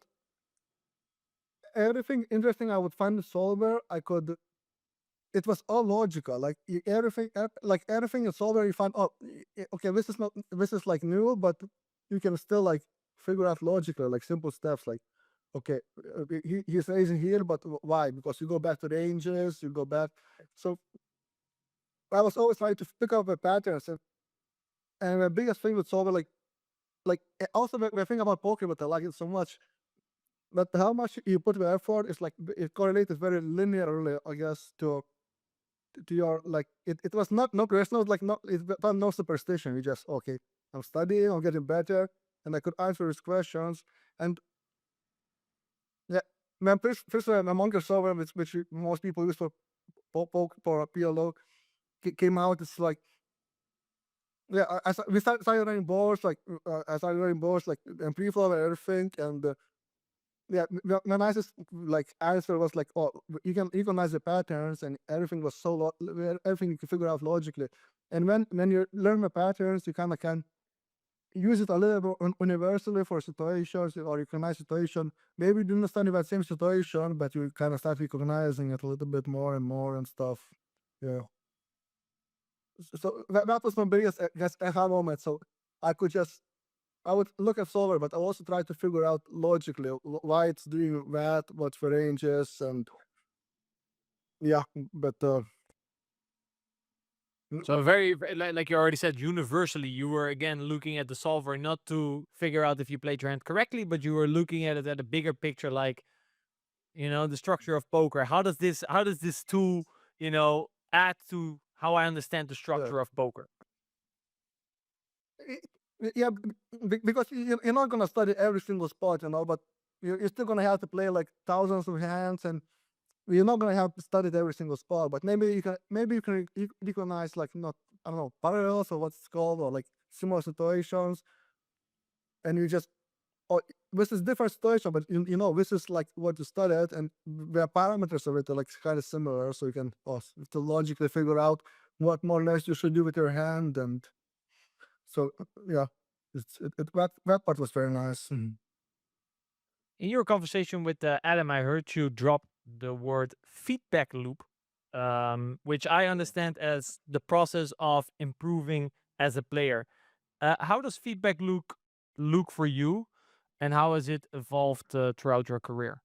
A: everything interesting I would find in solver, it was all logical. Like everything in solver, you find, oh, okay, this is like new, but you can still like figure out logically, like simple steps, like, okay, he's raising here, but why? Because you go back to ranges, you go back. So I was always trying to pick up the patterns, and the biggest thing with solver, also the thing about poker, but I like it so much, but how much you put the effort is like it correlated very linearly, I guess, to your like it was not no there's no like no it was no superstition. You just okay, I'm studying, I'm getting better, and I could answer his questions. And yeah, man, first my monkey solver, which most people use for PLO, came out. It's like yeah, we started running boards like I started running boards like and pre-flop and everything, and yeah, the nicest like answer was like, oh, you can recognize the patterns and everything was everything you can figure out logically. And when you learn the patterns, you kind of can use it a little bit universally for situations or recognize situation. Maybe you didn't study that same situation, but you kind of start recognizing it a little bit more and more and stuff. Yeah. So that was my biggest, I guess, aha moment. So I would look at solver, but I also try to figure out logically why it's doing that, what the range is, and yeah. But
B: So like you already said, universally, you were again looking at the solver not to figure out if you played your hand correctly, but you were looking at it at a bigger picture, like the structure of poker. How does this tool add to how I understand the structure of poker?
A: yeah, because you're not gonna study every single spot, but you're still gonna have to play like thousands of hands, and you're not gonna have to study every single spot. But maybe you can recognize like not I don't know parallels or what's it called or like similar situations, and you just oh this is different situation, but this is like what you studied, and the parameters of it are like kind of similar, so you can to logically figure out what more or less you should do with your hand, and so yeah, that part was very nice.
B: In your conversation with Adam, I heard you drop the word feedback loop, which I understand as the process of improving as a player. How does feedback look for you, and how has it evolved throughout your career?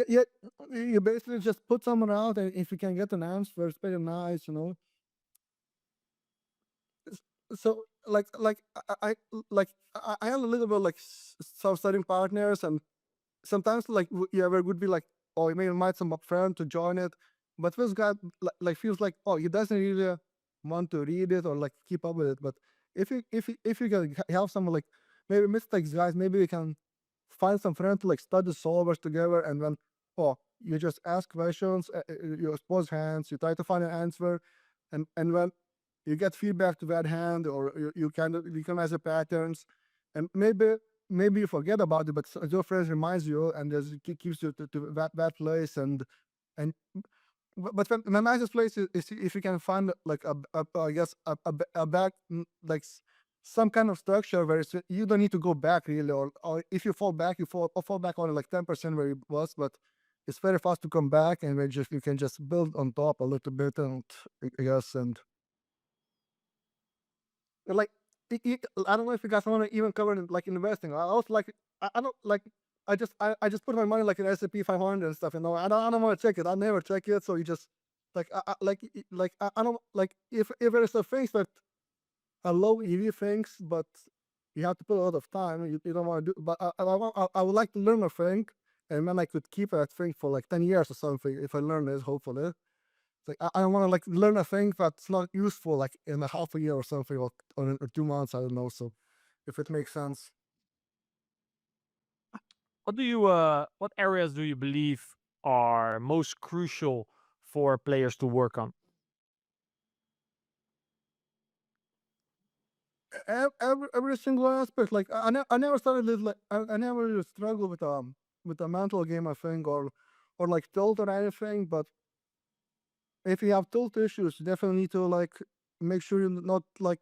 A: Yeah, you basically just put someone out, and if you can get an answer, it's very nice. So I have a little bit like some studying partners, and sometimes like there would be like, oh, you may invite some friend to join it, but this guy like feels like, oh, he doesn't really want to read it or like keep up with it. But if you can help someone like maybe mistakes guys, maybe we can find some friend to like study solvers together, and then oh you just ask questions, you expose hands, you try to find an answer, and when you get feedback to that hand, or you kind of recognize the patterns, and maybe you forget about it, but your friend reminds you, and keeps you to that place, and but the nicest place is if you can find like I guess a back like some kind of structure where you don't need to go back really, or if you fall back, you fall back only like 10% where it was, but it's very fast to come back, and you can just build on top a little bit, and I guess, and like I don't know if you guys want to even cover like investing. I also like I don't like I just put my money like in S&P 500 and stuff. I don't want to check it. I never check it. So you just like I don't like if there is a things that are low EV things, but you have to put a lot of time. You don't want to do. But I would like to learn a thing, and then I could keep that thing for like 10 years or something if I learn it. Hopefully. Like I want to like learn a thing that's not useful like in a half a year or something, or 2 months. I don't know. So if it makes sense.
B: What areas do you believe are most crucial for players to work on?
A: Every single aspect. Like I never started this, like I never really struggled with a mental game, I think, or like tilt or anything. But if you have tilt issues, you definitely need to like make sure you're not like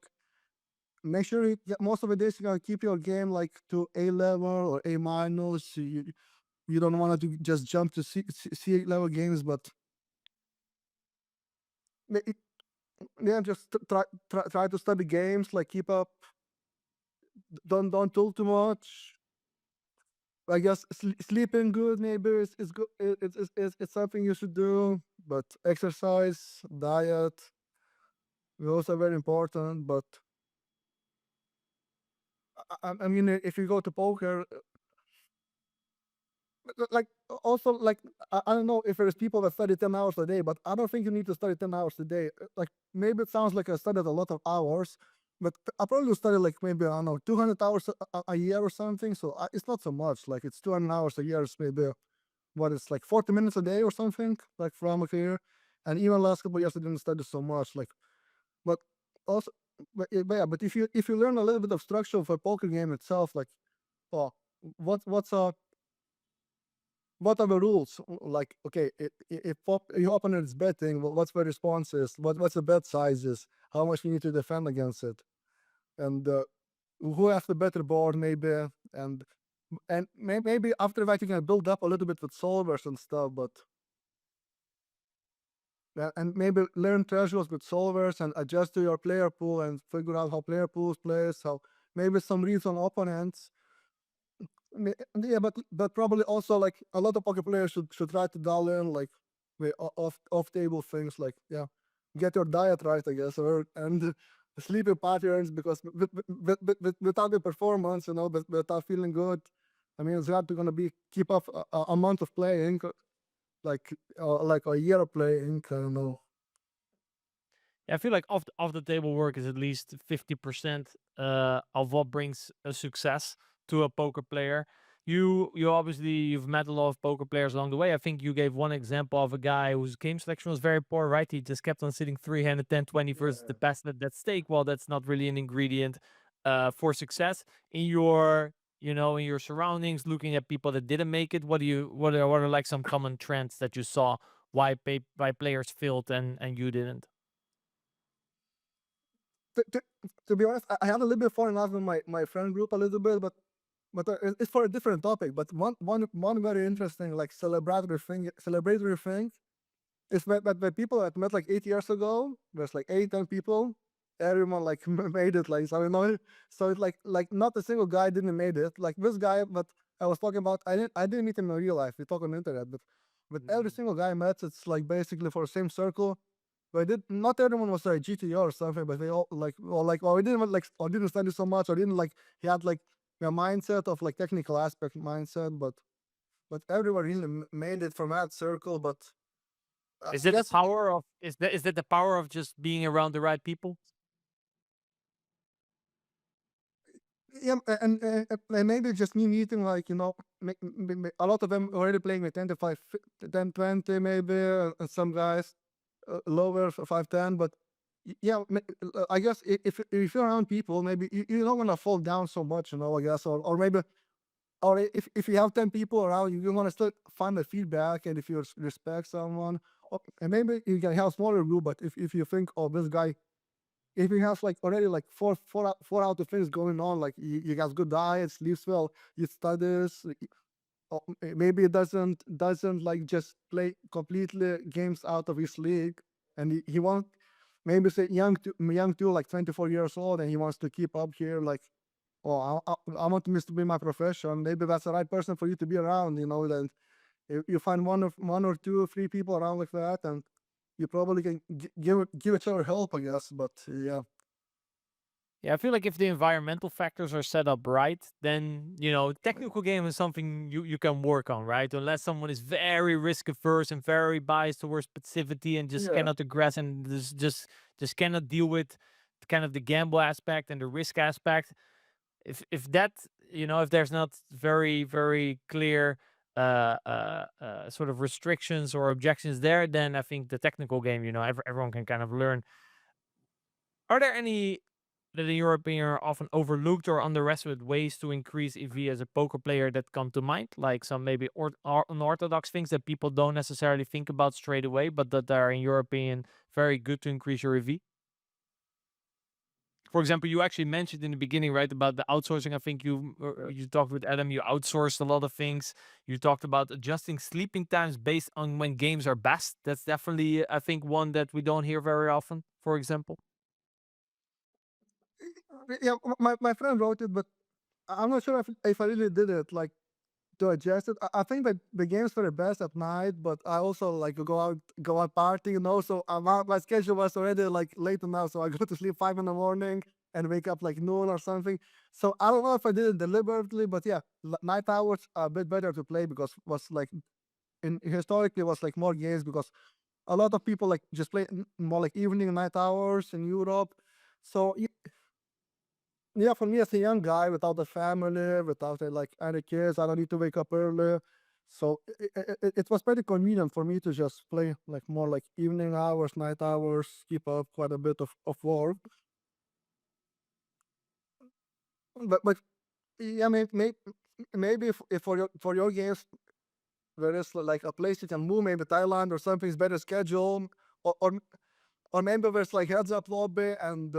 A: make sure most of the days you're gonna keep your game like to A level or A minus. You don't want to just jump to C level games, but yeah, just try to study games, like keep up. Don't tilt too much. I guess sleeping good maybe is good. It's something you should do. But exercise, diet, are also very important. But I mean, if you go to poker, like also like I don't know if there's people that study 10 hours a day, but I don't think you need to study 10 hours a day. Like maybe it sounds like I studied a lot of hours, but I probably study like maybe I don't know 200 hours a year or something. So it's not so much. Like it's 200 hours a year is maybe what it's like 40 minutes a day or something, like from a career. And even last couple of years I didn't study so much. Like, but also, but if you learn a little bit of structure for poker game itself, like, oh, what's what are the rules? Like, okay, if your opponent is betting, what's the responses? What's the bet sizes? How much you need to defend against it? And who has the better board, maybe? And maybe after that you can build up a little bit with solvers and stuff, but and maybe learn treasures with solvers and adjust to your player pool and figure out how player pools plays, how maybe some reads on opponents. Yeah, but probably also like a lot of poker players should try to dial in like the off table things, like get your diet right, I guess, and sleeping patterns, because without the performance, but without feeling good, I mean, it's hard to gonna keep up a month of playing, like a year of playing. I don't know.
B: I feel like off the table work is at least 50% of what brings a success to a poker player. You obviously you've met a lot of poker players along the way. I think you gave one example of a guy whose game selection was very poor, right? He just kept on sitting 3-handed 10-20 versus the best at that stake. Well, that's not really an ingredient for success. In your in your surroundings, looking at people that didn't make it, what are like some common trends that you saw why players failed and you didn't?
A: To be honest, I had a little bit falling off with my friend group a little bit, but it's for a different topic. But one very interesting like celebratory thing is that the people that met like 8 years ago, there's like 8-10 people, everyone like made it. Like, so so it's like not a single guy didn't made it. Like this guy, but I was talking about, I didn't meet him in real life. We talk on the internet, but every single guy I met, it's like basically for the same circle. But not everyone was like GTO or something, but they all we didn't like, or didn't study so much, or didn't like, he had like a mindset of like technical aspect mindset, but everyone really made it from that circle. But
B: Is it the power of is that the power of just being around the right people?
A: Yeah, and maybe just me meeting like a lot of them already playing with 10 to 5, 10, 20 maybe, and some guys lower 5, 10. But yeah, I guess if you're around people, maybe you're not gonna fall down so much, I guess, or maybe. Or if you have 10 people around you, you want to still find the feedback, and if you respect someone, and maybe you can have smaller group. But if you think, oh, this guy, if he has like already like four out of things going on, like he has good diet, sleeps well, he studies, maybe it doesn't like just play completely games out of his league, and he wants maybe say young too, like 24 years old, and he wants to keep up here, like, oh, I want this to be my profession. Maybe that's the right person for you to be around. Then you find one or two or three people around like that, and you probably can give each other help, I guess. But yeah.
B: Yeah, I feel like if the environmental factors are set up right, then technical game is something you can work on, right? Unless someone is very risk averse and very biased towards passivity and just
A: Yeah.
B: cannot aggress and just cannot deal with kind of the gamble aspect and the risk aspect. If that if there's not very clear sort of restrictions or objections there, then I think the technical game, everyone can kind of learn. Are there any that in European are often overlooked or underestimated ways to increase EV as a poker player that come to mind? Like some maybe unorthodox things that people don't necessarily think about straight away, but that are in European very good to increase your EV? For example, you actually mentioned in the beginning, right, about the outsourcing. I think you talked with Adam. You outsourced a lot of things. You talked about adjusting sleeping times based on when games are best. That's definitely, I think, one that we don't hear very often. For example.
A: Yeah, my friend wrote it, but I'm not sure if I really did it, like, to adjust it. I think that the games were the best at night, but I also like to go out partying, so my schedule was already like late enough, so I go to sleep 5 in the morning and wake up like noon or something. So I don't know if I did it deliberately, but yeah, night hours are a bit better to play because was like historically was like more games because a lot of people like just play more like evening night hours in Europe. So yeah, for me as a young guy without a family, without like any kids, I don't need to wake up early. So it was pretty convenient for me to just play like more like evening hours, night hours, keep up quite a bit of work. But yeah, maybe if for your games there is like a place you can move, maybe Thailand or something is better scheduled, or or, or maybe there's like heads up lobby and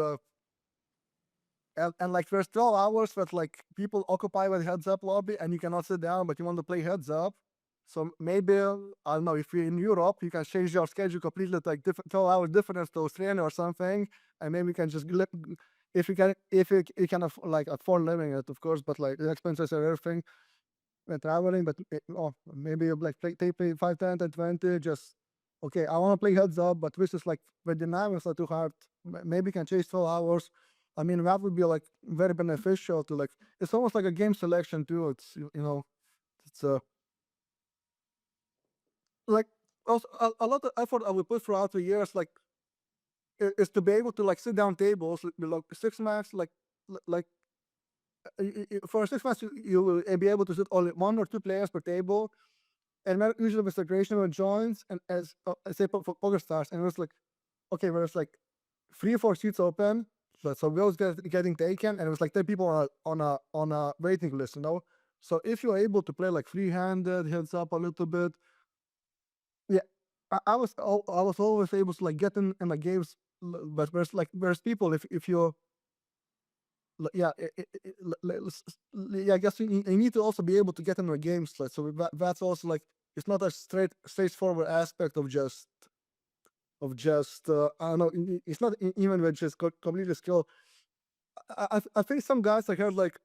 A: like there's 12 hours that like people occupy with heads up lobby and you cannot sit down, but you want to play heads up. So maybe I don't know, if you're in Europe, you can change your schedule completely to like different 12 hours difference to Australia or something, and maybe you can just if you can like afford living it, of course, but like the expenses and everything when traveling. But maybe you like take 5, 10, and 20. Just okay, I want to play heads up, but this is like the dynamics are too hard. Maybe you can chase 12 hours. I mean, that would be like very beneficial to like. It's almost like a game selection too. It's it's like also a lot of effort I would put throughout the years, like is to be able to like sit down tables, like 6 max, like for 6 months you will be able to sit only 1 or 2 players per table, and usually with the creation joins and as say for poker stars, and it was like okay, there's like 3 or 4 seats open, so those getting taken, and it was like 10 people on a waiting list. So if you're able to play like free-handed, heads up a little bit, yeah, I was always able to like get in the games, but there's people if you're yeah, yeah, I guess you need to also be able to get in the games, like, so that's also like it's not a straightforward aspect of just I don't know. It's not even with just completely skill. I think some guys I heard like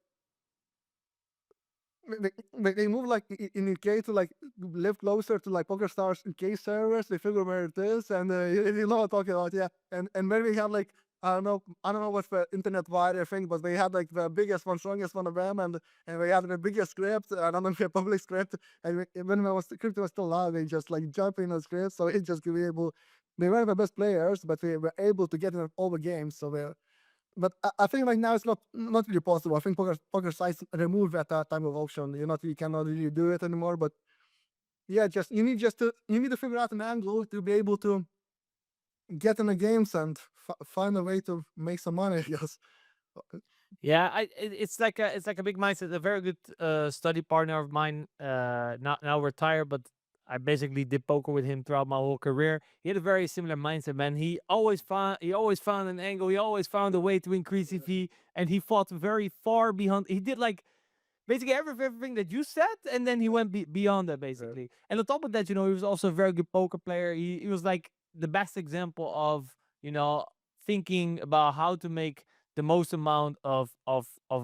A: they move like in UK to like live closer to like PokerStars UK servers. They figure where it is, and you know what I'm talking about, yeah. And then we had like I don't know what's the internet wide thing, but they had like the biggest one, strongest one of them, and they had the biggest script. I don't know if a public script, and when crypto was still loud, they just like jump in the script, so it just could be able. They were the best players, but they were able to get in all the games, so they but I think like now it's not really possible. I think poker sites remove that time of auction. You cannot really do it anymore. But yeah, you need to figure out an angle to be able to get in the games and find a way to make some money. I guess.
B: Yeah, it's like a big mindset. A very good study partner of mine, now retired, but I basically did poker with him throughout my whole career. He had a very similar mindset, man. He always found an angle. He always found a way to increase EV, and he fought very far beyond. He did like basically everything that you said, and then he went beyond that basically. And on top of that, he was also a very good poker player. He was like the best example of thinking about how to make the most amount of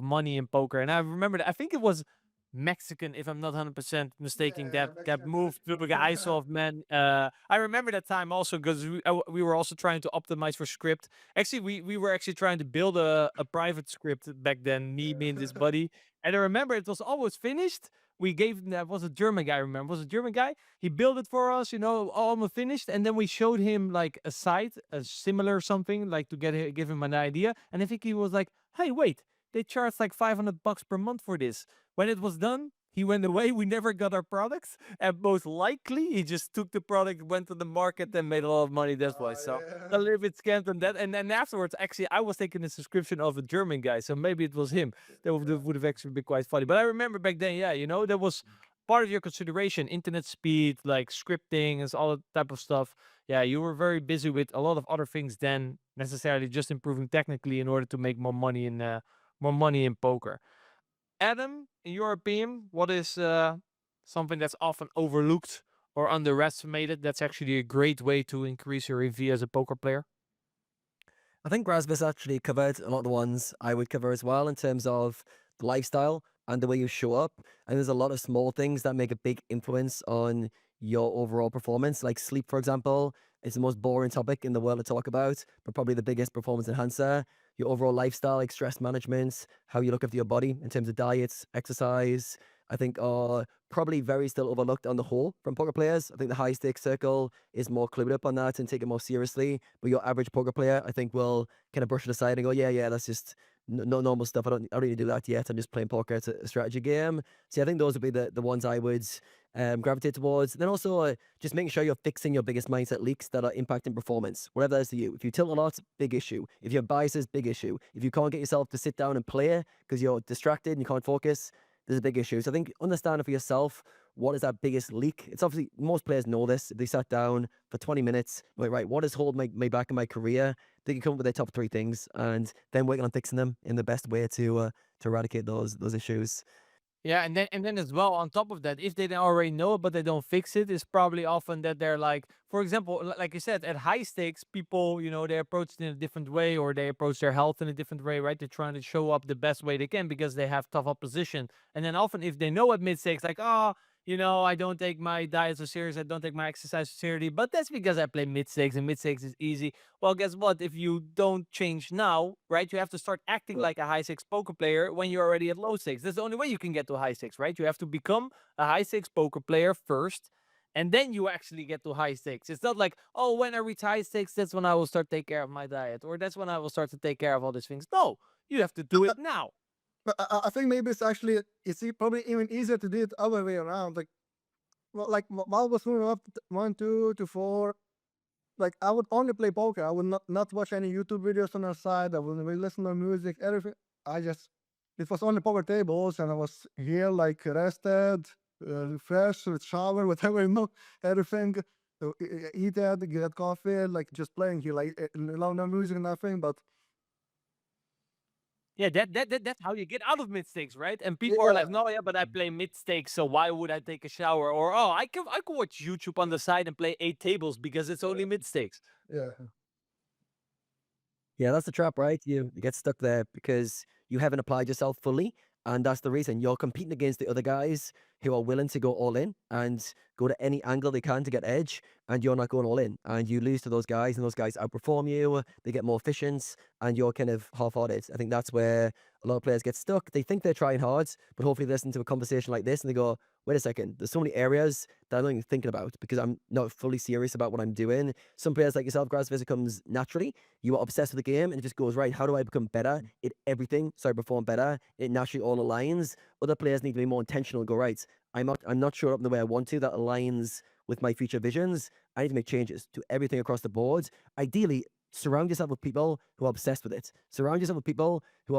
B: money in poker. And I remember that I think it was Mexican, if I'm not 100% mistaken, that moved to the ice off, man. I remember that time also because we were also trying to optimize for script. Actually, we were actually trying to build a private script back then, me and this buddy. And I remember it was almost finished. We gave him, that was a German guy, remember? Was a German guy. He built it for us, almost finished. And then we showed him like a site, a similar something, like to give him an idea. And I think he was like, hey, wait, they charge like $500 per month for this. When it was done, he went away. We never got our products. And most likely, he just took the product, went to the market, and made a lot of money. That's why. So a little bit scammed on that. And then afterwards, actually, I was taking the subscription of a German guy. So maybe it was him. That would have actually been quite funny. But I remember back then, yeah, that was part of your consideration. Internet speed, like scripting and all that type of stuff. Yeah, you were very busy with a lot of other things than necessarily just improving technically in order to make more money in poker. Adam, in your opinion, what is something that's often overlooked or underestimated that's actually a great way to increase your EV as a poker player?
C: I think Grazvis actually covered a lot of the ones I would cover as well in terms of the lifestyle and the way you show up. And there's a lot of small things that make a big influence on your overall performance. Like sleep, for example, is the most boring topic in the world to talk about, but probably the biggest performance enhancer. Your overall lifestyle, like stress management, how you look after your body in terms of diets, exercise, I think are probably very still overlooked on the whole from poker players. I think the high stakes circle is more clued up on that and take it more seriously. But your average poker player, I think, will kind of brush it aside and go, yeah, that's just no normal stuff. I don't really do that yet. I'm just playing poker. It's a strategy game. So I think those would be the ones I would gravitate towards. Then also just making sure you're fixing your biggest mindset leaks that are impacting performance, whatever that is to you. If you tilt a lot, big issue. If you have biases, big issue. If you can't get yourself to sit down and play because you're distracted and you can't focus, there's a big issue. So I think understanding for yourself what is that biggest leak. It's obviously most players know this. If they sat down for 20 minutes, like, right, what is holding me back in my career? They can come up with their top 3 things and then working on fixing them in the best way to eradicate those issues.
B: Yeah, and then as well, on top of that, if they already know it but they don't fix it, it's probably often that they're like, for example, like you said, at high stakes, people, they approach it in a different way or they approach their health in a different way, right? They're trying to show up the best way they can because they have tough opposition. And then often if they know at mid stakes, like, oh, I don't take my diet so serious, I don't take my exercise so seriously, but that's because I play mid stakes and mid stakes is easy. Well, guess what? If you don't change now, right, you have to start acting like a high stakes poker player when you're already at low stakes. That's the only way you can get to high stakes, right? You have to become a high stakes poker player first, and then you actually get to high stakes. It's not like, oh, when I reach high stakes, that's when I will start take care of my diet, or that's when I will start to take care of all these things. No, you have to do it now.
A: But I think maybe probably even easier to do it other way around. Like, well, like while I was moving up 1, 2 to 4, like I would only play poker. I would not watch any YouTube videos on the side. I wouldn't really listen to music. Everything. It was only poker tables, and I was here like rested, fresh, with shower, whatever everything. So eat that, get coffee, like just playing here, like no music, nothing. But
B: Yeah, that's how you get out of mid stakes, right? And people are like, no, yeah, but I play mid stakes, so why would I take a shower? Or oh, I can watch YouTube on the side and play 8 tables because it's only mid stakes.
A: yeah.
C: Yeah, that's the trap, right? You get stuck there because you haven't applied yourself fully, and that's the reason you're competing against the other guys who are willing to go all in and go to any angle they can to get edge, and you're not going all in, and you lose to those guys, and those guys outperform you, they get more efficient, and you're kind of half-hearted. I think that's where a lot of players get stuck. They think they're trying hard, but hopefully they listen to a conversation like this and they go, wait a second, there's so many areas that I'm not even thinking about because I'm not fully serious about what I'm doing. Some players like yourself, Grazvis, it comes naturally. You are obsessed with the game and it just goes, right, how do I become better at everything so I perform better? It naturally all aligns. Other players need to be more intentional and go, right, I'm not sure up in the way I want to. That aligns with my future visions. I need to make changes to everything across the board. Ideally, surround yourself with people who are obsessed with it. Surround yourself with people who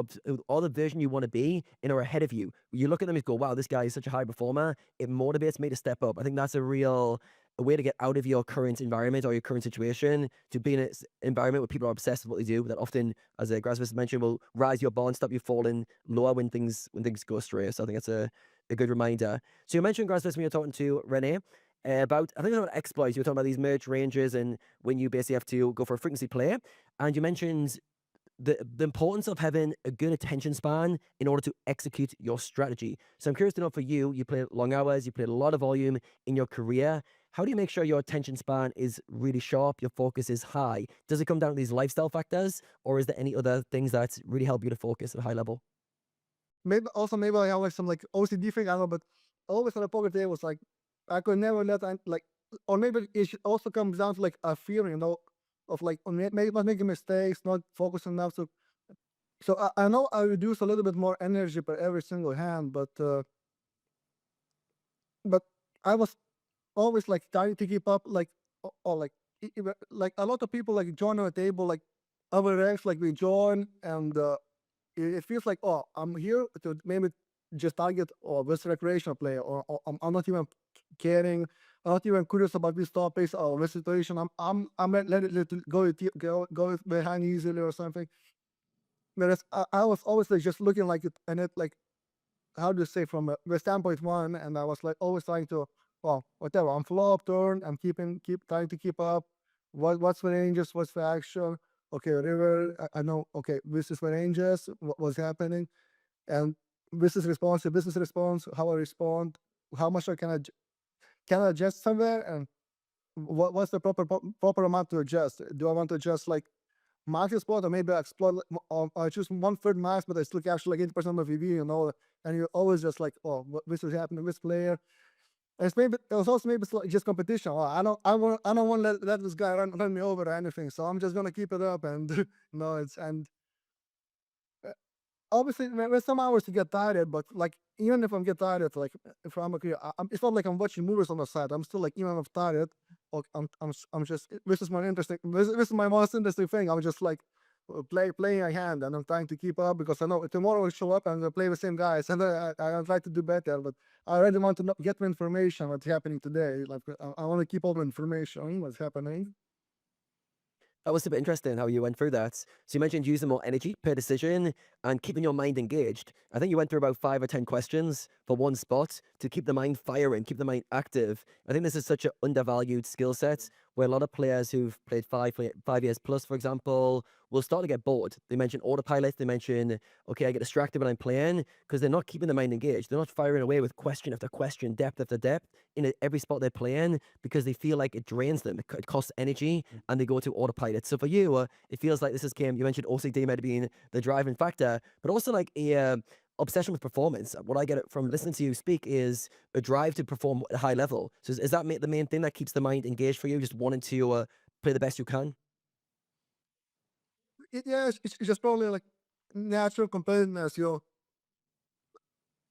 C: are the version you want to be and are ahead of you. You look at them and go, wow, this guy is such a high performer. It motivates me to step up. I think that's a way to get out of your current environment or your current situation to be in an environment where people are obsessed with what they do. That often, as Grazvis mentioned, will rise your bar and stop you falling lower when things go astray. So I think that's a good reminder. So you mentioned, Grazvis, when you're talking to Rene, about, I think it was about exploits. You were talking about these merge ranges and when you basically have to go for a frequency play. And you mentioned the importance of having a good attention span in order to execute your strategy. So I'm curious to know for you, you played long hours, you played a lot of volume in your career. How do you make sure your attention span is really sharp, your focus is high? Does it come down to these lifestyle factors, or is there any other things that really help you to focus at a high level?
A: Maybe I have like some like OCD thing, I don't know, but always on the poker table was like I could never let like, or maybe it also comes down to like a fear, of like maybe not making mistakes, not focusing enough. So I know I reduce a little bit more energy per every single hand, but I was always like trying to keep up, like or like like a lot of people like join on a table, like other ranks, like we join, and it feels like, oh, I'm here to maybe just target or this recreational player, or I'm not even caring, I'm not even curious about these topics or this situation. I'm letting it go behind easily or something. Whereas I was always like just looking like it, and it like, how do you say, from the standpoint one, and I was like always trying to, well, whatever, I'm flop turn, I'm keep trying to keep up. What's the ranges, what's the action? Okay, river, I know, okay, this is the ranges, what's happening, and this is response, how I respond, how much I can I adjust somewhere, and what's the proper amount to adjust? Do I want to adjust like max exploit, or maybe exploit, or I choose 1/3 max, but I still capture like 80% of VV, and you're always just like, oh, this is happening with this player. And it was also maybe just competition. Oh, I don't want to let this guy run me over or anything, so I'm just gonna keep it up, and uh, obviously there's some hours to get tired, but like even if I'm get tired, like if I'm okay, it's not like I'm watching movies on the side. I'm still like, even if I'm tired, or I'm just, this is my interesting, this is my most interesting thing. I'm just like playing a hand, and I'm trying to keep up because I know tomorrow will show up and I'll play the same guys, and I try to do better. But I already want to get the information what's happening today. Like I want to keep all the information what's happening.
C: That was super interesting how you went through that. So you mentioned using more energy per decision and keeping your mind engaged. I think you went through about 5 or 10 questions for one spot to keep the mind firing, keep the mind active. I think this is such an undervalued skill set where a lot of players who've played 5 years plus, for example, will start to get bored. They mention autopilot. They mention, okay, I get distracted when I'm playing because they're not keeping the mind engaged. They're not firing away with question after question, depth after depth in every spot they're playing because they feel like it drains them. It costs energy and they go to autopilot. So for you, it feels like this is game. You mentioned OCD might have been the driving factor, but also like a obsession with performance. What I get from listening to you speak is a drive to perform at a high level. So is that the main thing that keeps the mind engaged for you? Just wanting to play the best you can?
A: Yeah, it's just probably like natural competitiveness.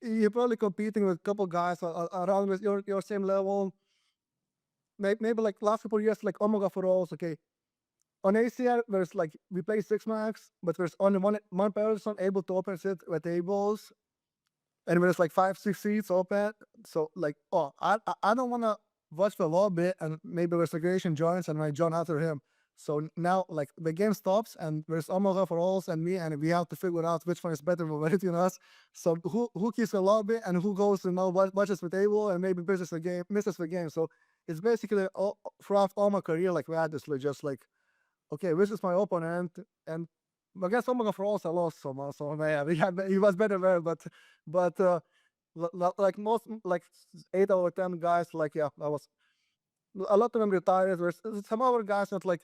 A: You're probably competing with a couple guys around with your same level. Maybe like last couple years, like Omega for Alls. Okay, on ACR there's like we play 6 max, but there's only one person able to open sit with tables, and there's like 5-6 seats open. So like, oh, I don't want to watch the lobby, and maybe the segregation joins and I join after him. So now like the game stops and there's Omega for Alls and me, and we have to figure out which one is better between us. So who keeps the lobby and who goes to watches the table and maybe misses the game. So it's basically throughout all my career like that. It's like just like, okay, this is my opponent, and I guess Omega for Alls I lost somehow. So yeah, he was better there, but like most, like 8 out of 10 guys, like yeah, I was a lot of them retired. Whereas some other guys that like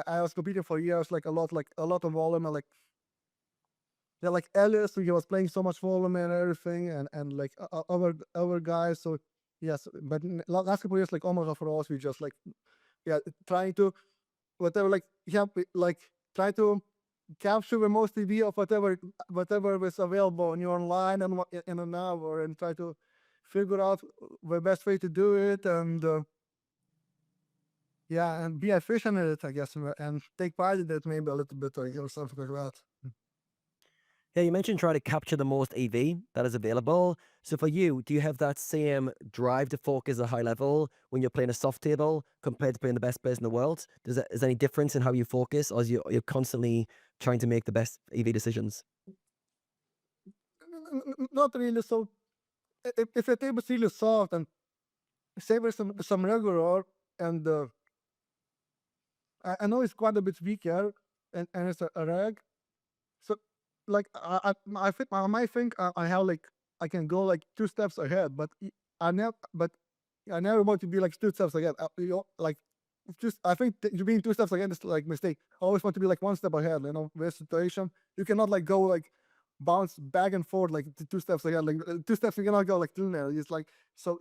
A: I was competing for years, like a lot of volume, and like yeah, like Ellis, he was playing so much volume and everything, and like other guys. So yes, but last couple years, like almost for us, we just like yeah, trying to whatever like yeah, like try to capture the most TV of whatever was available on your online and in an hour, and try to figure out the best way to do it, and yeah, and be efficient in it, I guess, and take pride in it maybe a little bit or something like that.
C: Yeah, you mentioned trying to capture the most EV that is available. So for you, do you have that same drive to focus at a high level when you're playing a soft table compared to playing the best players in the world? Is there any difference in how you focus, or you're constantly trying to make the best EV decisions?
A: Not really. So if a table is really soft and say there's some regular, and I know it's quite a bit weaker, and it's a reg. So like I might think I have like I can go like 2 steps ahead, but I never want to be like 2 steps ahead. Like just I think being 2 steps ahead is like mistake. I always want to be like 1 step ahead. You know, with situation you cannot like go like bounce back and forth like 2 steps ahead. Like 2 steps you cannot go like linear. It's like so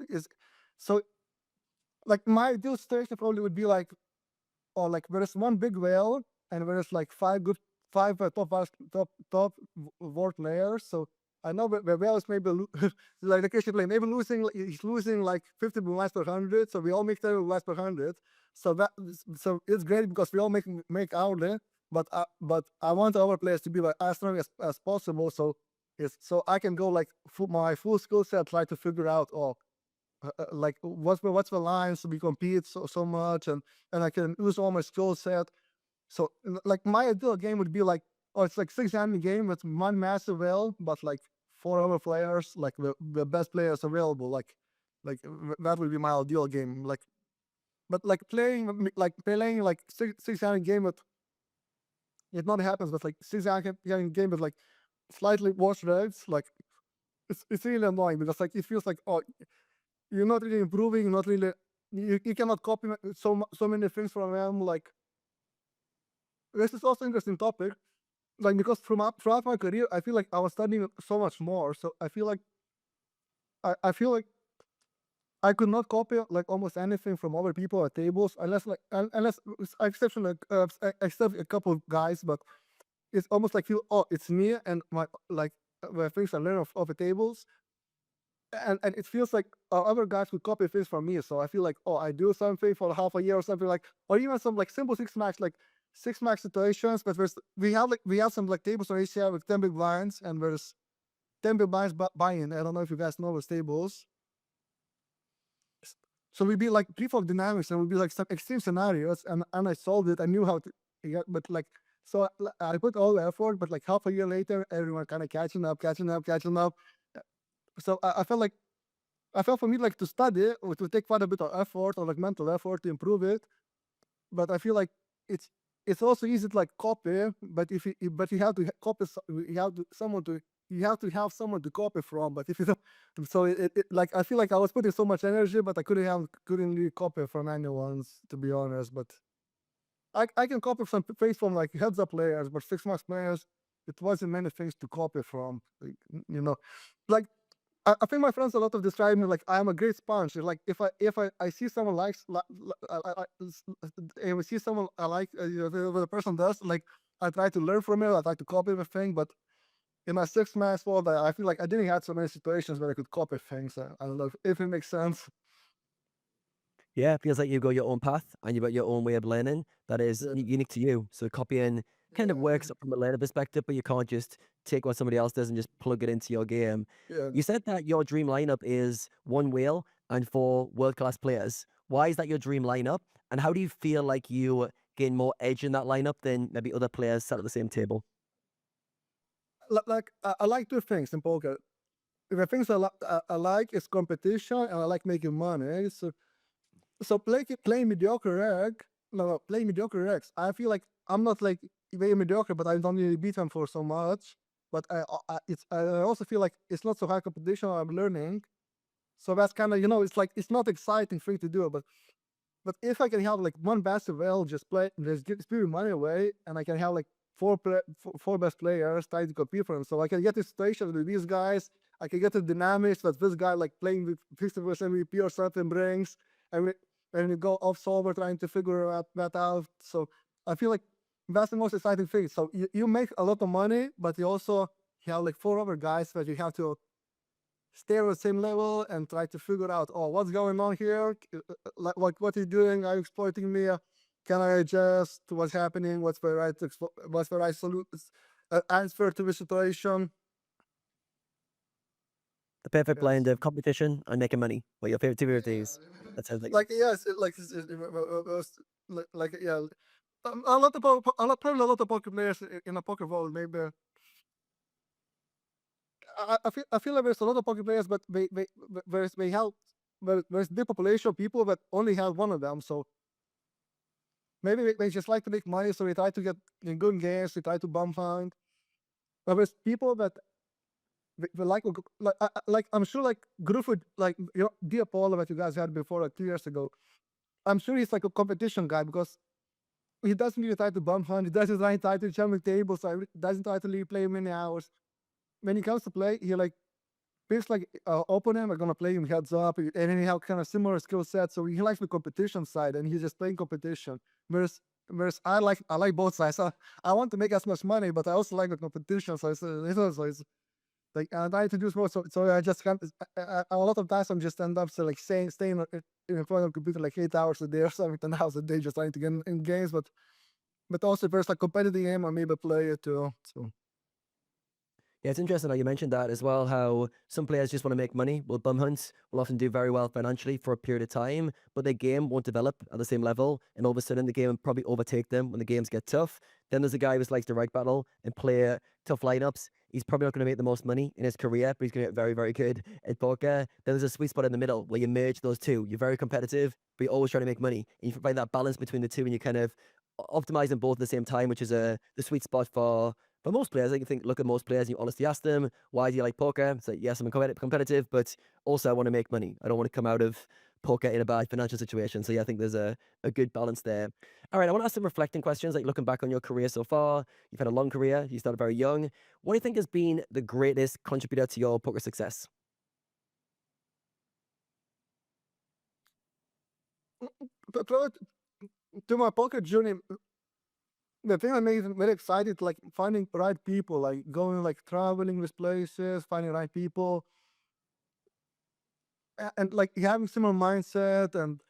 A: like my ideal situation probably would be like, or like there's one big whale and there's like five top ward layers. So I know the whale is maybe like the case play maybe he's losing like 50 blinds per 100. So we all make 30 blinds per 100. So it's great because we all make hourly. But I want our players to be like as strong as possible. So I can go like my full skill set, try to figure out like what's the lines we compete so much, and I can use all my skill set. So like my ideal game would be like, oh, it's like 6-hand game with one massive whale, but like 4 other players, like the best players available. That would be my ideal game. Like, but like playing like six-hand game with it not happens, but like 6-hand game with like slightly worse regs, like it's really annoying because like it feels like, oh, you're not really improving, not really you cannot copy so many things from them. Like this is also interesting topic, like because throughout my career I feel like I was studying so much more, so I feel like I feel like I could not copy like almost anything from other people at tables unless except a couple of guys, but it's almost like feel, oh, it's me and my like the things I learn of the tables, and it feels like other guys would copy things from me. So I feel like, oh, I do something for half a year or something, like, or even some like simple six max situations. But we have some like tables on HCI with 10 big blinds, and there's 10 big blinds buy-in. I don't know if you guys know those tables. So we'd be like pre-flop dynamics, and we'd be like some extreme scenarios, and I solved it. I knew how to, yeah, but like, so I put all the effort, but like half a year later, everyone kind of catching up. So I felt for me like to study or to take quite a bit of effort or like mental effort to improve it. But I feel like it's also easy to like copy, but but you have to copy, you have to have someone to copy from. But if you don't, so like I feel like I was putting so much energy, but I couldn't really copy from anyone's, to be honest. But I can copy some things from like heads up players, but 6 max players, it wasn't many things to copy from. Like, you know, like I think my friends a lot of describe me like I'm a great sponge. Like if I see someone likes, if I see someone I like, what the person does, like I try to learn from it. I try to copy the thing. But in my 6 max world, I feel like I didn't have so many situations where I could copy things. I don't know if it makes sense.
C: Yeah, it feels like you've got your own path and you've got your own way of learning that is unique to you. So copying kind of works from a learner perspective, but you can't just take what somebody else does and just plug it into your game.
A: Yeah.
C: You said that your dream lineup is 1 whale and 4 world-class players. Why is that your dream lineup? And how do you feel like you gain more edge in that lineup than maybe other players sat at the same table?
A: Like I like 2 things in poker. The things I like is competition, and I like making money. So play mediocre reg. No, play mediocre regs. I feel like I'm not like very mediocre, but I don't really beat them for so much. but I also feel like it's not so high competition. I'm learning, so that's kind of, it's like it's not exciting thing to do, but if I can have like one best well, just play, just give me money away, and I can have like four best players trying to compete for them, so I can get the situation with these guys. I can get the dynamics that this guy like playing with 50% MVP or something brings, and we go off solver trying to figure that out. So I feel like that's the most exciting thing. So you make a lot of money, but you also have like four other guys that you have to stay on the same level and try to figure out, oh, what's going on here? Like what are you doing? Are you exploiting me? Can I adjust? What's happening? What's the right answer to the situation?
C: The perfect
A: Yes.
C: blend of competition and making money. What your favorite two favorite things? That sounds like
A: Like yes, like yeah. A lot of probably a lot of poker players in a poker world maybe. I feel like there's a lot of poker players, but they help. There's big population of people that only have one of them, so maybe they just like to make money, so they try to get in good games, they try to bump hunt. But there's people that they like I'm sure like Griffith, like Dear Paula that you guys had before like 2 years ago. I'm sure he's like a competition guy because he doesn't really try to bump hunt, he doesn't try to jump the tables, so he doesn't try to leave play many hours. When he comes to play, he like feels like opponent are gonna play him heads up, and then he have kind of similar skill set, so he likes the competition side, and he's just playing competition. Whereas I like both sides. I want to make as much money, but I also like the competition. So it's like I try to do more. So I just can't. A lot of times I'm just end up so like staying in front of the computer like 8 hours a day or something, 10 hours a day, just trying to get in games. But also if there's like competitive game, I maybe play it too. So.
C: Yeah, it's interesting how you mentioned that as well, how some players just want to make money. Well, bum hunts will often do very well financially for a period of time, but their game won't develop at the same level. And all of a sudden, the game will probably overtake them when the games get tough. Then there's a guy who likes to rank battle and play tough lineups. He's probably not going to make the most money in his career, but he's going to get very, very good at poker. Then there's a sweet spot in the middle where you merge those two. You're very competitive, but you're always trying to make money. And you find that balance between the two, and you kind of optimize them both at the same time, which is the sweet spot for most players. I think look at most players and you honestly ask them, why do you like poker? It's like, yes, I'm competitive, but also I want to make money. I don't want to come out of poker in a bad financial situation. So yeah, I think there's a good balance there. All right, I want to ask some reflecting questions, like looking back on your career so far. You've had a long career. You started very young. What do you think has been the greatest contributor to your poker success?
A: But to my poker journey, the thing that makes me very excited, like finding right people, like going like traveling with places, finding right people, and like having similar mindset, and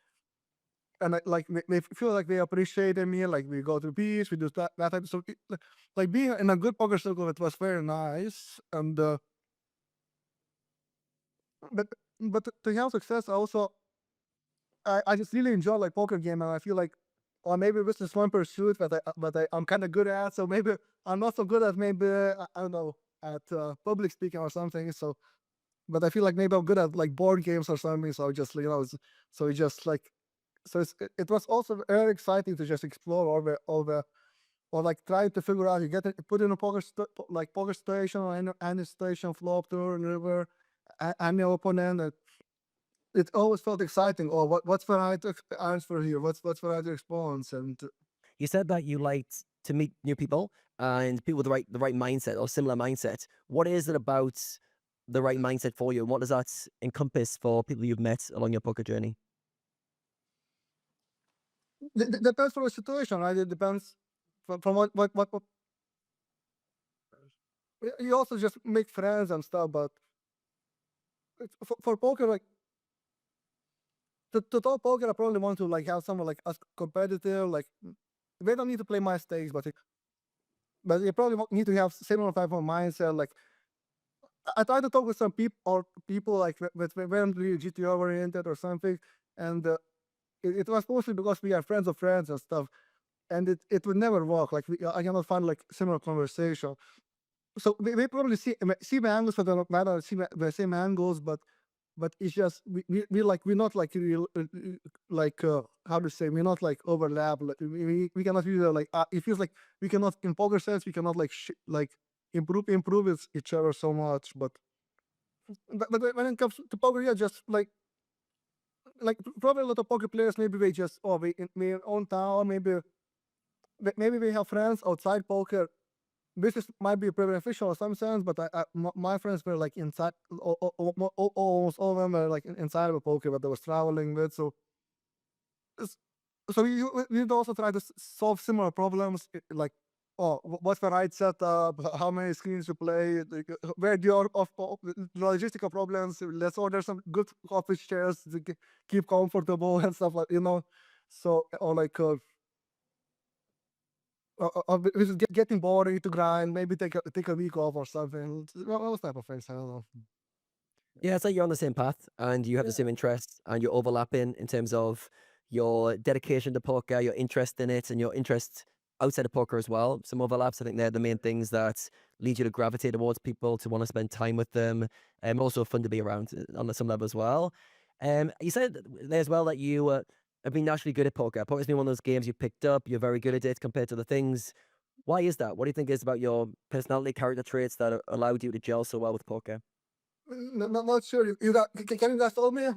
A: like they feel like they appreciated me. Like we go to the beach, we do that type. So like being in a good poker circle, it was very nice. And but to have success, also I just really enjoy like poker game, and I feel like, or maybe this is one pursuit that I'm kind of good at. So maybe I'm not so good at maybe I don't know at public speaking or something. So, but I feel like maybe I'm good at like board games or something. So I just so it just like it was also very exciting to just explore all the or like try to figure out you get it put in a like poker station or any station flop turn river any opponent. It always felt exciting. Or what's the right answer here? What's the right response? And
C: You said that you liked to meet new people and people with the right mindset or similar mindset. What is it about the right mindset for you, and what does that encompass for people you've met along your poker journey?
A: depends from the situation, right? It depends from what you also just make friends and stuff. But for poker, like to talk poker, I probably want to like have someone like as competitive. Like they don't need to play my stakes, but you probably need to have similar type of mindset. Like I try to talk with some people like with very really GTO oriented or something, and it was mostly because we are friends of friends and stuff, and it would never work. Like I cannot find like similar conversation. So we probably see the angles, but don't matter. See the same angles, but it's just we're not like real like how to say, we're not like overlap. Like, we cannot really like it feels like we cannot in poker sense we cannot like improve each other so much. But when it comes to poker, yeah, just like probably a lot of poker players, maybe they just we in my own town, maybe we have friends outside poker. This might be beneficial in some sense, but my friends were like inside, almost all of them were like inside of a poker that they was traveling with. So we also try to solve similar problems, like what's the right setup, how many screens to play, like, where do you logistical problems. Let's order some good office chairs to keep comfortable and stuff like So or like. This is getting boring to grind. Maybe take a week off or something. Those type of things. I don't know.
C: Yeah, it's like you're on the same path and you have the
A: Yeah.
C: same interests and you're overlapping in terms of your dedication to poker, your interest in it, and your interest outside of poker as well. Some overlaps. I think they're the main things that lead you to gravitate towards people, to want to spend time with them, and also fun to be around on some level as well. You said there as well that you have been naturally good at poker. Poker's been one of those games you picked up. You're very good at it compared to the things. Why is that? What do you think is about your personality, character traits that allowed you to gel so well with poker?
A: Not sure. Can you guys tell me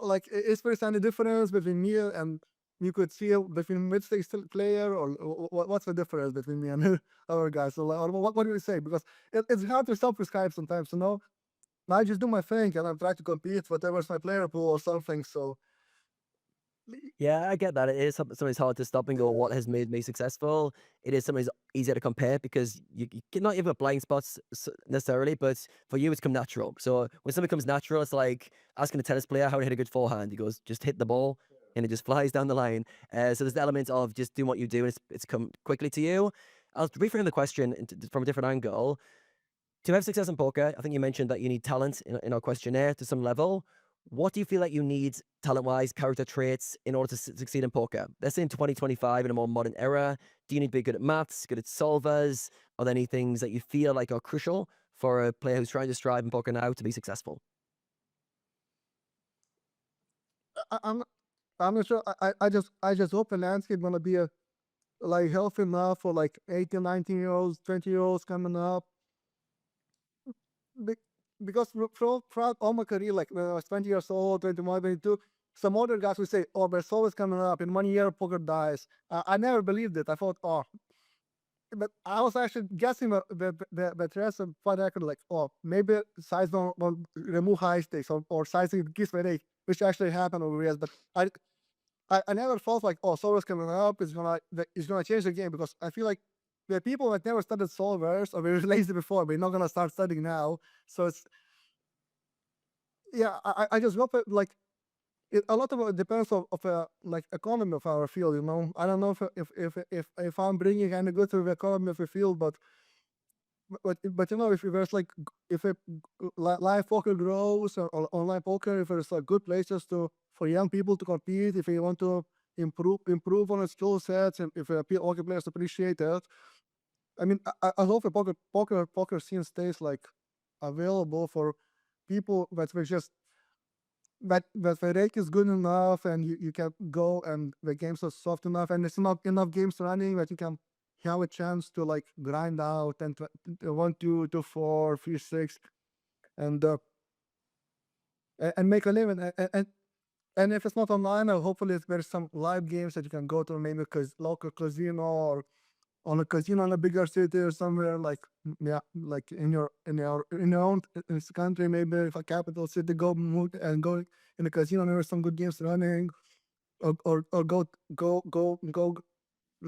A: like is there any difference between me and you could feel between mid-stage player, or what's the difference between me and other guys? So, or what do you say? Because it's hard to self-prescribe sometimes. I just do my thing and I'm trying to compete whatever's my player pool or something. So
C: Yeah, I get that. It is sometimes hard to stop and go, what has made me successful? It is sometimes easier to compare because you cannot even have blind spots necessarily, but for you, it's come natural. So when something comes natural, it's like asking a tennis player how to hit a good forehand. He goes, just hit the ball and it just flies down the line. So there's the element of just doing what you do and it's come quickly to you. I'll reframe the question from a different angle. To have success in poker, I think you mentioned that you need talent in our questionnaire to some level. What do you feel like you need talent-wise, character traits in order to succeed in poker? Let's say in 2025, in a more modern era, do you need to be good at maths, good at solvers? Are there any things that you feel like are crucial for a player who's trying to strive in poker now to be successful?
A: I, I'm I'm not sure. I just hope the landscape gonna be like healthy enough for like 18, 19-year-olds, 20-year-olds coming up. Be- because throughout all my career, like when I was 20 years old, 21, 22, some other guys would say, "Oh, there's always coming up in 1 year poker dies." I never believed it. I thought, "Oh," but I was actually guessing the rest of fight record, like, "Oh, maybe size won't remove high stakes, or sizing gives way," which actually happened over years. But I never felt like, "Oh, solvers coming up is gonna change the game," because I feel like the people that never studied solvers or were lazy before, we're not gonna start studying now. So it's yeah, I just hope like a lot of it depends of like economy of our field. I don't know if I'm bringing any good to the economy of the field, but if there's like if live poker grows, or online poker, if there's like good places for young people to compete, if you want to improve on the skill sets, and if poker players appreciate that. I mean, I hope the poker scene stays like available for people that were just that the rate is good enough, and you can go, and the games are soft enough, and there's not enough games running that you can have a chance to like grind out and 1, 2, 2, 4, 3, 6, and and make a living. And if it's not online, hopefully there's some live games that you can go to, maybe local casino, or on a casino in a bigger city or somewhere, like yeah, like in your own country, maybe if a capital city, go in a casino, there are some good games running, or go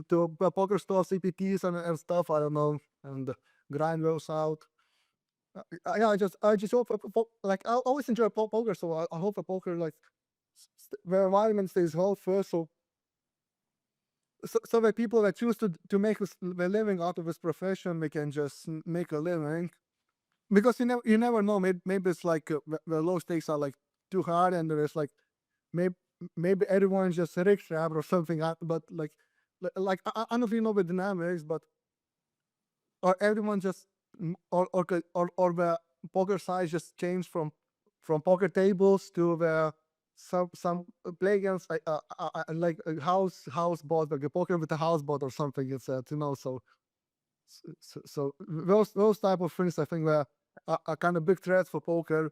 A: to a poker store, CPTs and stuff. I don't know, and grind those out. Yeah, I just hope like I always enjoy poker, so I hope a poker like the environment stays healthy, so that people that choose to make a living out of this profession, they can just make a living, because you never know, maybe it's like the low stakes are like too hard, and there's like maybe everyone's just risk trap or something, but like I don't know if you know the dynamics, but or everyone just or the poker size just changed from poker tables to the some play against like a house bot, like a poker with a house bot or something. It's so So those type of things I think were are kind of big threats for poker.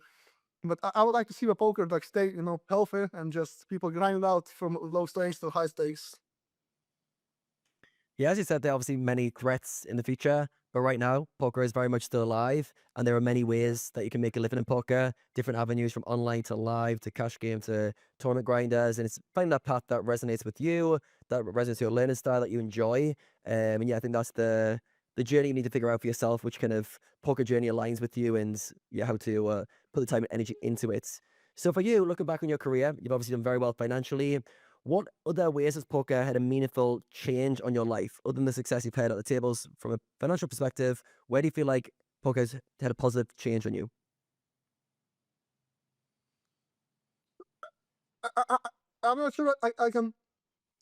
A: But I would like to see the poker like stay, healthy and just people grind it out from low stakes to high stakes.
C: Yeah, as you said, there are obviously many threats in the future, but right now, poker is very much still alive, and there are many ways that you can make a living in poker, different avenues from online to live to cash game to tournament grinders, and it's finding that path that resonates with you, that resonates with your learning style that you enjoy. And yeah, I think that's the journey you need to figure out for yourself, which kind of poker journey aligns with you, and yeah, how to put the time and energy into it. So for you, looking back on your career, you've obviously done very well financially. What other ways has poker had a meaningful change on your life, other than the success you've had at the tables from a financial perspective? Where do you feel like poker's had a positive change on you?
A: I'm not sure I can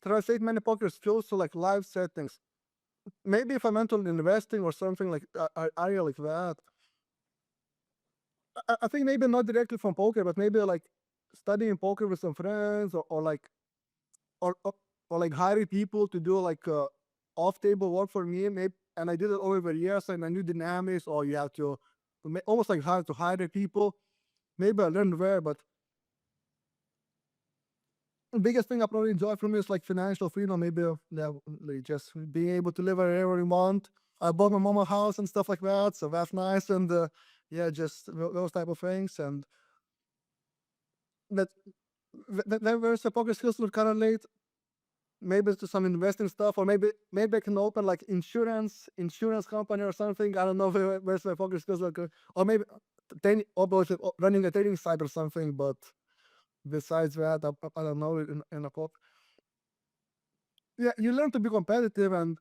A: translate many poker skills to like live settings. Maybe fundamental investing or something like area like that. I think maybe not directly from poker, but maybe like studying poker with some friends or like or, or or like hiring people to do like off table work for me. Maybe and I did it over the years and I knew dynamics. Or you have to almost like hard to hire people. Maybe I learned there, but the biggest thing I probably enjoy from it is like financial freedom. Maybe like just being able to live wherever you want. I bought my mom a house and stuff like that, so that's nice. And yeah, just those type of things. And that then there's the poker skills would correlate maybe to some investing stuff, or maybe I can open like insurance company or something. I don't know where's my poker skills like, or maybe running a trading site or something. But besides that, I don't know in a pop. Yeah, you learn to be competitive, and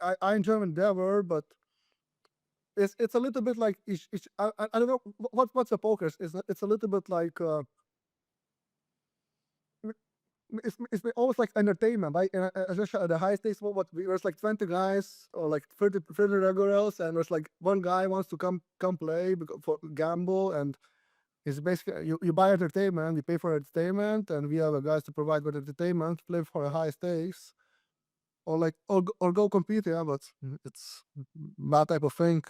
A: I enjoy endeavor, but it's a little bit like I don't know what's a poker. It's a little bit like it's almost like entertainment, right? And especially at the high stakes, there's like 20 guys or like 30 regulars, and there's like one guy wants to come play for gamble, and it's basically you buy entertainment, you pay for entertainment, and we have the guys to provide with entertainment, play for a high stakes, or like or go compete. Yeah, but it's that type of thing.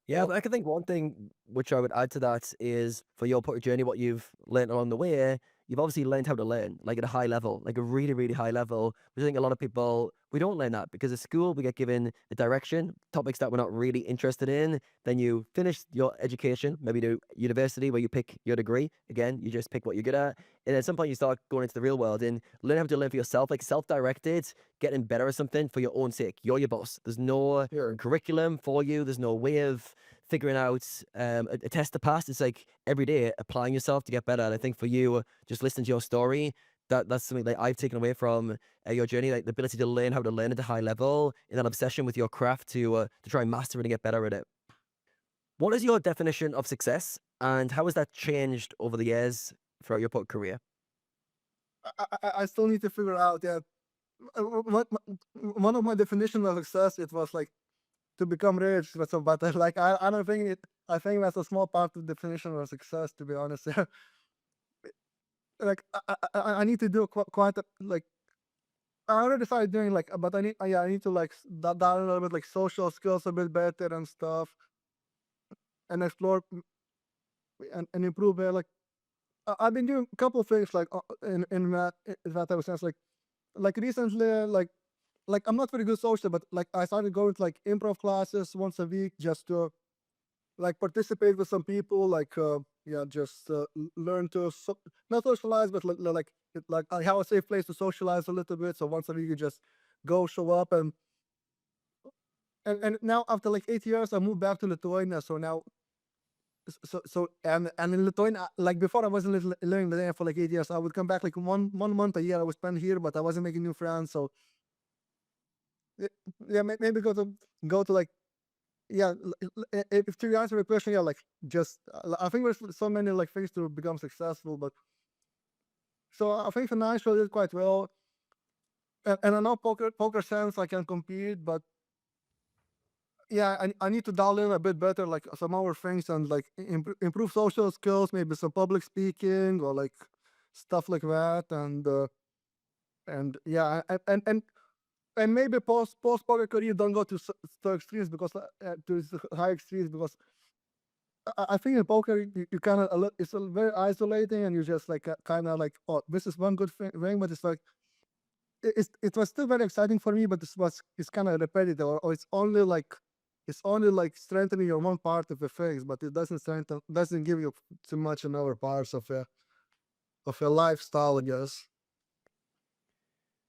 C: Yeah, but I can think one thing which I would add to that is for your poker journey, what you've learned along the way, you've obviously learned how to learn, like at a high level, like a really, really high level. Which I think a lot of people, we don't learn that because at school we get given a direction, topics that we're not really interested in. Then you finish your education, maybe to university where you pick your degree. Again, you just pick what you're good at. And at some point you start going into the real world and learn how to learn for yourself, like self-directed, getting better at something for your own sake. You're your boss. There's no curriculum for you. There's no way of figuring out a test to pass. It's like every day applying yourself to get better. And I think for you, just listening to your story, that's something that I've taken away from your journey, like the ability to learn how to learn at a high level, and that obsession with your craft to try and master it and get better at it. What is your definition of success, and how has that changed over the years throughout your poker career?
A: I still need to figure out. Yeah, one of my definitions of success, it was like to become rich. But like I don't think it. I think that's a small part of the definition of success. To be honest, like I need to do quite like I already started doing like, but I need to like dial a little bit like social skills a bit better and stuff, and explore and improve there. Like I've been doing a couple of things like in that type of sense. Like recently, like I'm not very good social, but like I started going to like improv classes once a week just to like participate with some people, like yeah, just learn to not socialize, but like I have a safe place to socialize a little bit. So once a week, you just go show up, and now after like 8 years, I moved back to Lithuania. So now, and in Lithuania, like before, I wasn't living there for like 8 years. I would come back like one month a year. I would spend here, but I wasn't making new friends. So yeah, maybe go to like yeah. If to answer the question, yeah, like just I think there's so many like things to become successful, but so I think financial did quite well, and I know poker sense I can compete, but yeah, I need to dial in a bit better, like some other things, and like improve social skills, maybe some public speaking or like stuff like that, and yeah, and and maybe post poker career don't go to extremes because to high extremes because I think in poker you kind of it's very isolating and you just like kind of like, oh, this is one good thing, but it's like it was still very exciting for me, but it's kind of repetitive, or it's only like strengthening your one part of the things, but it doesn't give you too much in other parts of your lifestyle, I guess.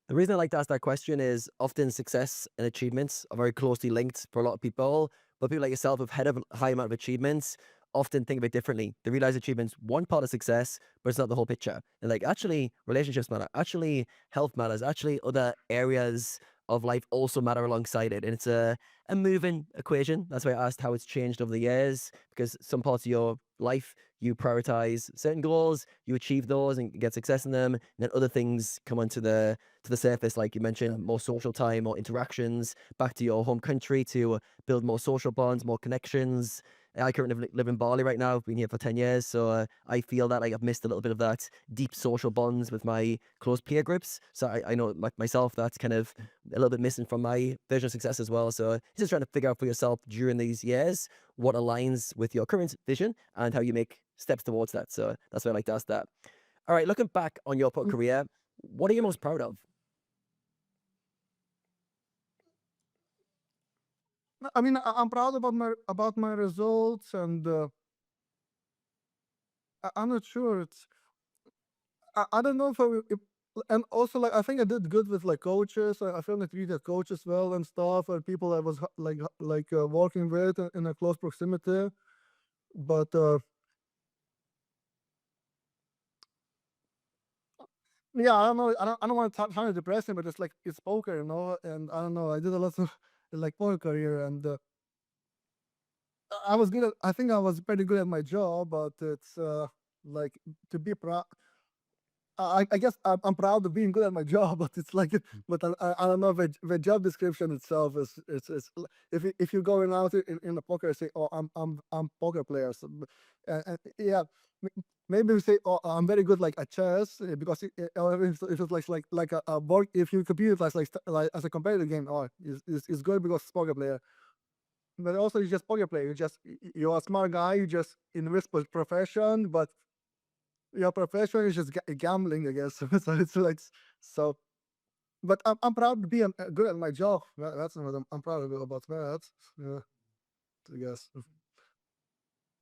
C: The reason I like to ask that question is often success and achievements are very closely linked for a lot of people, but people like yourself who've had a high amount of achievements often think of it differently. They realize achievements one part of success, but it's not the whole picture. And like, actually, relationships matter. Actually, health matters. Actually, other areas of life also matter alongside it. And it's a moving equation. That's why I asked how it's changed over the years, because some parts of your life you prioritize certain goals, you achieve those and get success in them, and then other things come onto the surface, like you mentioned, more social time, more interactions, back to your home country to build more social bonds, more connections. I currently live in Bali right now. I've been here for 10 years, so I feel that like I've missed a little bit of that deep social bonds with my close peer groups. So I know myself that's kind of a little bit missing from my version of success as well. So just trying to figure out for yourself during these years what aligns with your current vision and how you make steps towards that. So that's why I like to ask that. All right, looking back on your poker career, what are you most proud of?
A: I mean, I'm proud about my results, and I'm not sure. I don't know if and also like I think I did good with like coaches. I feel like treated coaches well and stuff, and people I was working with in a close proximity. But yeah, I don't know. I don't want to sound depressing, but it's like it's poker, And I don't know. I did a lot of like poker career, and I was good at. I think I was pretty good at my job, but it's like to be proud. I guess I'm proud of being good at my job, but it's like, but I don't know, the job description itself if you're going out in the poker, say, oh, I'm poker player, so, yeah, maybe we say, oh, I'm very good like at chess, because or if it's like a board, if you compete it like as a competitive game, oh, it's good because it's poker player. But also you're just poker player. You're a smart guy. You just in this profession, but your profession is just gambling, I guess. So it's like so. But I'm proud to be good at my job. That's what I'm proud of about that. Yeah, I guess.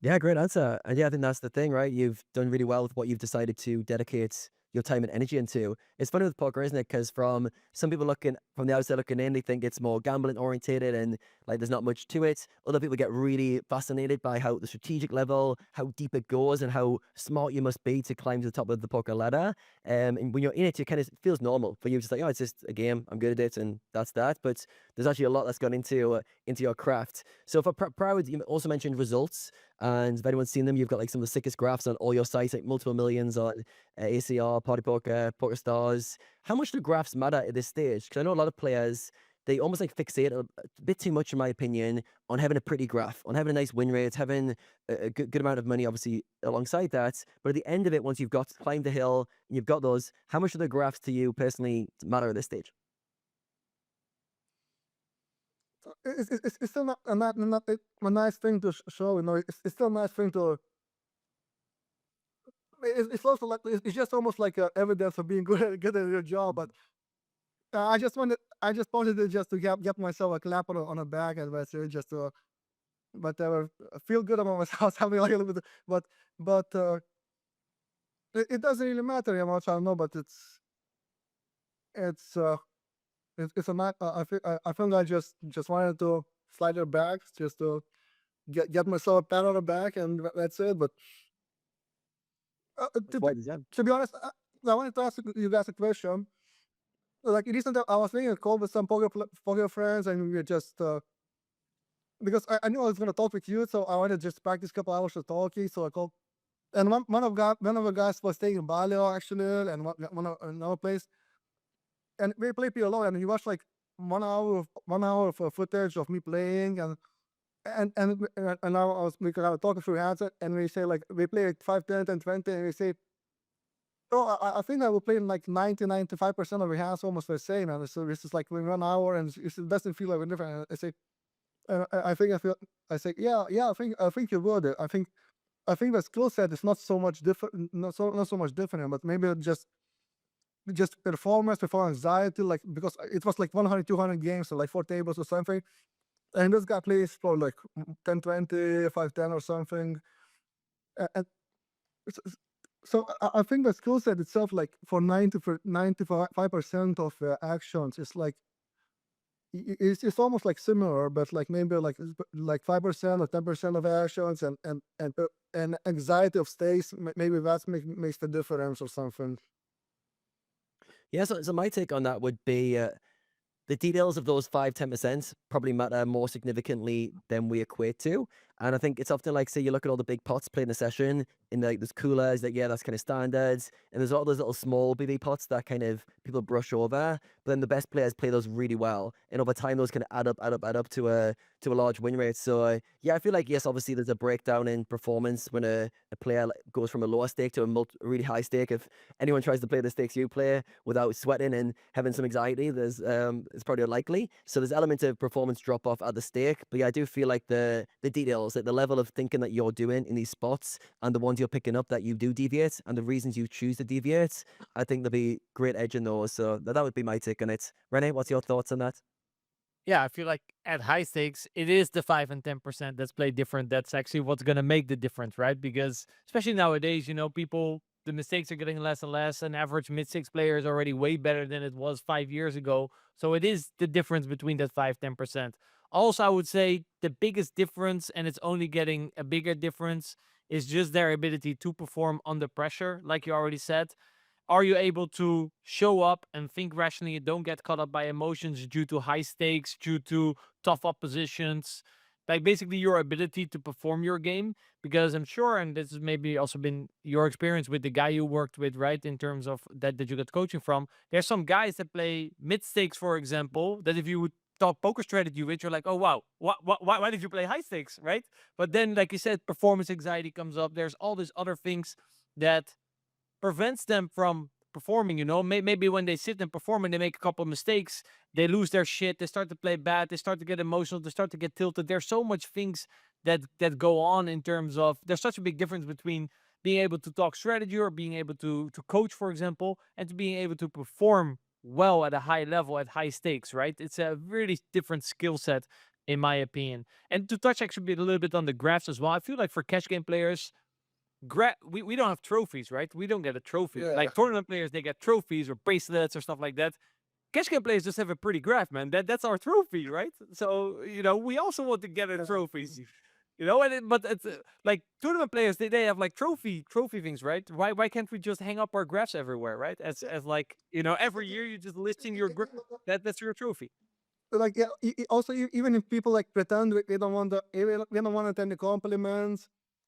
C: Yeah, great answer. And yeah, I think that's the thing, right? You've done really well with what you've decided to dedicate your time and energy into. It's funny with poker, isn't it? Because from some people looking from the outside looking in, they think it's more gambling orientated and like there's not much to it. Other people get really fascinated by how the strategic level, how deep it goes, and how smart you must be to climb to the top of the poker ladder. And when you're in it, you kind of feels normal for you. Just like, oh, it's just a game. I'm good at it, and that's that. But there's actually a lot that's gone into your craft. So for proud, you also mentioned results. And if anyone's seen them, you've got like some of the sickest graphs on all your sites, like multiple millions on ACR, Party Poker, Poker Stars. How much do graphs matter at this stage? Because I know a lot of players, they almost like fixate a bit too much, in my opinion, on having a pretty graph, on having a nice win rate, having a good amount of money, obviously, alongside that. But at the end of it, once you've got climbed the hill, and you've got those, how much do the graphs to you personally matter at this stage?
A: It's still not a nice thing to show. It's still a nice thing to. It's also like it's just almost like evidence of being good at your job. But I just wanted it just to get myself a clap on the back, and that's it, just to whatever feel good about myself, something like a little bit. But it doesn't really matter how much I know. But it's it's a not. I feel I just wanted to slide it back, just to get myself a pat on the back, and that's it. But
C: That's why, yeah.
A: to be honest, I wanted to ask you guys a question. Like recently, I was making a call with some poker friends, and we were just because I knew I was gonna talk with you, so I wanted to just practice a couple hours of talking. So I called, and one of the guys was staying in Bali actually, and another place, and we played PLO, and he watched like 1 hour of footage of me playing, and now we kind of talking through hands, and we say like we play like 5, 10, and 20, and we say Oh, I think I will play in like 95% of your hands almost the same, and so it's just like within 1 hour, and it doesn't feel like different. I say, I think I feel. I say, yeah. I think you would. I think the skill set is not so much different, not so much different, but maybe just performance, anxiety, like because it was like 100, 200 games, so like 4 tables or something, and this guy plays for like 10, 20, 5, 10 or something, and s- so I think the skill set itself, like for 95% of actions, is like it's almost like similar, but like maybe like 5% or 10% of actions, and anxiety of stays, maybe that makes the difference or something.
C: Yeah, so my take on that would be the details of those 5-10% probably matter more significantly than we equate to. And I think it's often like, say, you look at all the big pots playing a session, and like there's coolers that, yeah, that's kind of standards. And there's all those little small BB pots that kind of people brush over. But then the best players play those really well. And over time, those can add up to a large win rate. So yeah, I feel like, yes, obviously there's a breakdown in performance when a player goes from a lower stake to a really high stake. If anyone tries to play the stakes you play without sweating and having some anxiety, it's probably unlikely. So there's element of performance drop off at the stake. But yeah, I do feel like the details, like the level of thinking that you're doing in these spots, and the ones you're picking up that you do deviate, and the reasons you choose to deviate, I think there'll be great edge in those. So that would be my take on it. Rene, what's your thoughts on that?
B: Yeah, I feel like at high stakes, it is the 5 and 10% that's played different. That's actually what's going to make the difference, right? Because especially nowadays, people, the mistakes are getting less and less. An average mid six player is already way better than it was 5 years ago. So it is the difference between that 5-10%. Also, I would say the biggest difference, and it's only getting a bigger difference, is just their ability to perform under pressure, like you already said. Are you able to show up and think rationally and don't get caught up by emotions due to high stakes, due to tough oppositions? Like basically your ability to perform your game. Because I'm sure, and this has maybe also been your experience with the guy you worked with, right? In terms of that you got coaching from. There's some guys that play mid stakes, for example, that if you would talk poker strategy with, you're like, oh wow, why did you play high stakes, right? But then, like you said, performance anxiety comes up. There's all these other things that prevents them from performing. Maybe when they sit and perform and they make a couple of mistakes, they lose their shit, they start to play bad, they start to get emotional, they start to get tilted. There's so much things that go on in terms of, there's such a big difference between being able to talk strategy or being able to coach, for example, and to being able to perform well at a high level at high stakes, right? It's a really different skill set, in my opinion. And to touch actually a little bit on the graphs as well, I feel like for cash game players, we don't have trophies, right? We don't get a trophy.
A: Yeah.
B: Like tournament players, they get trophies or bracelets or stuff like that. Cash game players just have a pretty graph, man. That's our trophy, right? So we also want to get a trophies. But it's like tournament players, they have like trophy things, right? Why can't we just hang up our graphs everywhere, right? As like every year you just listing your that's your trophy.
A: Like yeah, also even if people like pretend they don't want they don't want to attend the compliments,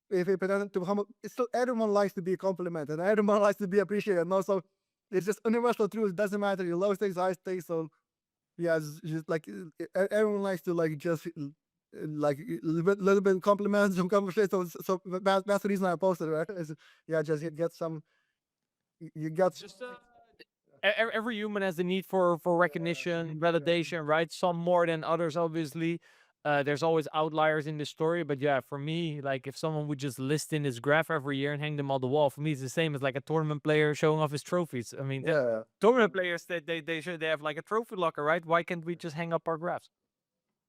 A: if they pretend to humble, it's still everyone likes to be complimented, and everyone likes to be appreciated. And also, it's just universal truth. It doesn't matter your low stakes, high stakes. So yeah, it's just like everyone likes to like just like a little bit compliments, some conversations. So that's the reason I posted it, right? Yeah, just get some. You got
B: Just every human has the need for recognition, validation, right? Some more than others, obviously. There's always outliers in the story, but yeah, for me, like if someone would just list in his graph every year and hang them on the wall, for me, it's the same as like a tournament player showing off his trophies. I mean,
A: yeah.
B: tournament players they have like a trophy locker, right? Why can't we just hang up our graphs?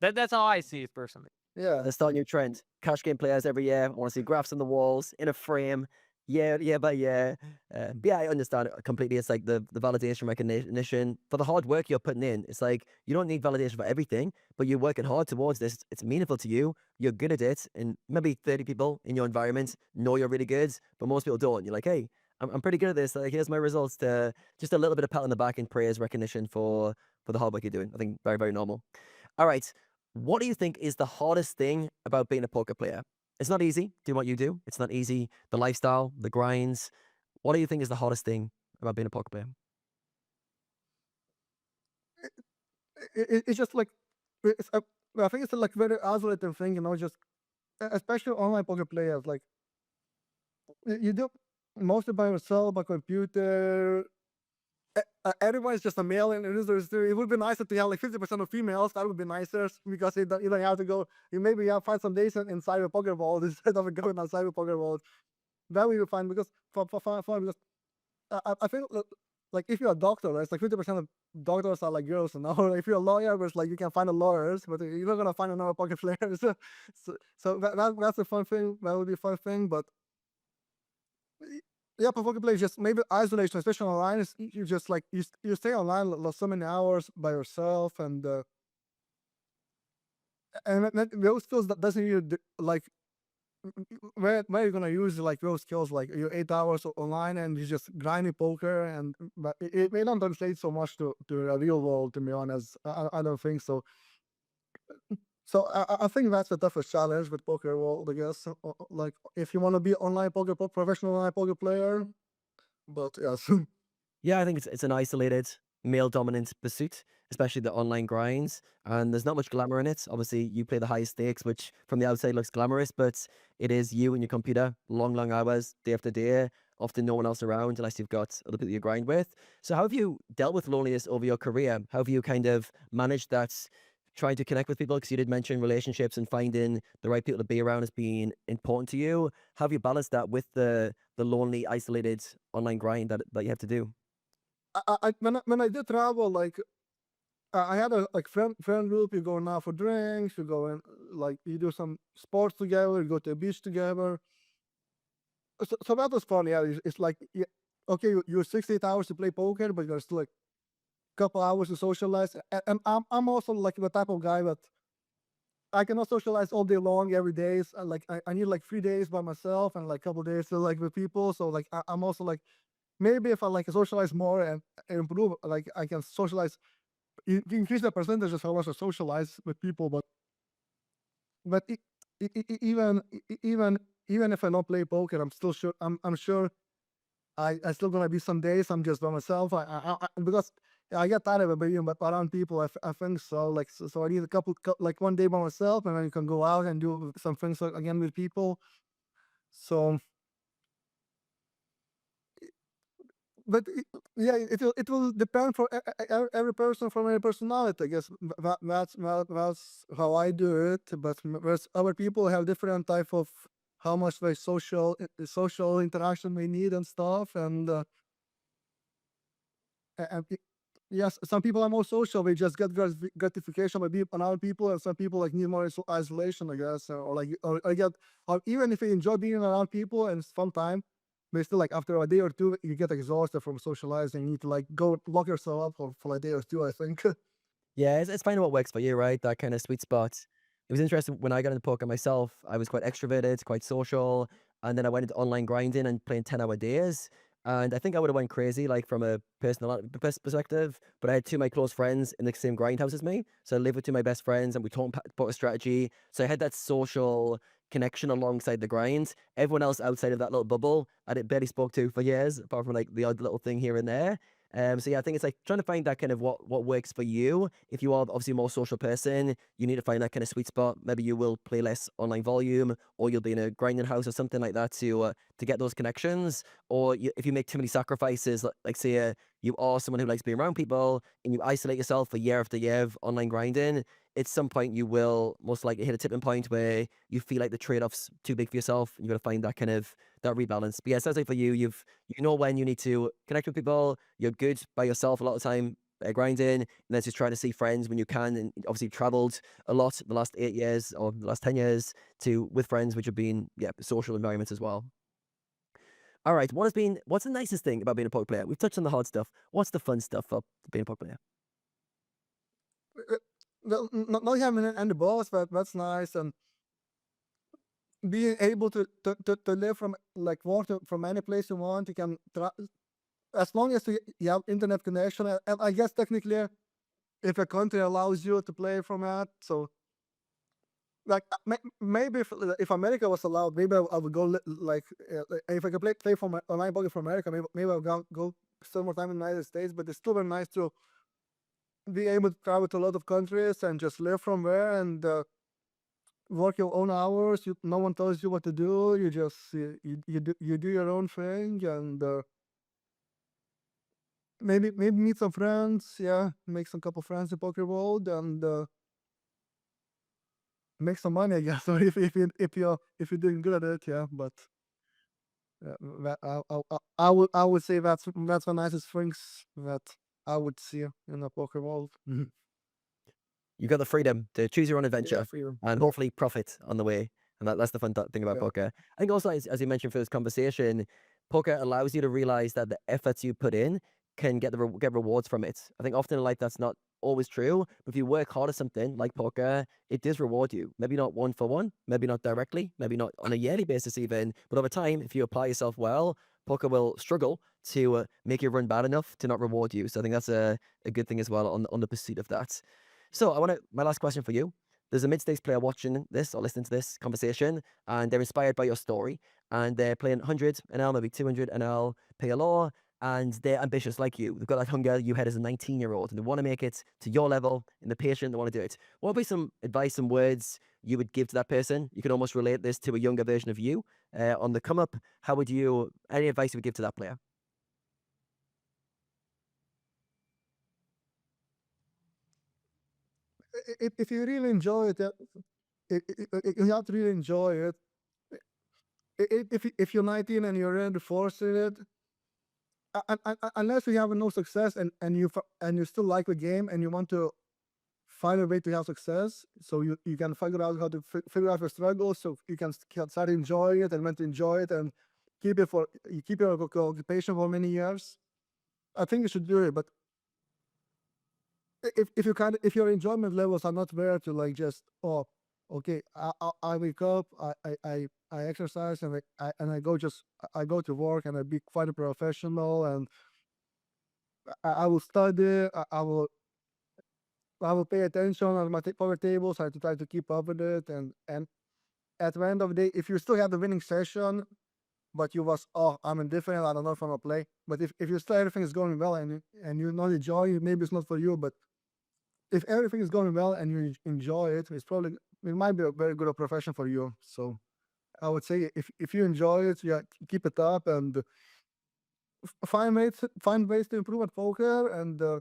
B: That's how I see it personally.
A: Yeah.
C: Let's start a new trend. Cash game players every year. I want to see graphs on the walls in a frame, year by year. But yeah, I understand it completely. It's like the validation recognition for the hard work you're putting in. It's like you don't need validation for everything, but you're working hard towards this. It's meaningful to you. You're good at it, and maybe 30 people in your environment know you're really good, but most people don't. You're like, hey, I'm pretty good at this. Like, here's my results. Just a little bit of pat on the back and praise recognition for the hard work you're doing. I think very, very normal. All right. What do you think is the hardest thing about being a poker player? It's not easy doing what you do. It's not easy. The lifestyle, the grinds. What do you think is the hardest thing about being a poker player?
A: It's just like I think it's like very isolating thing, just especially online poker players. Like you do, mostly by myself, by computer. Everyone's just a male, and it would be nicer to have like 50% of females. That would be nicer because you don't have to go. You maybe have find some days inside a poker vault instead of going outside a poker vault. That would be fine because because I feel like if you're a doctor, it's like 50% of doctors are like girls, and now if you're a lawyer, it's like you can find a lawyers, but you're not gonna find another poker player. So that's a fun thing. That would be a fun thing, but yeah, but poker play is just maybe isolation, especially online. Is you just like you stay online so many hours by yourself, and those skills that doesn't you like where you're gonna use like those skills like your 8 hours online and you just grinding poker, and but it may not translate so much to a real world, to be honest. I don't think so. So I think that's the toughest challenge with poker world, I guess. Like if you want to be online poker professional online poker player, but yes.
C: Yeah, I think it's an isolated male dominant pursuit, especially the online grinds. And there's not much glamour in it. Obviously, you play the highest stakes, which from the outside looks glamorous, but it is you and your computer, long, long hours, day after day, often no one else around unless you've got other people you grind with. So, how have you dealt with loneliness over your career? How have you kind of managed that? Trying to connect with people, because you did mention relationships and finding the right people to be around as being important to you. How have you balanced that with the lonely, isolated online grind that you have to do?
A: When I did travel, like I had a like friend group. You go now for drinks. You go and like you do some sports together. You go to the beach together. So that was fun. Yeah, it's like yeah, okay, you're 68 hours to play poker, but there's still like a couple hours to socialize. And I'm also like the type of guy that I cannot socialize all day long every day. So, like I need like 3 days by myself and like a couple days to like with people. So like I'm also like maybe if I like socialize more and improve, like I can socialize, increase the percentage of how much I socialize with people. But even if I don't play poker, I'm still sure I'm sure I still gonna be some days I'm just by myself. Because I get tired of it being around people. I think so. Like so I need a like one day by myself, and then you can go out and do some things again with people. So but yeah, it will depend for every person, from every personality. I guess that's how I do it. But whereas other people have different type of how much they social interaction they need and stuff. And yes, some people are more social. They just get gratification by being around people, and some people like need more isolation, I guess, or like or even if they enjoy being around people and it's fun time, they still like after a day or two you get exhausted from socializing. You need to like go lock yourself up for a day or two, I think.
C: Yeah, it's finding what works for you, right? That kind of sweet spot. It was interesting when I got into poker myself. I was quite extroverted, quite social, and then I went into online grinding and playing 10-hour days. And I think I would have went crazy, like from a personal perspective. But I had two of my close friends in the same grind house as me, so I lived with two of my best friends, and we talked poker strategy. So I had that social connection alongside the grind. Everyone else outside of that little bubble, I barely spoke to for years, apart from like the odd little thing here and there. So yeah, I think it's like trying to find that kind of what works for you. If you are obviously a more social person, you need to find that kind of sweet spot. Maybe you will play less online volume, or you'll be in a grinding house or something like that to get those connections. Or if you make too many sacrifices, like say you are someone who likes being around people, and you isolate yourself for year after year of online grinding, at some point you will most likely hit a tipping point where you feel like the trade-off's too big for yourself, and you got to find that kind of that rebalance. But yeah, it sounds like for you, you know when you need to connect with people. You're good by yourself a lot of the time, grinding, and then just trying to see friends when you can. And obviously traveled a lot the last 8 years or the last 10 years to with friends, which have been social environments as well. All right, what's the nicest thing about being a poker player? We've touched on the hard stuff. What's the fun stuff of being a poker player?
A: Well, not having and the boss, but that's nice. And being able to live from like work from any place you want. You can as long as you have internet connection, and I guess technically if a country allows you to play from that. So like maybe if America was allowed, maybe I would go like if I could play from online poker from America, maybe I'll go spend more time in the United States. But it's still very nice to be able to travel to a lot of countries and just live from there. And work your own hours. No one tells you what to do. You just you do your own thing, and maybe meet some friends. Yeah, make some couple friends in poker world, and make some money, I guess. Or if you're doing good at it, yeah. But that, I would say that's the nicest things that I would see in a poker world.
C: You've got the freedom to choose your own adventure
A: freedom.
C: and hopefully profit on the way. And that's the fun thing about
A: Yeah.
C: poker. I think also, as you mentioned for this conversation, poker allows you to realize that the efforts you put in can get get rewards from it. I think often in life that's not always true. But if you work hard at something like poker, it does reward you. Maybe not one for one, maybe not directly, maybe not on a yearly basis even. But over time, if you apply yourself well, poker will struggle to make you run bad enough to not reward you. So I think that's a good thing as well on the pursuit of that. So my last question for you. There's a mid-stakes player watching this or listening to this conversation, and they're inspired by your story, and they're playing 100 NL, maybe 200 NL PLO, and they're ambitious like you. They've got that hunger you had as a 19-year-old, and they want to make it to your level, and they're patient, they want to do it. What would be some advice, some words you would give to that person? You can almost relate this to a younger version of you on the come up. Any advice you would give to that player?
A: If you really enjoy it, you have to really enjoy it. If you're 19 and you're ready to force it, unless you have no success and you still like the game and you want to find a way to have success, so you can figure out how to figure out your struggles, so you can start enjoying it and when to enjoy it and keep your occupation for many years. I think you should do it, but if your enjoyment levels are not there to like just okay, I wake up, I exercise and I go to work and I be quite a professional and I will study, I will pay attention on my power tables. I try to keep up with it, and at the end of the day, if you still have the winning session, but you was I'm indifferent, I don't know if I'm gonna play. But if you still everything is going well and you not enjoy it, maybe it's not for you. But if everything is going well and you enjoy it, it might be a very good profession for you. So I would say if you enjoy it, yeah, keep it up and find ways to improve at poker and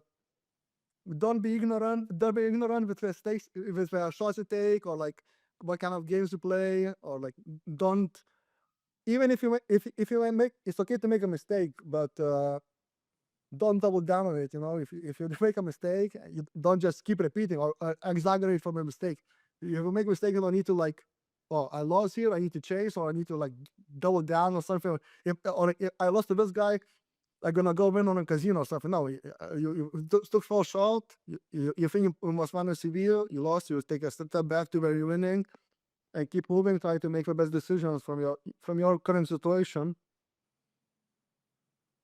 A: don't be ignorant. Don't be ignorant with the stakes, with the shots you take, or like what kind of games you play, or like don't. Even if you make, it's okay to make a mistake, but don't double down on it. You know, if you make a mistake, you don't just keep repeating or exaggerate from a mistake. If you make a mistake, you don't need to like, oh, I lost here, I need to chase, or I need to like double down or something. If I lost to this guy, I'm gonna go win on a casino or something. No, you took fall short. You think you must win a severe. You lost. You take a step back to where you're winning, and keep moving. Try to make the best decisions from your current situation.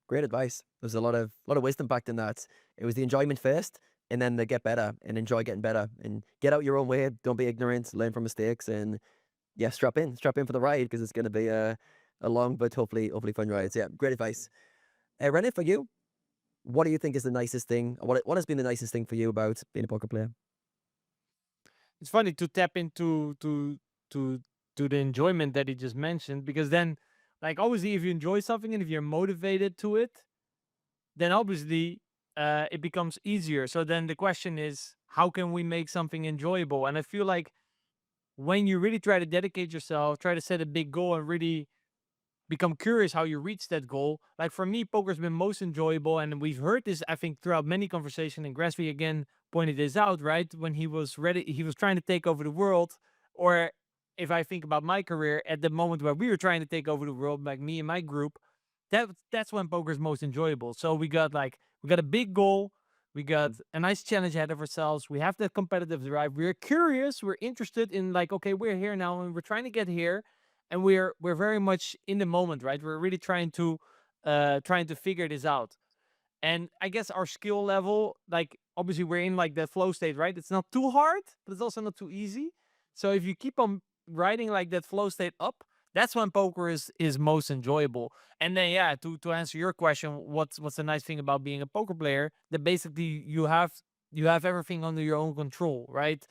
C: Great advice. There's a lot of wisdom backed in that. It was the enjoyment first, and then they get better and enjoy getting better and get out your own way. Don't be ignorant. Learn from mistakes, and yeah, strap in for the ride because it's going to be a long but hopefully fun ride. So yeah, great advice. Rene, for you, what do you think is the nicest thing? What has been the nicest thing for you about being a poker player?
B: It's funny to tap into to the enjoyment that he just mentioned, because then, like, obviously if you enjoy something and if you're motivated to it, then obviously it becomes easier. So then the question is, how can we make something enjoyable? And I feel like when you really try to dedicate yourself, try to set a big goal and really become curious how you reach that goal. Like for me, poker's been most enjoyable, and we've heard this, I think, throughout many conversations. And Grazvy again pointed this out, right? When he was ready, he was trying to take over the world. Or if I think about my career, at the moment where we were trying to take over the world, like me and my group, that's when poker's most enjoyable. So we got a big goal. We got a nice challenge ahead of ourselves. We have that competitive drive. We're curious. We're interested in like, okay, we're here now and we're trying to get here, and we're very much in the moment, right? We're really trying to figure this out. And I guess our skill level, like obviously we're in like the flow state, right? It's not too hard, but it's also not too easy. So if you keep on riding like that flow state up, that's when poker is most enjoyable. And then yeah, to answer your question, what's the nice thing about being a poker player? That basically you have everything under your own control, right?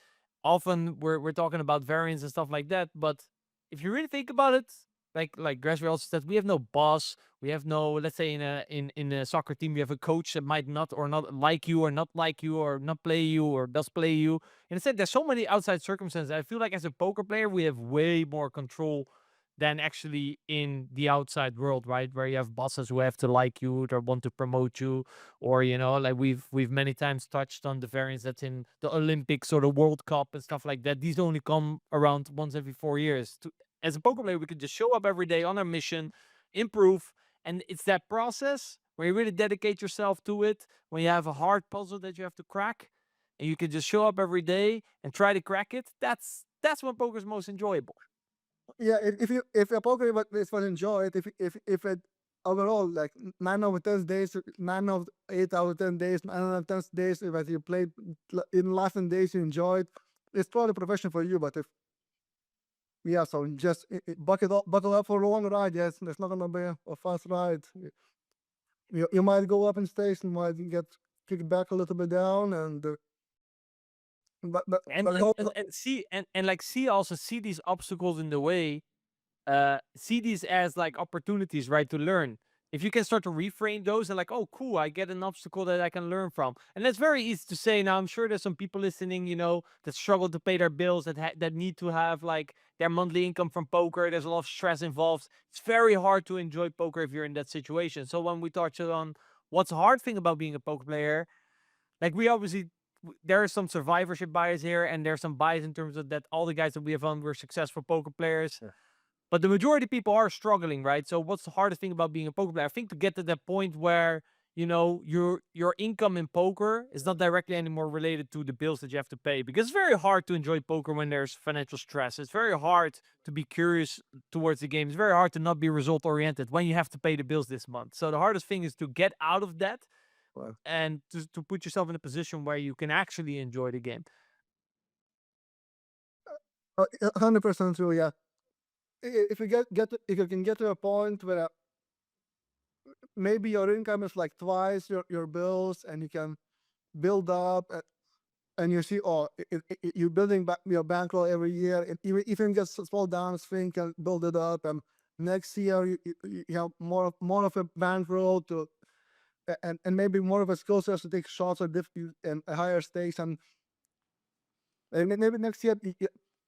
B: often we're talking about variance and stuff like that, but if you really think about it, like Grazvydas also said, we have no boss. We have no, let's say in a soccer team, we have a coach that might not or not like you or not like you or not play you or does play you. And instead, there's so many outside circumstances. I feel like as a poker player, we have way more control than actually in the outside world, right? Where you have bosses who have to like you or want to promote you, or like we've many times touched on the variance that's in the Olympics or the World Cup and stuff like that. These only come around once every 4 years. As a poker player, we could just show up every day on our mission, improve, and it's that process where you really dedicate yourself to it. When you have a hard puzzle that you have to crack, and you can just show up every day and try to crack it. That's when poker is most enjoyable.
A: Yeah, if a poker is what enjoy it, if it overall like 9 out of 10 days, 9 of 8 out of 10 days, 9 out of 10 days that you played in last 10 days you enjoyed, it's probably a profession for you. But if so just buckle up for a long ride. Yes, it's not gonna be a fast ride. You might go up in stakes and might get kicked back a little bit down, and but
B: And see also see these obstacles in the way, see these as like opportunities, right, to learn. If you can start to reframe those and like, oh cool, I get an obstacle that I can learn from. And that's very easy to say. Now I'm sure there's some people listening, that struggle to pay their bills, that need to have like their monthly income from poker. There's a lot of stress involved. It's very hard to enjoy poker if you're in that situation. So when we touch on what's the hard thing about being a poker player, like we obviously there is some survivorship bias here, and there's some bias in terms of that all the guys that we have on were successful poker players.
C: Yeah.
B: But the majority of people are struggling, right? So what's the hardest thing about being a poker player? I think to get to that point where your income in poker is not directly anymore related to the bills that you have to pay, because it's very hard to enjoy poker when there's financial stress. It's very hard to be curious towards the game. It's very hard to not be result oriented when you have to pay the bills this month. So the hardest thing is to get out of that
A: Well,
B: and to put yourself in a position where you can actually enjoy the game.
A: 100% true. Yeah, if you if you can get to a point where maybe your income is like twice your bills, and you can build up, and you see, you're building back your bankroll every year, and even just small downswing can build it up, and next year you have more of a bankroll to, and maybe more of a skill set to take shots at and higher stakes, and maybe next year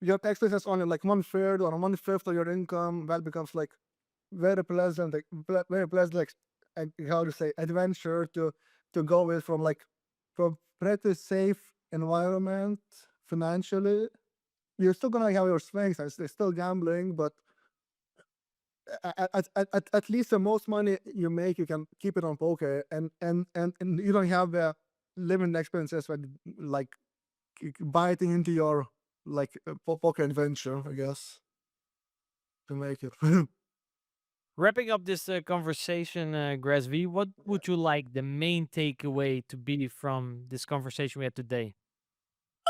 A: your tax is only like 1/3 or 1/5 of your income. That becomes like very pleasant, like how to say, adventure to go with, from pretty safe environment financially. You're still gonna have your swings, and it's still gambling, but at least the most money you make, you can keep it on poker, and you don't have the living expenses that like biting into your poker adventure, I guess, to make it.
B: Wrapping up this conversation, Grazv, what would you like the main takeaway to be from this conversation we had today?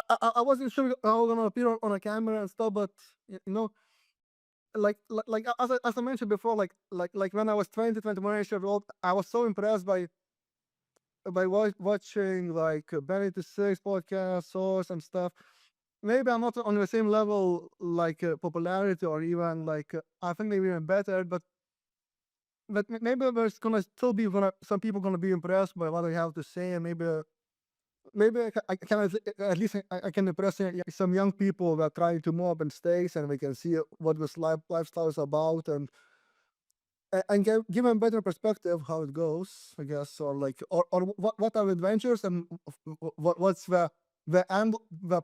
A: I wasn't sure I was gonna appear on a camera and stuff, but you know, as I mentioned before, like when I was 21 years old, I was so impressed by watching like Benny the Six podcast, Source, and stuff. Maybe I'm not on the same level, like popularity, or even like I think maybe even better, but maybe there's gonna still be some people gonna be impressed by what I have to say, and maybe I can at least I can impress some young people that are trying to move up in stakes, and we can see what this lifestyle is about, and give them better perspective how it goes, I guess, or like or what are adventures, and what's the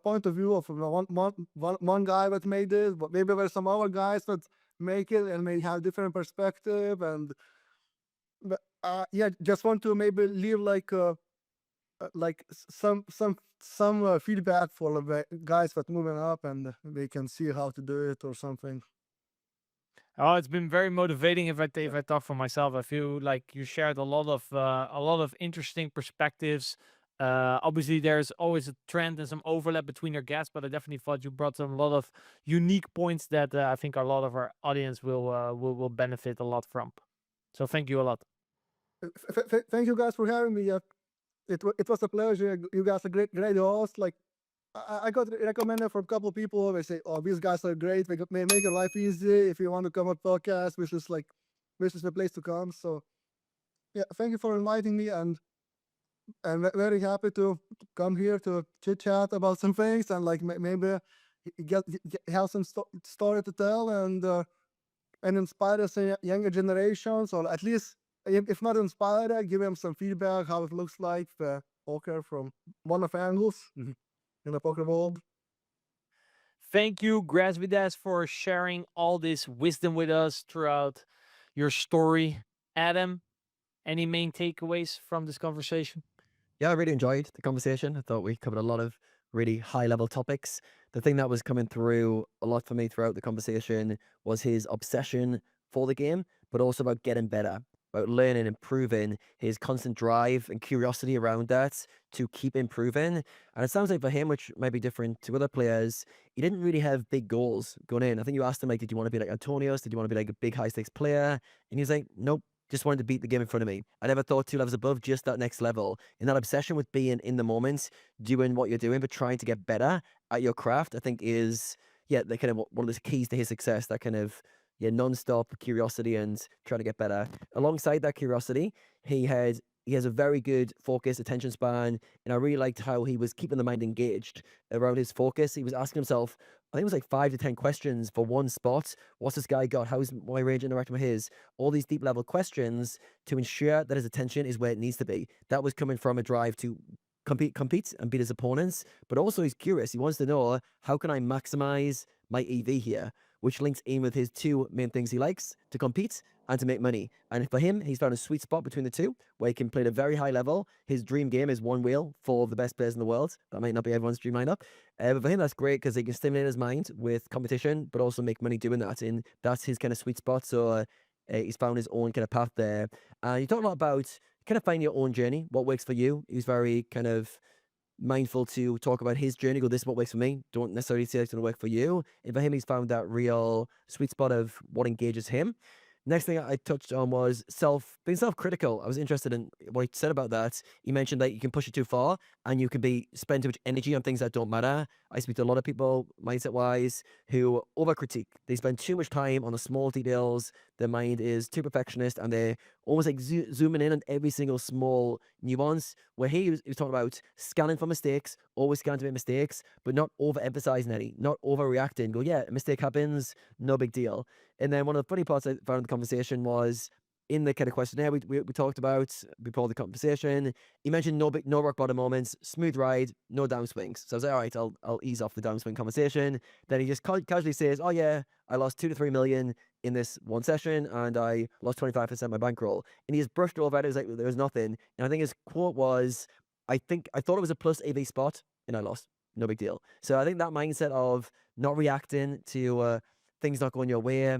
A: point of view of one guy that made it, but maybe there's some other guys that make it and may have different perspective, and yeah, just want to maybe leave some feedback for the guys that moving up, and they can see how to do it or something.
B: Oh, it's been very motivating. If I talk for myself, I feel like you shared a lot of interesting perspectives. Obviously, there's always a trend and some overlap between your guests, but I definitely thought you brought some a lot of unique points that I think a lot of our audience will benefit a lot from. So thank you a lot.
A: Thank you guys for having me. It was a pleasure. You guys are great hosts. Like I got recommended from a couple of people. They say, "Oh, these guys are great. They may make your life easy. If you want to come on podcast, this is the place to come." So yeah, thank you for inviting me, and I'm very happy to come here to chit chat about some things and like maybe have some story to tell and inspire the younger generations, or at least if not inspire, give them some feedback how it looks like the poker from one of the angles in the poker world.
B: Thank you, Grazvydas, for sharing all this wisdom with us throughout your story. Adam, any main takeaways from this conversation?
C: Yeah, I really enjoyed the conversation. I thought we covered a lot of really high level topics. The thing that was coming through a lot for me throughout the conversation was his obsession for the game, but also about getting better, about learning, improving, his constant drive and curiosity around that to keep improving. And it sounds like for him, which might be different to other players, he didn't really have big goals going in. I think you asked him, like, did you want to be like Antonios? Did you want to be like a big high stakes player? And he was like, nope. Just wanted to beat the game in front of me. I never thought 2 levels above, just that next level. And that obsession with being in the moment, doing what you're doing, but trying to get better at your craft, I think is, yeah, the kind of one of the keys to his success, that kind of, yeah, non-stop curiosity and trying to get better. Alongside that curiosity, he has a very good focus, attention span, and I really liked how he was keeping the mind engaged around his focus. He was asking himself, I think it was like 5 to 10 questions for one spot. What's this guy got? How's my range interacting with his? All these deep level questions to ensure that his attention is where it needs to be. That was coming from a drive to compete and beat his opponents, but also he's curious. He wants to know, how can I maximize my EV here? Which links in with his 2 main things he likes: to compete and to make money. And for him, he's found a sweet spot between the 2 where he can play at a very high level. His dream game is one wheel for the best players in the world. That might not be everyone's dream lineup. But for him, that's great because he can stimulate his mind with competition, but also make money doing that. And that's his kind of sweet spot. So he's found his own kind of path there. And you talk a lot about kind of finding your own journey, what works for you. He's very kind of mindful to talk about his journey, go, this is what works for me. Don't necessarily say it's going to work for you. And for him, he's found that real sweet spot of what engages him. Next thing I touched on was being self-critical. I was interested in what he said about that. He mentioned that you can push it too far and you can spend too much energy on things that don't matter. I speak to a lot of people, mindset-wise, who over-critique. They spend too much time on the small details. Their mind is too perfectionist and they're almost like zooming in on every single small nuance. Where he was talking about scanning for mistakes, always scanning to make mistakes, but not overemphasizing any, not overreacting. Go, yeah, a mistake happens, no big deal. And then one of the funny parts I found in the conversation was in the kind of questionnaire we talked about before the conversation. He mentioned no rock bottom moments, smooth ride, no downswings. So I was like, all right, I'll ease off the downswing conversation. Then he just casually says, oh yeah, I lost 2 to 3 million in this one session and I lost 25% of my bankroll. And he just brushed over it. It was like, there was nothing. And I think his quote was, I thought it was a plus AV spot and I lost. No big deal. So I think that mindset of not reacting to things not going your way,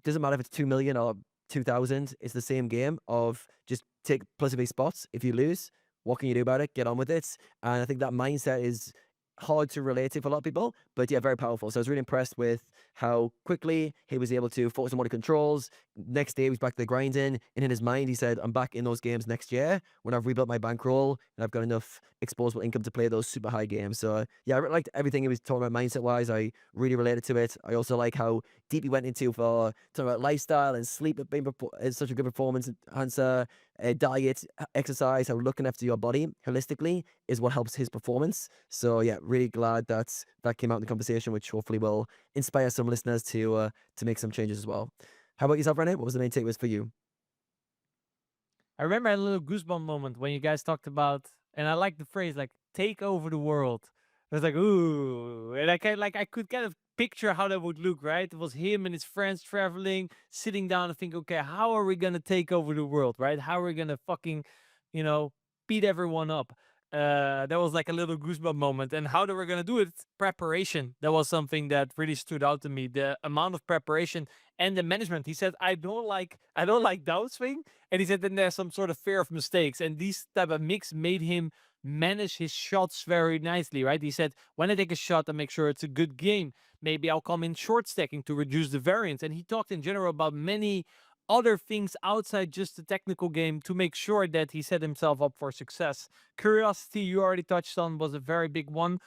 C: doesn't matter if it's 2 million or 2,000, it's the same game of just take plus AV spots. If you lose, what can you do about it? Get on with it. And I think that mindset is hard to relate to for a lot of people, but yeah, very powerful. So I was really impressed with how quickly he was able to focus on what he controls. Next day, he was back to the grinding, and in his mind, he said, I'm back in those games next year when I've rebuilt my bankroll and I've got enough exposable income to play those super high games. So yeah, I really liked everything he was talking about mindset-wise. I really related to it. I also like how deep he went into for talking about lifestyle and sleep being such a good performance enhancer, diet, exercise, how looking after your body holistically is what helps his performance. So yeah, really glad that came out in the conversation, which hopefully will inspire some listeners to make some changes as well. How about yourself, Rene? What was the main takeaways for you?
B: I remember I had a little goosebump moment when you guys talked about, and I like the phrase like "take over the world." I was like, ooh, and I could kind of picture how that would look, right? It was him and his friends traveling, sitting down and think, okay, how are we gonna take over the world, right? How are we gonna fucking, you know, beat everyone up? That was like a little goosebump moment. And how they were gonna do it, preparation. That was something that really stood out to me. The amount of preparation and the management. He said, I don't like downswing, and he said then there's some sort of fear of mistakes, and these type of mix made him manage his shots very nicely, right? He said, when I take a shot, I make sure it's a good game. Maybe I'll come in short stacking to reduce the variance. And he talked in general about many other things outside just the technical game to make sure that he set himself up for success. Curiosity, you already touched on, was a very big one.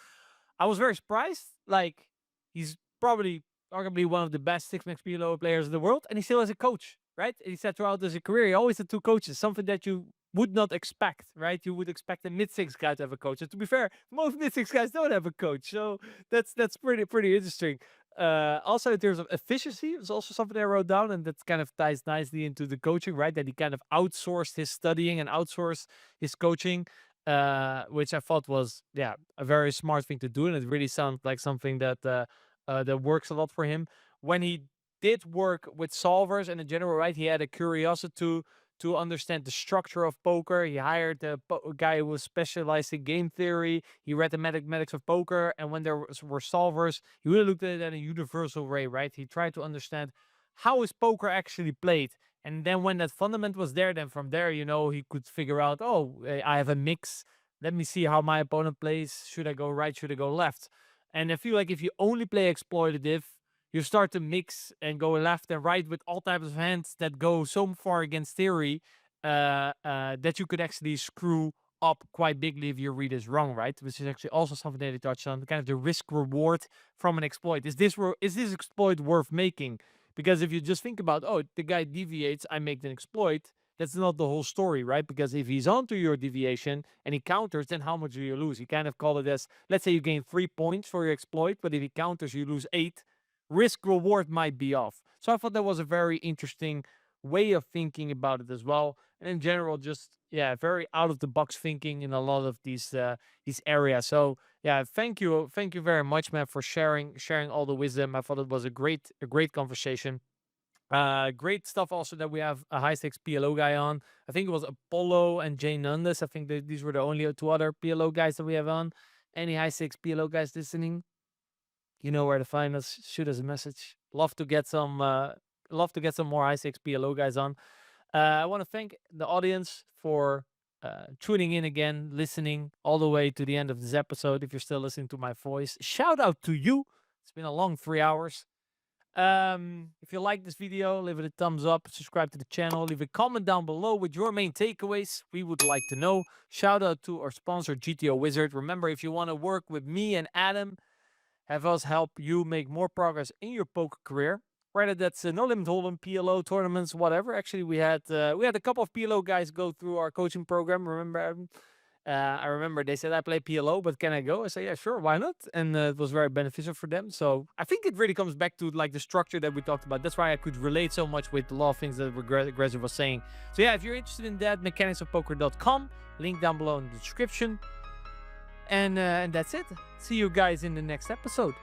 B: I was very surprised. Like, he's probably arguably one of the best 6-max PLO players in the world, and he still has a coach, right? And he said throughout his career, he always had 2 coaches, something that you would not expect, right? You would expect a mid-6 guy to have a coach. And to be fair, most mid-6 guys don't have a coach, so that's pretty interesting. Also, in terms of efficiency, it's also something I wrote down, and that kind of ties nicely into the coaching, right? That he kind of outsourced his studying and outsourced his coaching, which I thought was, yeah, a very smart thing to do, and it really sounds like something that that works a lot for him. When he did work with solvers and in general, right, he had a curiosity to understand the structure of poker. He hired a guy who was specialized in game theory. He read the mathematics of poker, and when there were solvers, he really looked at it in a universal way, right? He tried to understand how is poker actually played. And then when that fundament was there, then from there, you know, he could figure out, oh, I have a mix. Let me see how my opponent plays. Should I go right? Should I go left? And I feel like if you only play exploitative, you start to mix and go left and right with all types of hands that go so far against theory that you could actually screw up quite bigly if your read is wrong, right? Which is actually also something that he touched on, kind of the risk reward from an exploit. Is this exploit worth making? Because if you just think about, oh, the guy deviates, I make an exploit, that's not the whole story, right? Because if he's onto your deviation and he counters, then how much do you lose? You kind of call it as, let's say you gain 3 points for your exploit, but if he counters, you lose 8. Risk reward might be off. So I thought that was a very interesting way of thinking about it as well. And in general, just, yeah, very out of the box thinking in a lot of these areas. So yeah, thank you very much, man, for sharing all the wisdom. I thought it was a great conversation. Great stuff also that we have a high stakes PLO guy on. I think it was Apollo and Jay Nundas. I think these were the only 2 other PLO guys that we have on. Any high stakes PLO guys listening, you know where to find us. Shoot us a message. Love to get some more high stakes PLO guys on. I want to thank the audience for tuning in again, listening all the way to the end of this episode. If you're still listening to my voice, shout out to you. It's been a long 3 hours. If you like this video, leave it a thumbs up, subscribe to the channel, leave a comment down below with your main takeaways. We would like to know. Shout out to our sponsor, GTO Wizard. Remember, if you want to work with me and Adam, have us help you make more progress in your poker career, whether that's no limit hold'em, PLO tournaments, whatever. Actually, we had a couple of PLO guys go through our coaching program. Remember, I remember they said, I play PLO, but can I go? I say, yeah, sure, why not? And it was very beneficial for them. So I think it really comes back to like the structure that we talked about. That's why I could relate so much with a lot of things that Grazvydas was saying. So yeah, if you're interested in that, mechanicsofpoker.com, link down below in the description. And that's it. See you guys in the next episode.